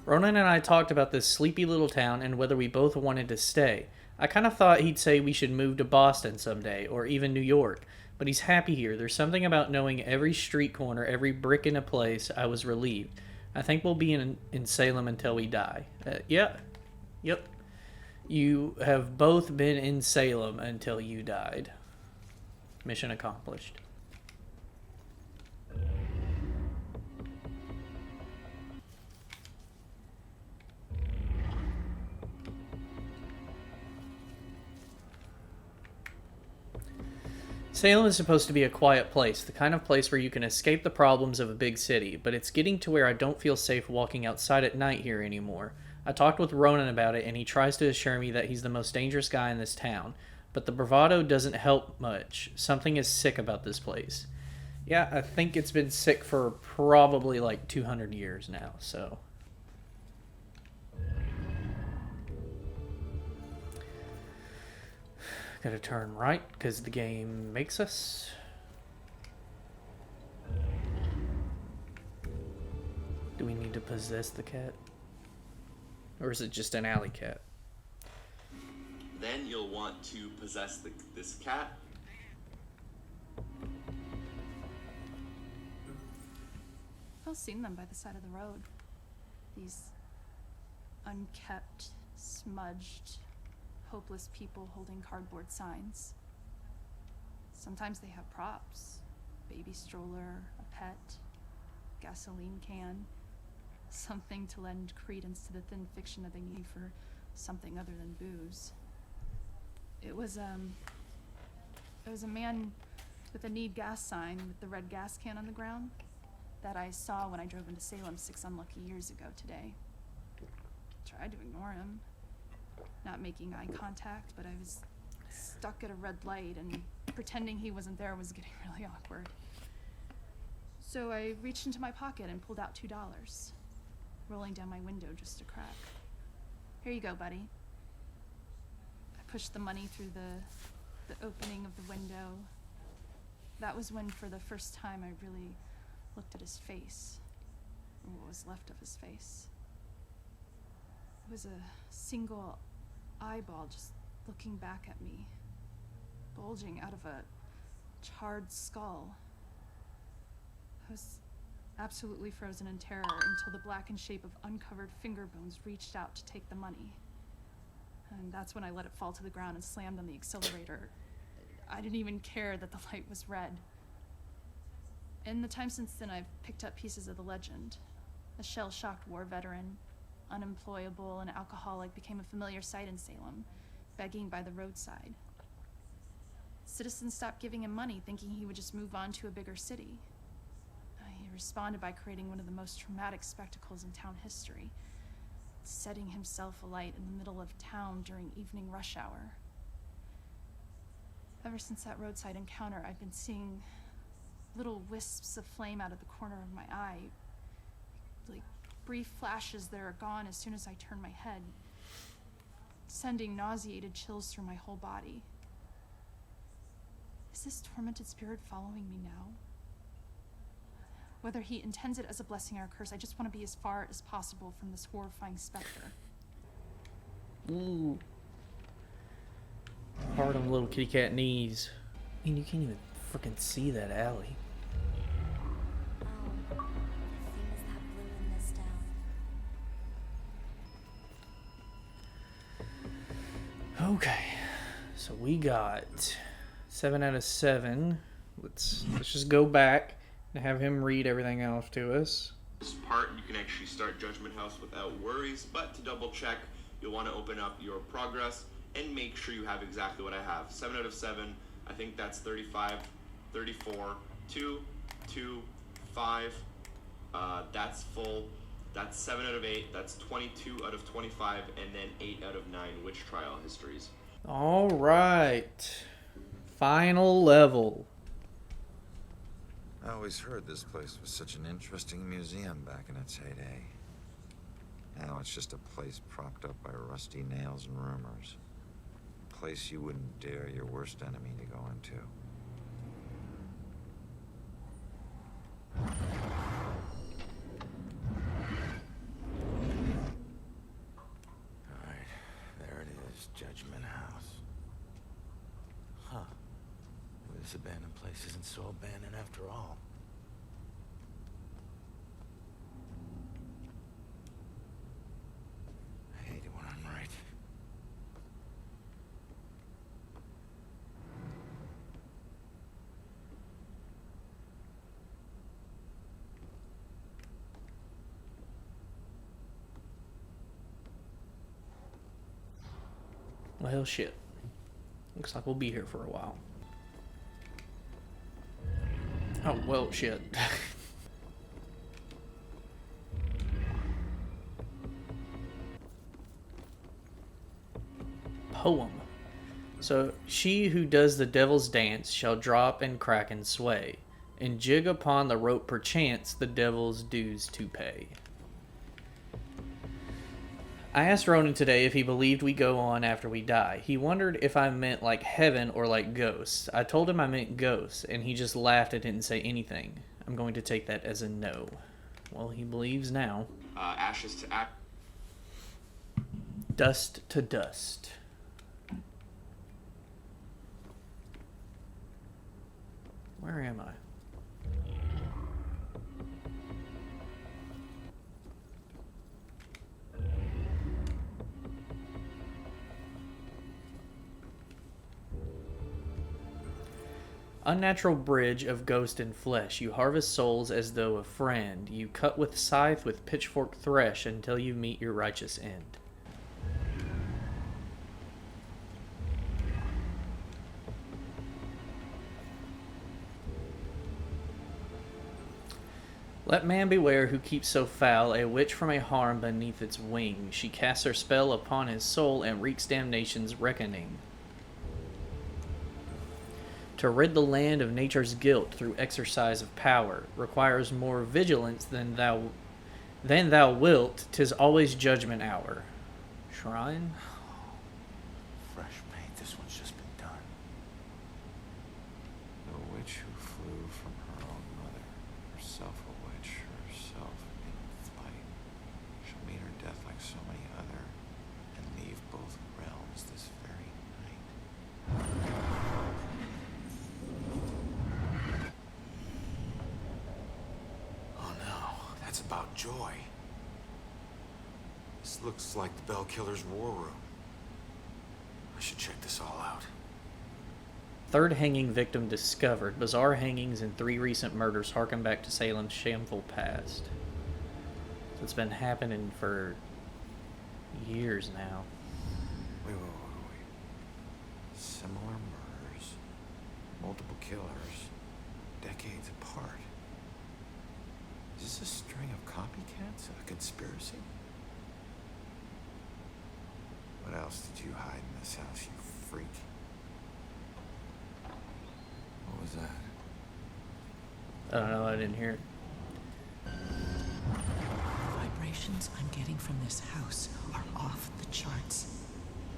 Ronan and I talked about this sleepy little town and whether we both wanted to stay. I kind of thought he'd say we should move to Boston someday, or even New York. But he's happy here. There's something about knowing every street corner, every brick in a place. I was relieved. I think we'll be in Salem until we die. Yeah. Yep. You have both been in Salem until you died. Mission accomplished. Salem is supposed to be a quiet place, the kind of place where you can escape the problems of a big city, but it's getting to where I don't feel safe walking outside at night here anymore. I talked with Ronan about it, and he tries to assure me that he's the most dangerous guy in this town, but the bravado doesn't help much. Something is sick about this place. Yeah, I think it's been sick for probably like 200 years now, so... Gotta turn right, because the game makes us. Do we need to possess the cat? Or is it just an alley cat? Then you'll want to possess this cat. I've seen them by the side of the road. These unkept, smudged, hopeless people holding cardboard signs. Sometimes they have props. Baby stroller, a pet, gasoline can. Something to lend credence to the thin fiction that they need for something other than booze. It was a man with a need gas sign with the red gas can on the ground that I saw when I drove into Salem 6 unlucky years ago today. Tried to ignore him. Not making eye contact, but I was stuck at a red light and pretending he wasn't there was getting really awkward. So I reached into my pocket and pulled out $2, rolling down my window just a crack. Here you go, buddy. I pushed the money through the opening of the window. That was when, for the first time, I really looked at his face, or what was left of his face. It was a single eyeball just looking back at me, bulging out of a charred skull. I was absolutely frozen in terror until the blackened shape of uncovered finger bones reached out to take the money. And that's when I let it fall to the ground and slammed on the accelerator. I didn't even care that the light was red. In the time since then, I've picked up pieces of the legend. A shell-shocked war veteran, unemployable and alcoholic, became a familiar sight in Salem, begging by the roadside. Citizens stopped giving him money, thinking he would just move on to a bigger city. He responded by creating one of the most traumatic spectacles in town history, setting himself alight in the middle of town during evening rush hour. Ever since that roadside encounter, I've been seeing little wisps of flame out of the corner of my eye, like brief flashes that are gone as soon as I turn my head, sending nauseated chills through my whole body. Is this tormented spirit following me now? Whether he intends it as a blessing or a curse, I just want to be as far as possible from this horrifying specter. Ooh. Hard on the little kitty cat knees. I mean, you can't even freaking see that alley. Okay, so we got 7 out of 7. Let's just go back and have him read everything off to us. This part, you can actually start Judgment House without worries, but to double check, you'll want to open up your progress and make sure you have exactly what I have. 7 out of 7, I think that's 35, 34, 2, 2, 5, that's full. That's 7 out of 8, that's 22 out of 25, and then 8 out of 9 witch trial histories. All right. Final level. I always heard this place was such an interesting museum back in its heyday. Now it's just a place propped up by rusty nails and rumors. A place you wouldn't dare your worst enemy to go into. Alright, there it is, Judgment House. Huh. Maybe this abandoned place isn't so abandoned after all. I hate it when I'm right. Well, shit. Looks like we'll be here for a while. Oh, well, shit. Poem. So, she who does the devil's dance shall drop and crack and sway, and jig upon the rope perchance the devil's dues to pay. I asked Ronan today if he believed we go on after we die. He wondered if I meant like heaven or like ghosts. I told him I meant ghosts, and he just laughed and didn't say anything. I'm going to take that as a no. Well, he believes now. Ashes to ash. Dust to dust. Where am I? Unnatural bridge of ghost and flesh, you harvest souls as though a friend. You cut with scythe, with pitchfork thresh, until you meet your righteous end. Let man beware who keeps so foul a witch from a harm beneath its wing. She casts her spell upon his soul and wreaks damnation's reckoning. To rid the land of nature's guilt through exercise of power requires more vigilance than thou wilt. 'Tis always judgment hour. Shrine? Fresh paint, this one's just been done. The witch who flew from her own mother, herself a witch, herself in flight, shall meet her death like so many other, and leave both realms this very night. Oh no, that's about joy. This looks like the Bell Killer's war room. I should check this all out. Third hanging victim discovered. Bizarre hangings and 3 recent murders harken back to Salem's shameful past. So it's been happening for years now. Wait. Similar murders, multiple killers, decades apart. Is this a string of copycats? A conspiracy? What else did you hide in this house, you freak? What was that? I don't know, I didn't hear it. The vibrations I'm getting from this house are off the charts.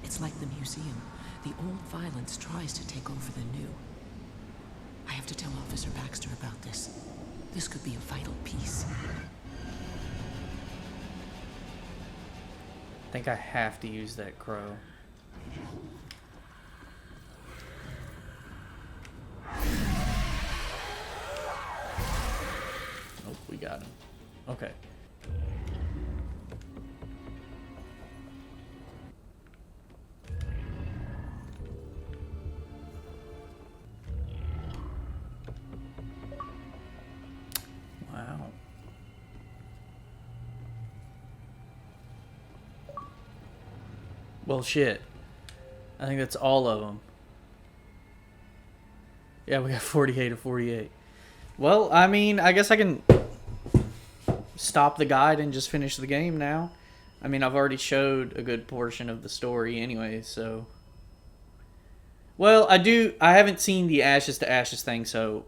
It's like the museum. The old violence tries to take over the new. I have to tell Officer Baxter about this. This could be a vital piece. I think I have to use that crow. Oh, we got him. Okay. Wow. Well, shit. I think that's all of them. Yeah, we got 48 of 48. Well, I mean, I guess I can stop the guide and just finish the game now. I mean, I've already showed a good portion of the story anyway, so... Well, I haven't seen the Ashes to Ashes thing, so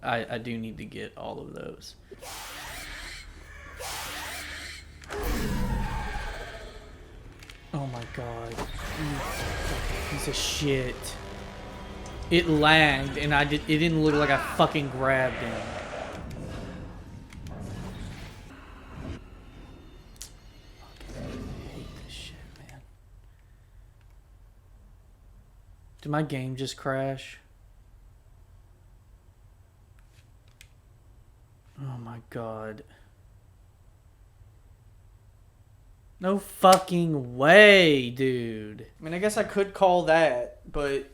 I do need to get all of those. Oh my god. You fucking piece of shit. It lagged and it didn't look like I fucking grabbed him. I hate this shit, man. Did my game just crash? Oh my god. No fucking way, dude. I mean, I guess I could call that, but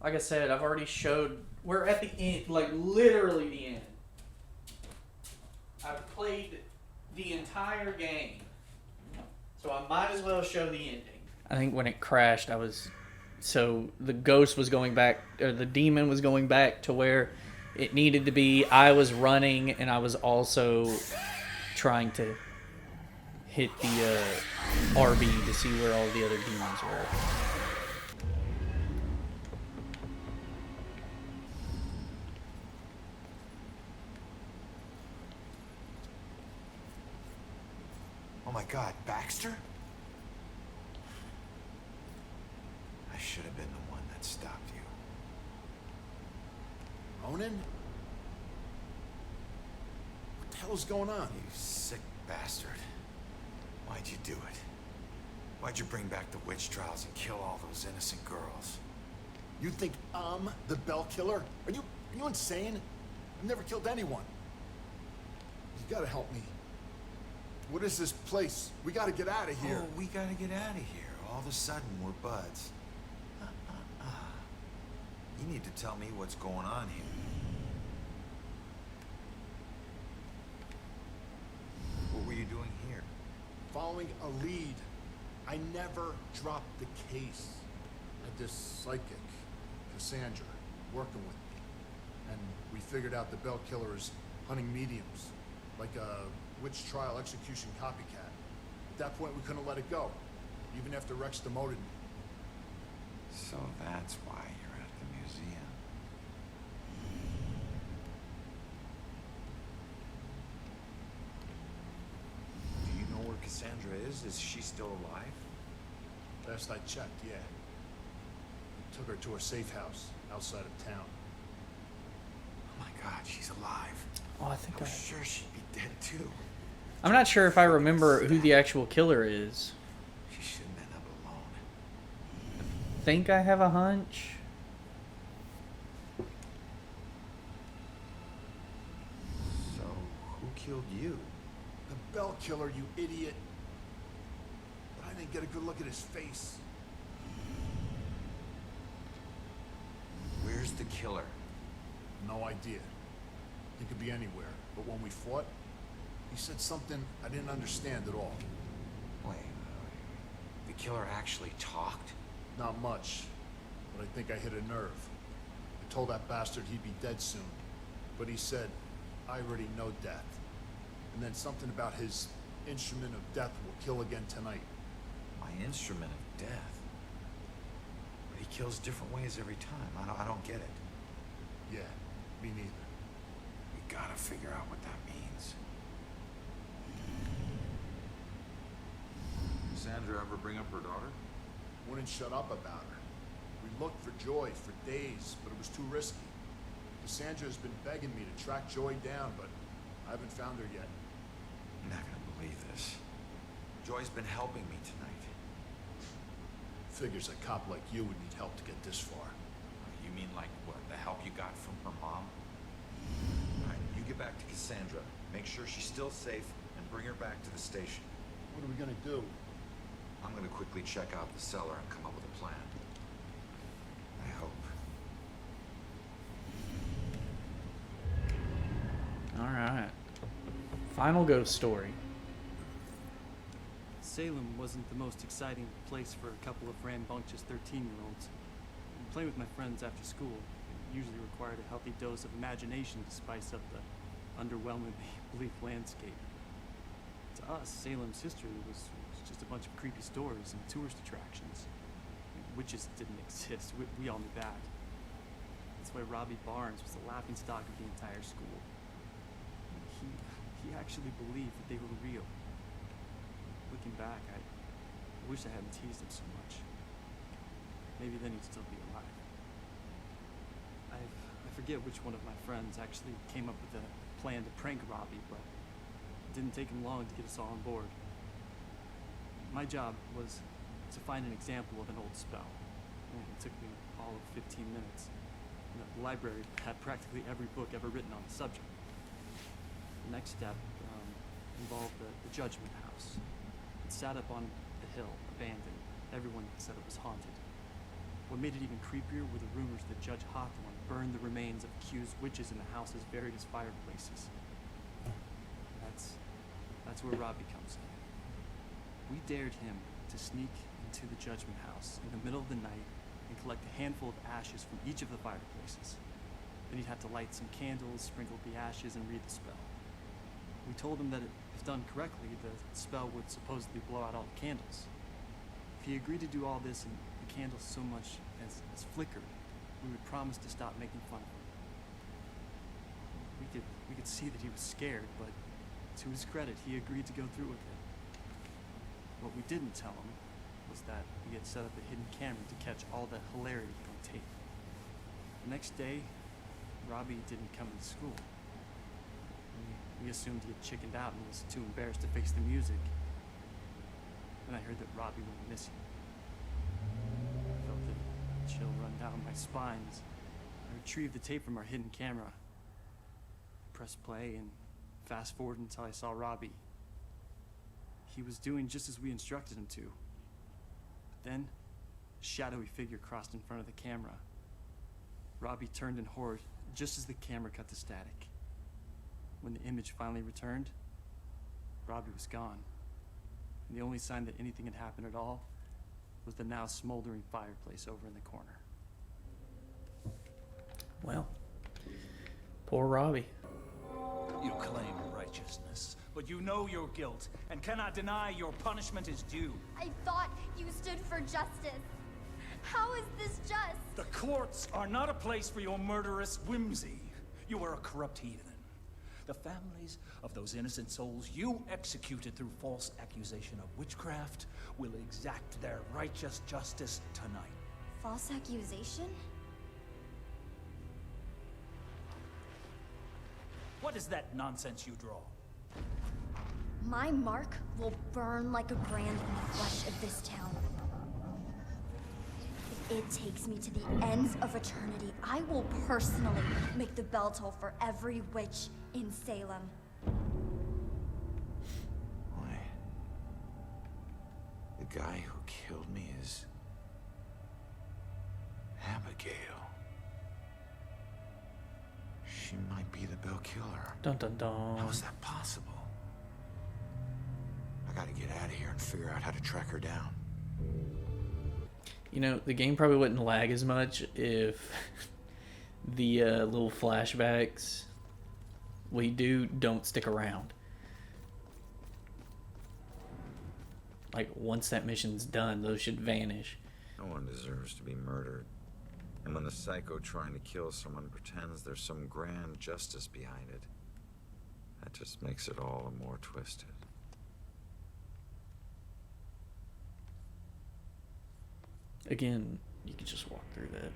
like I said, I've already showed... We're at the end, like literally the end. I've played the entire game, so I might as well show the ending. I think when it crashed, I was... So the ghost was going back, or the demon was going back to where it needed to be. I was running, and I was also trying to hit the RB to see where all the other demons were. Oh my God, Baxter? I should have been the one that stopped you. Ronan? What the hell is going on? You sick bastard. Why'd you do it? Why'd you bring back the witch trials and kill all those innocent girls? You think I'm the Bell Killer? Are you insane? I've never killed anyone. You gotta help me. What is this place? We gotta get out of here. Oh, we gotta get out of here. All of a sudden, we're buds. You need to tell me what's going on here. What were you doing here? Following a lead. I never dropped the case. I had this psychic, Cassandra, working with me. And we figured out the Bell Killer is hunting mediums, like a witch trial execution copycat. At that point, we couldn't let it go, even after Rex demoted me. So that's why you're at the museum. Do you know where Cassandra is? Is she still alive? Last I checked, yeah. We took her to a safe house outside of town. Oh my God, she's alive. Oh, I think I'm sure she'd be dead too. I'm not sure if I remember who the actual killer is. She shouldn't end up alone. I think I have a hunch. So, who killed you? The Bell Killer, you idiot. But I didn't get a good look at his face. Where's the killer? No idea. He could be anywhere. But when we fought, he said something I didn't understand at all. Wait. The killer actually talked? Not much, but I think I hit a nerve. I told that bastard he'd be dead soon, but he said, I already know death. And then something about his instrument of death will kill again tonight. My instrument of death? But he kills different ways every time. I don't get it. Yeah, me neither. We gotta figure out what that means. Cassandra ever bring up her daughter? Wouldn't shut up about her. We looked for Joy for days, but it was too risky. Cassandra's been begging me to track Joy down, but I haven't found her yet. I'm not gonna believe this. Joy's been helping me tonight. Figures a cop like you would need help to get this far. You mean like what? The help you got from her mom? Alright, you get back to Cassandra. Make sure she's still safe and bring her back to the station. What are we gonna do? I'm gonna quickly check out the cellar and come up with a plan. I hope. Alright. Final ghost story. Salem wasn't the most exciting place for a couple of rambunctious 13-year-olds. Playing with my friends after school usually required a healthy dose of imagination to spice up the underwhelmingly bleak landscape. To us, Salem's history was just a bunch of creepy stories and tourist attractions. Witches didn't exist. We all knew that. That's why Robbie Barnes was the laughingstock of the entire school. He actually believed that they were real. Looking back, I wish I hadn't teased him so much. Maybe then he'd still be alive. I forget which one of my friends actually came up with a plan to prank Robbie, but it didn't take him long to get us all on board. My job was to find an example of an old spell. And it took me all of 15 minutes. The library had practically every book ever written on the subject. The next step involved the Judgment House. It sat up on the hill, abandoned. Everyone said it was haunted. What made it even creepier were the rumors that Judge Hawthorne burned the remains of accused witches in the house's various fireplaces. That's where Robbie comes in. We dared him to sneak into the Judgment House in the middle of the night and collect a handful of ashes from each of the fireplaces. Then he'd have to light some candles, sprinkle the ashes, and read the spell. We told him that if done correctly, the spell would supposedly blow out all the candles. If he agreed to do all this and the candles so much as flickered, we would promise to stop making fun of him. We could see that he was scared, but to his credit, he agreed to go through with it. What we didn't tell him was that we had set up a hidden camera to catch all the hilarity on tape. The next day, Robbie didn't come to school. We assumed he had chickened out and was too embarrassed to face the music. Then I heard that Robbie went missing. I felt the chill run down my spine as I retrieved the tape from our hidden camera. Pressed play and fast forward until I saw Robbie. He was doing just as we instructed him to. But then, a shadowy figure crossed in front of the camera. Robbie turned in horror just as the camera cut to static. When the image finally returned, Robbie was gone. And the only sign that anything had happened at all was the now smoldering fireplace over in the corner. Well, poor Robbie. You claim righteousness, but you know your guilt and cannot deny your punishment is due. I thought you stood for justice. How is this just? The courts are not a place for your murderous whimsy. You are a corrupt heathen. The families of those innocent souls you executed through false accusation of witchcraft will exact their righteous justice tonight. False accusation? What is that nonsense you draw? My mark will burn like a brand in the flesh of this town. If it takes me to the ends of eternity, I will personally make the bell toll for every witch in Salem. Why? The guy who killed me is Abigail. She might be the Bell Killer. Dun dun dun. How is that possible? I gotta get out of here and figure out how to track her down. You know, the game probably wouldn't lag as much if the little flashbacks we don't stick around. Like, once that mission's done, those should vanish. No one deserves to be murdered. And when the psycho trying to kill someone pretends there's some grand justice behind it, that just makes it all the more twisted. Again, you could just walk through that.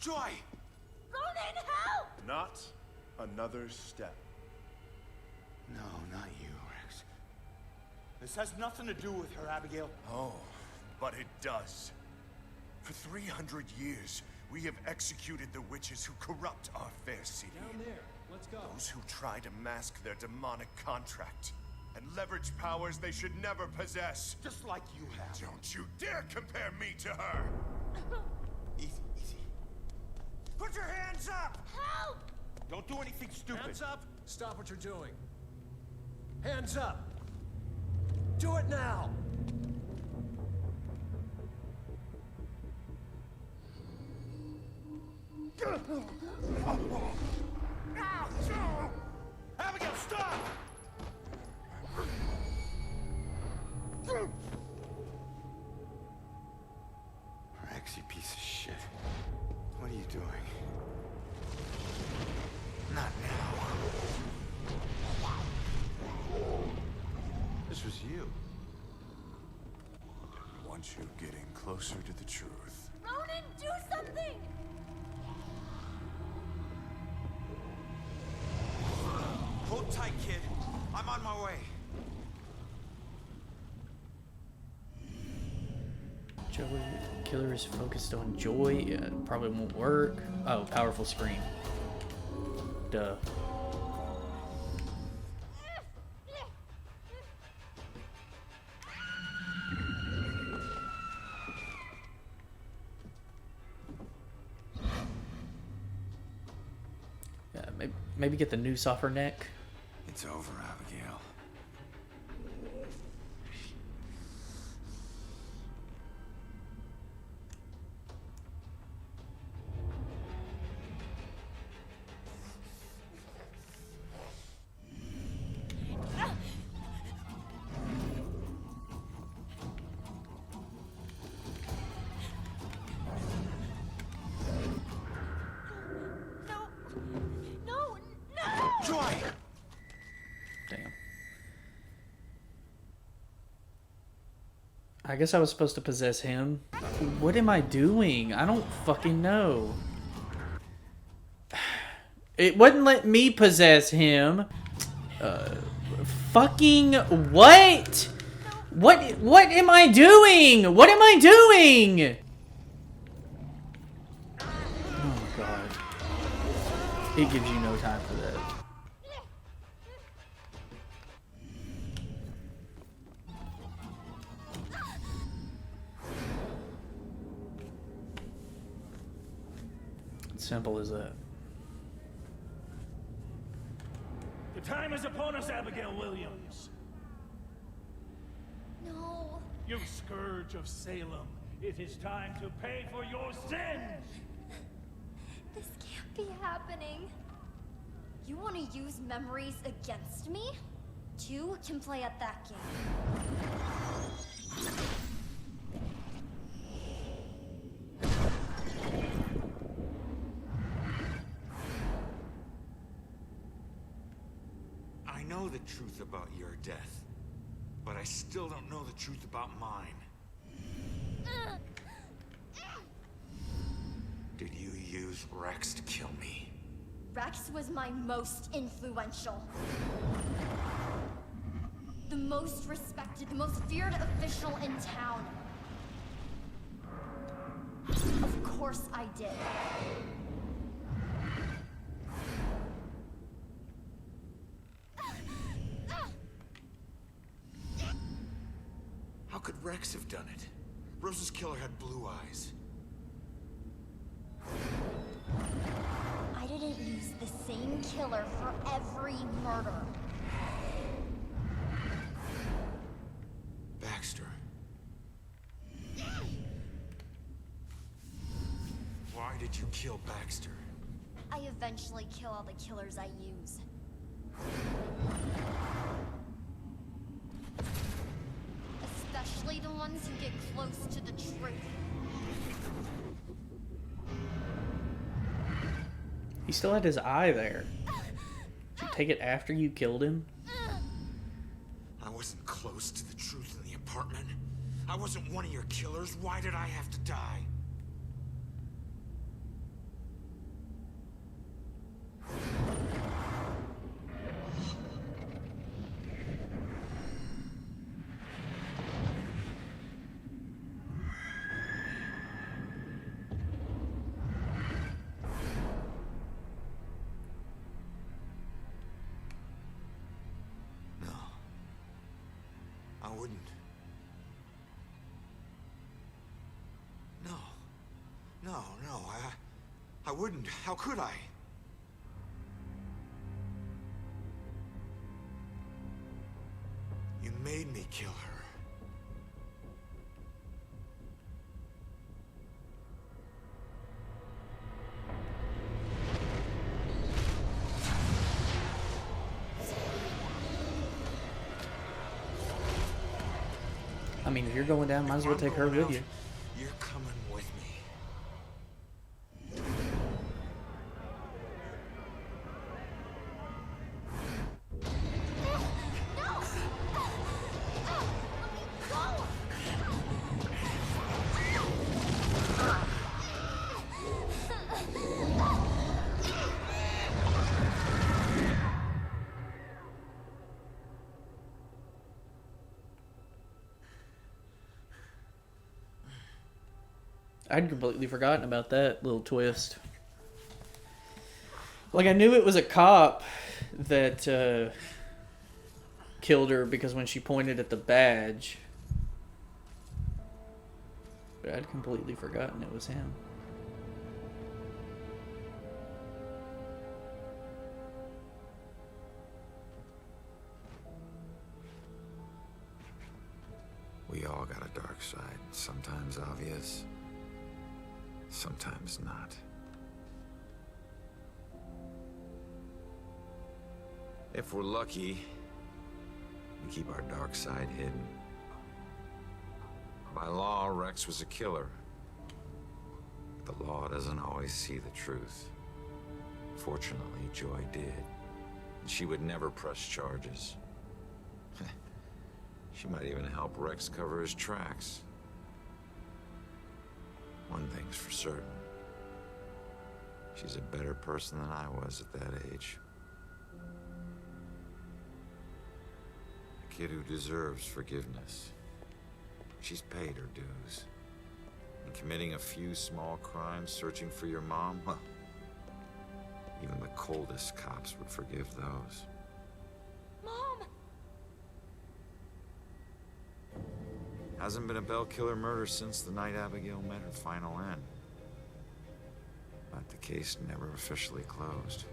Joy! Ronan, help! Not another step. No, not you, Rex. This has nothing to do with her, Abigail. Oh, but it does. For 300 years, we have executed the witches who corrupt our fair city. Down there. Let's go. Those who try to mask their demonic contract and leverage powers they should never possess. Just like you have. Don't you dare compare me to her! Easy, easy. Put your hands up! Help! Don't do anything stupid. Hands up! Stop what you're doing. Hands up! Do it now! Abigail, stop! Rex, you piece of shit. What are you doing? Not now. This was you. I want you getting closer to the truth. Ronan, do something! Hold tight, kid. I'm on my way. Joey, killer is focused on joy. Probably won't work. Oh, powerful scream. Duh. Yeah, maybe get the noose off her neck. It's over, Abigail. I guess I was supposed to possess him. What am I doing? I don't fucking know. It wouldn't let me possess him. Fucking what? What am I doing? What am I doing? Oh my god. It gives you no time for that. Simple as that. The time is upon us, Abigail Williams. No. You scourge of Salem. It is time to pay for your sins. This can't be happening. You want to use memories against me? Two can play at that game. I know the truth about your death, but I still don't know the truth about mine. Did you use Rex to kill me? Rex was my most influential. The most respected, the most feared official in town. Of course I did. How could Rex have done it? Rose's killer had blue eyes. I didn't use the same killer for every murder. Baxter. Why did you kill Baxter? I eventually kill all the killers I use. Especially the ones who get close to the truth. He still had his eye there. Did you take it after you killed him? I wasn't close to the truth in the apartment. I wasn't one of your killers. Why did I have to die? I wouldn't. No, I wouldn't. How could I? You made me kill her. I mean, if you're going down, might as well take her with you. You're coming with me. I'd completely forgotten about that little twist. Like, I knew it was a cop that killed her because when she pointed at the badge. But I'd completely forgotten it was him. We all got a dark side, sometimes obvious, sometimes not. If we're lucky, we keep our dark side hidden. By law, Rex was a killer. But the law doesn't always see the truth. Fortunately, Joy did. And she would never press charges. She might even help Rex cover his tracks. One thing's for certain. She's a better person than I was at that age. A kid who deserves forgiveness. She's paid her dues. And committing a few small crimes, searching for your mom, well, even the coldest cops would forgive those. Mom! Hasn't been a Bell killer murder since the night Abigail met her final end. But the case never officially closed.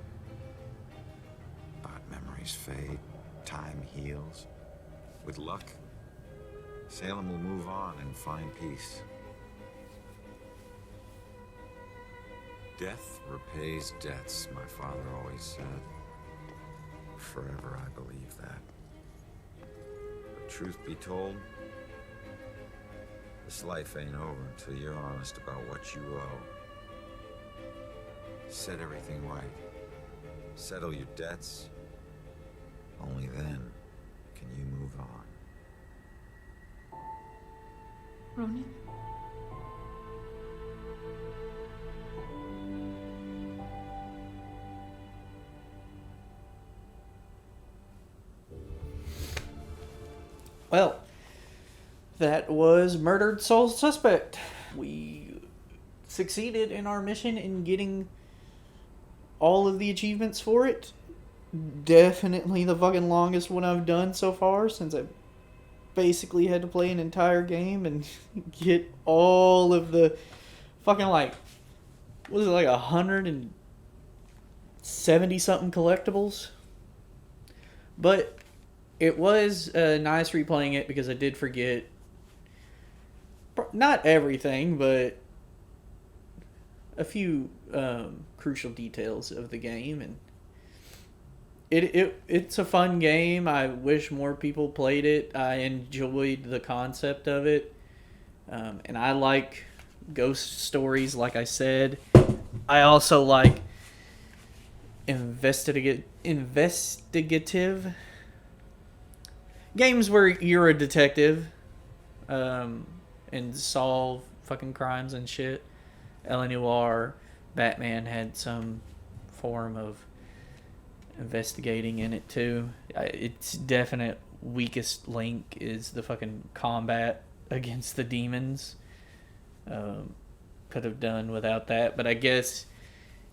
But memories fade, time heals. With luck, Salem will move on and find peace. Death repays debts, my father always said. Forever I believe that. But truth be told, this life ain't over until you're honest about what you owe. Set everything right. Settle your debts. Only then can you move on. Ronan? Well, that was Murdered Soul Suspect. We succeeded in our mission in getting all of the achievements for it. Definitely the fucking longest one I've done so far, since I basically had to play an entire game and get all of the fucking, like, what was it, like 170 something collectibles? But it was nice replaying it because I did forget not everything, but a few crucial details of the game, and it's a fun game. I wish more people played it. I enjoyed the concept of it, and I like ghost stories, like I said. I also like investigative games where you're a detective and solve fucking crimes and shit. L.A. Noire, Batman had some form of investigating in it too. Its definite weakest link is the fucking combat against the demons. Could have done without that, but I guess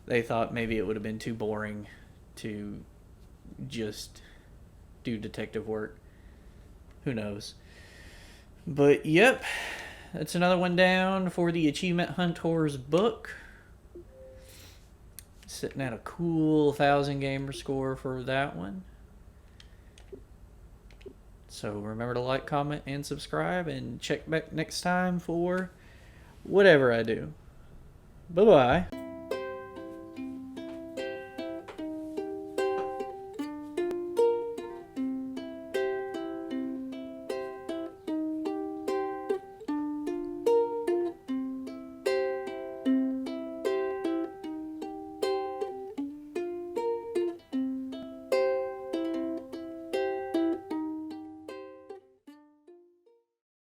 they thought maybe it would have been too boring to just do detective work. Who knows? But yep, that's another one down for the Achievement HuntWhores book. Sitting at a cool 1,000 gamer score for that one. So remember to like, comment, and subscribe, and check back next time for whatever I do. Bye-bye.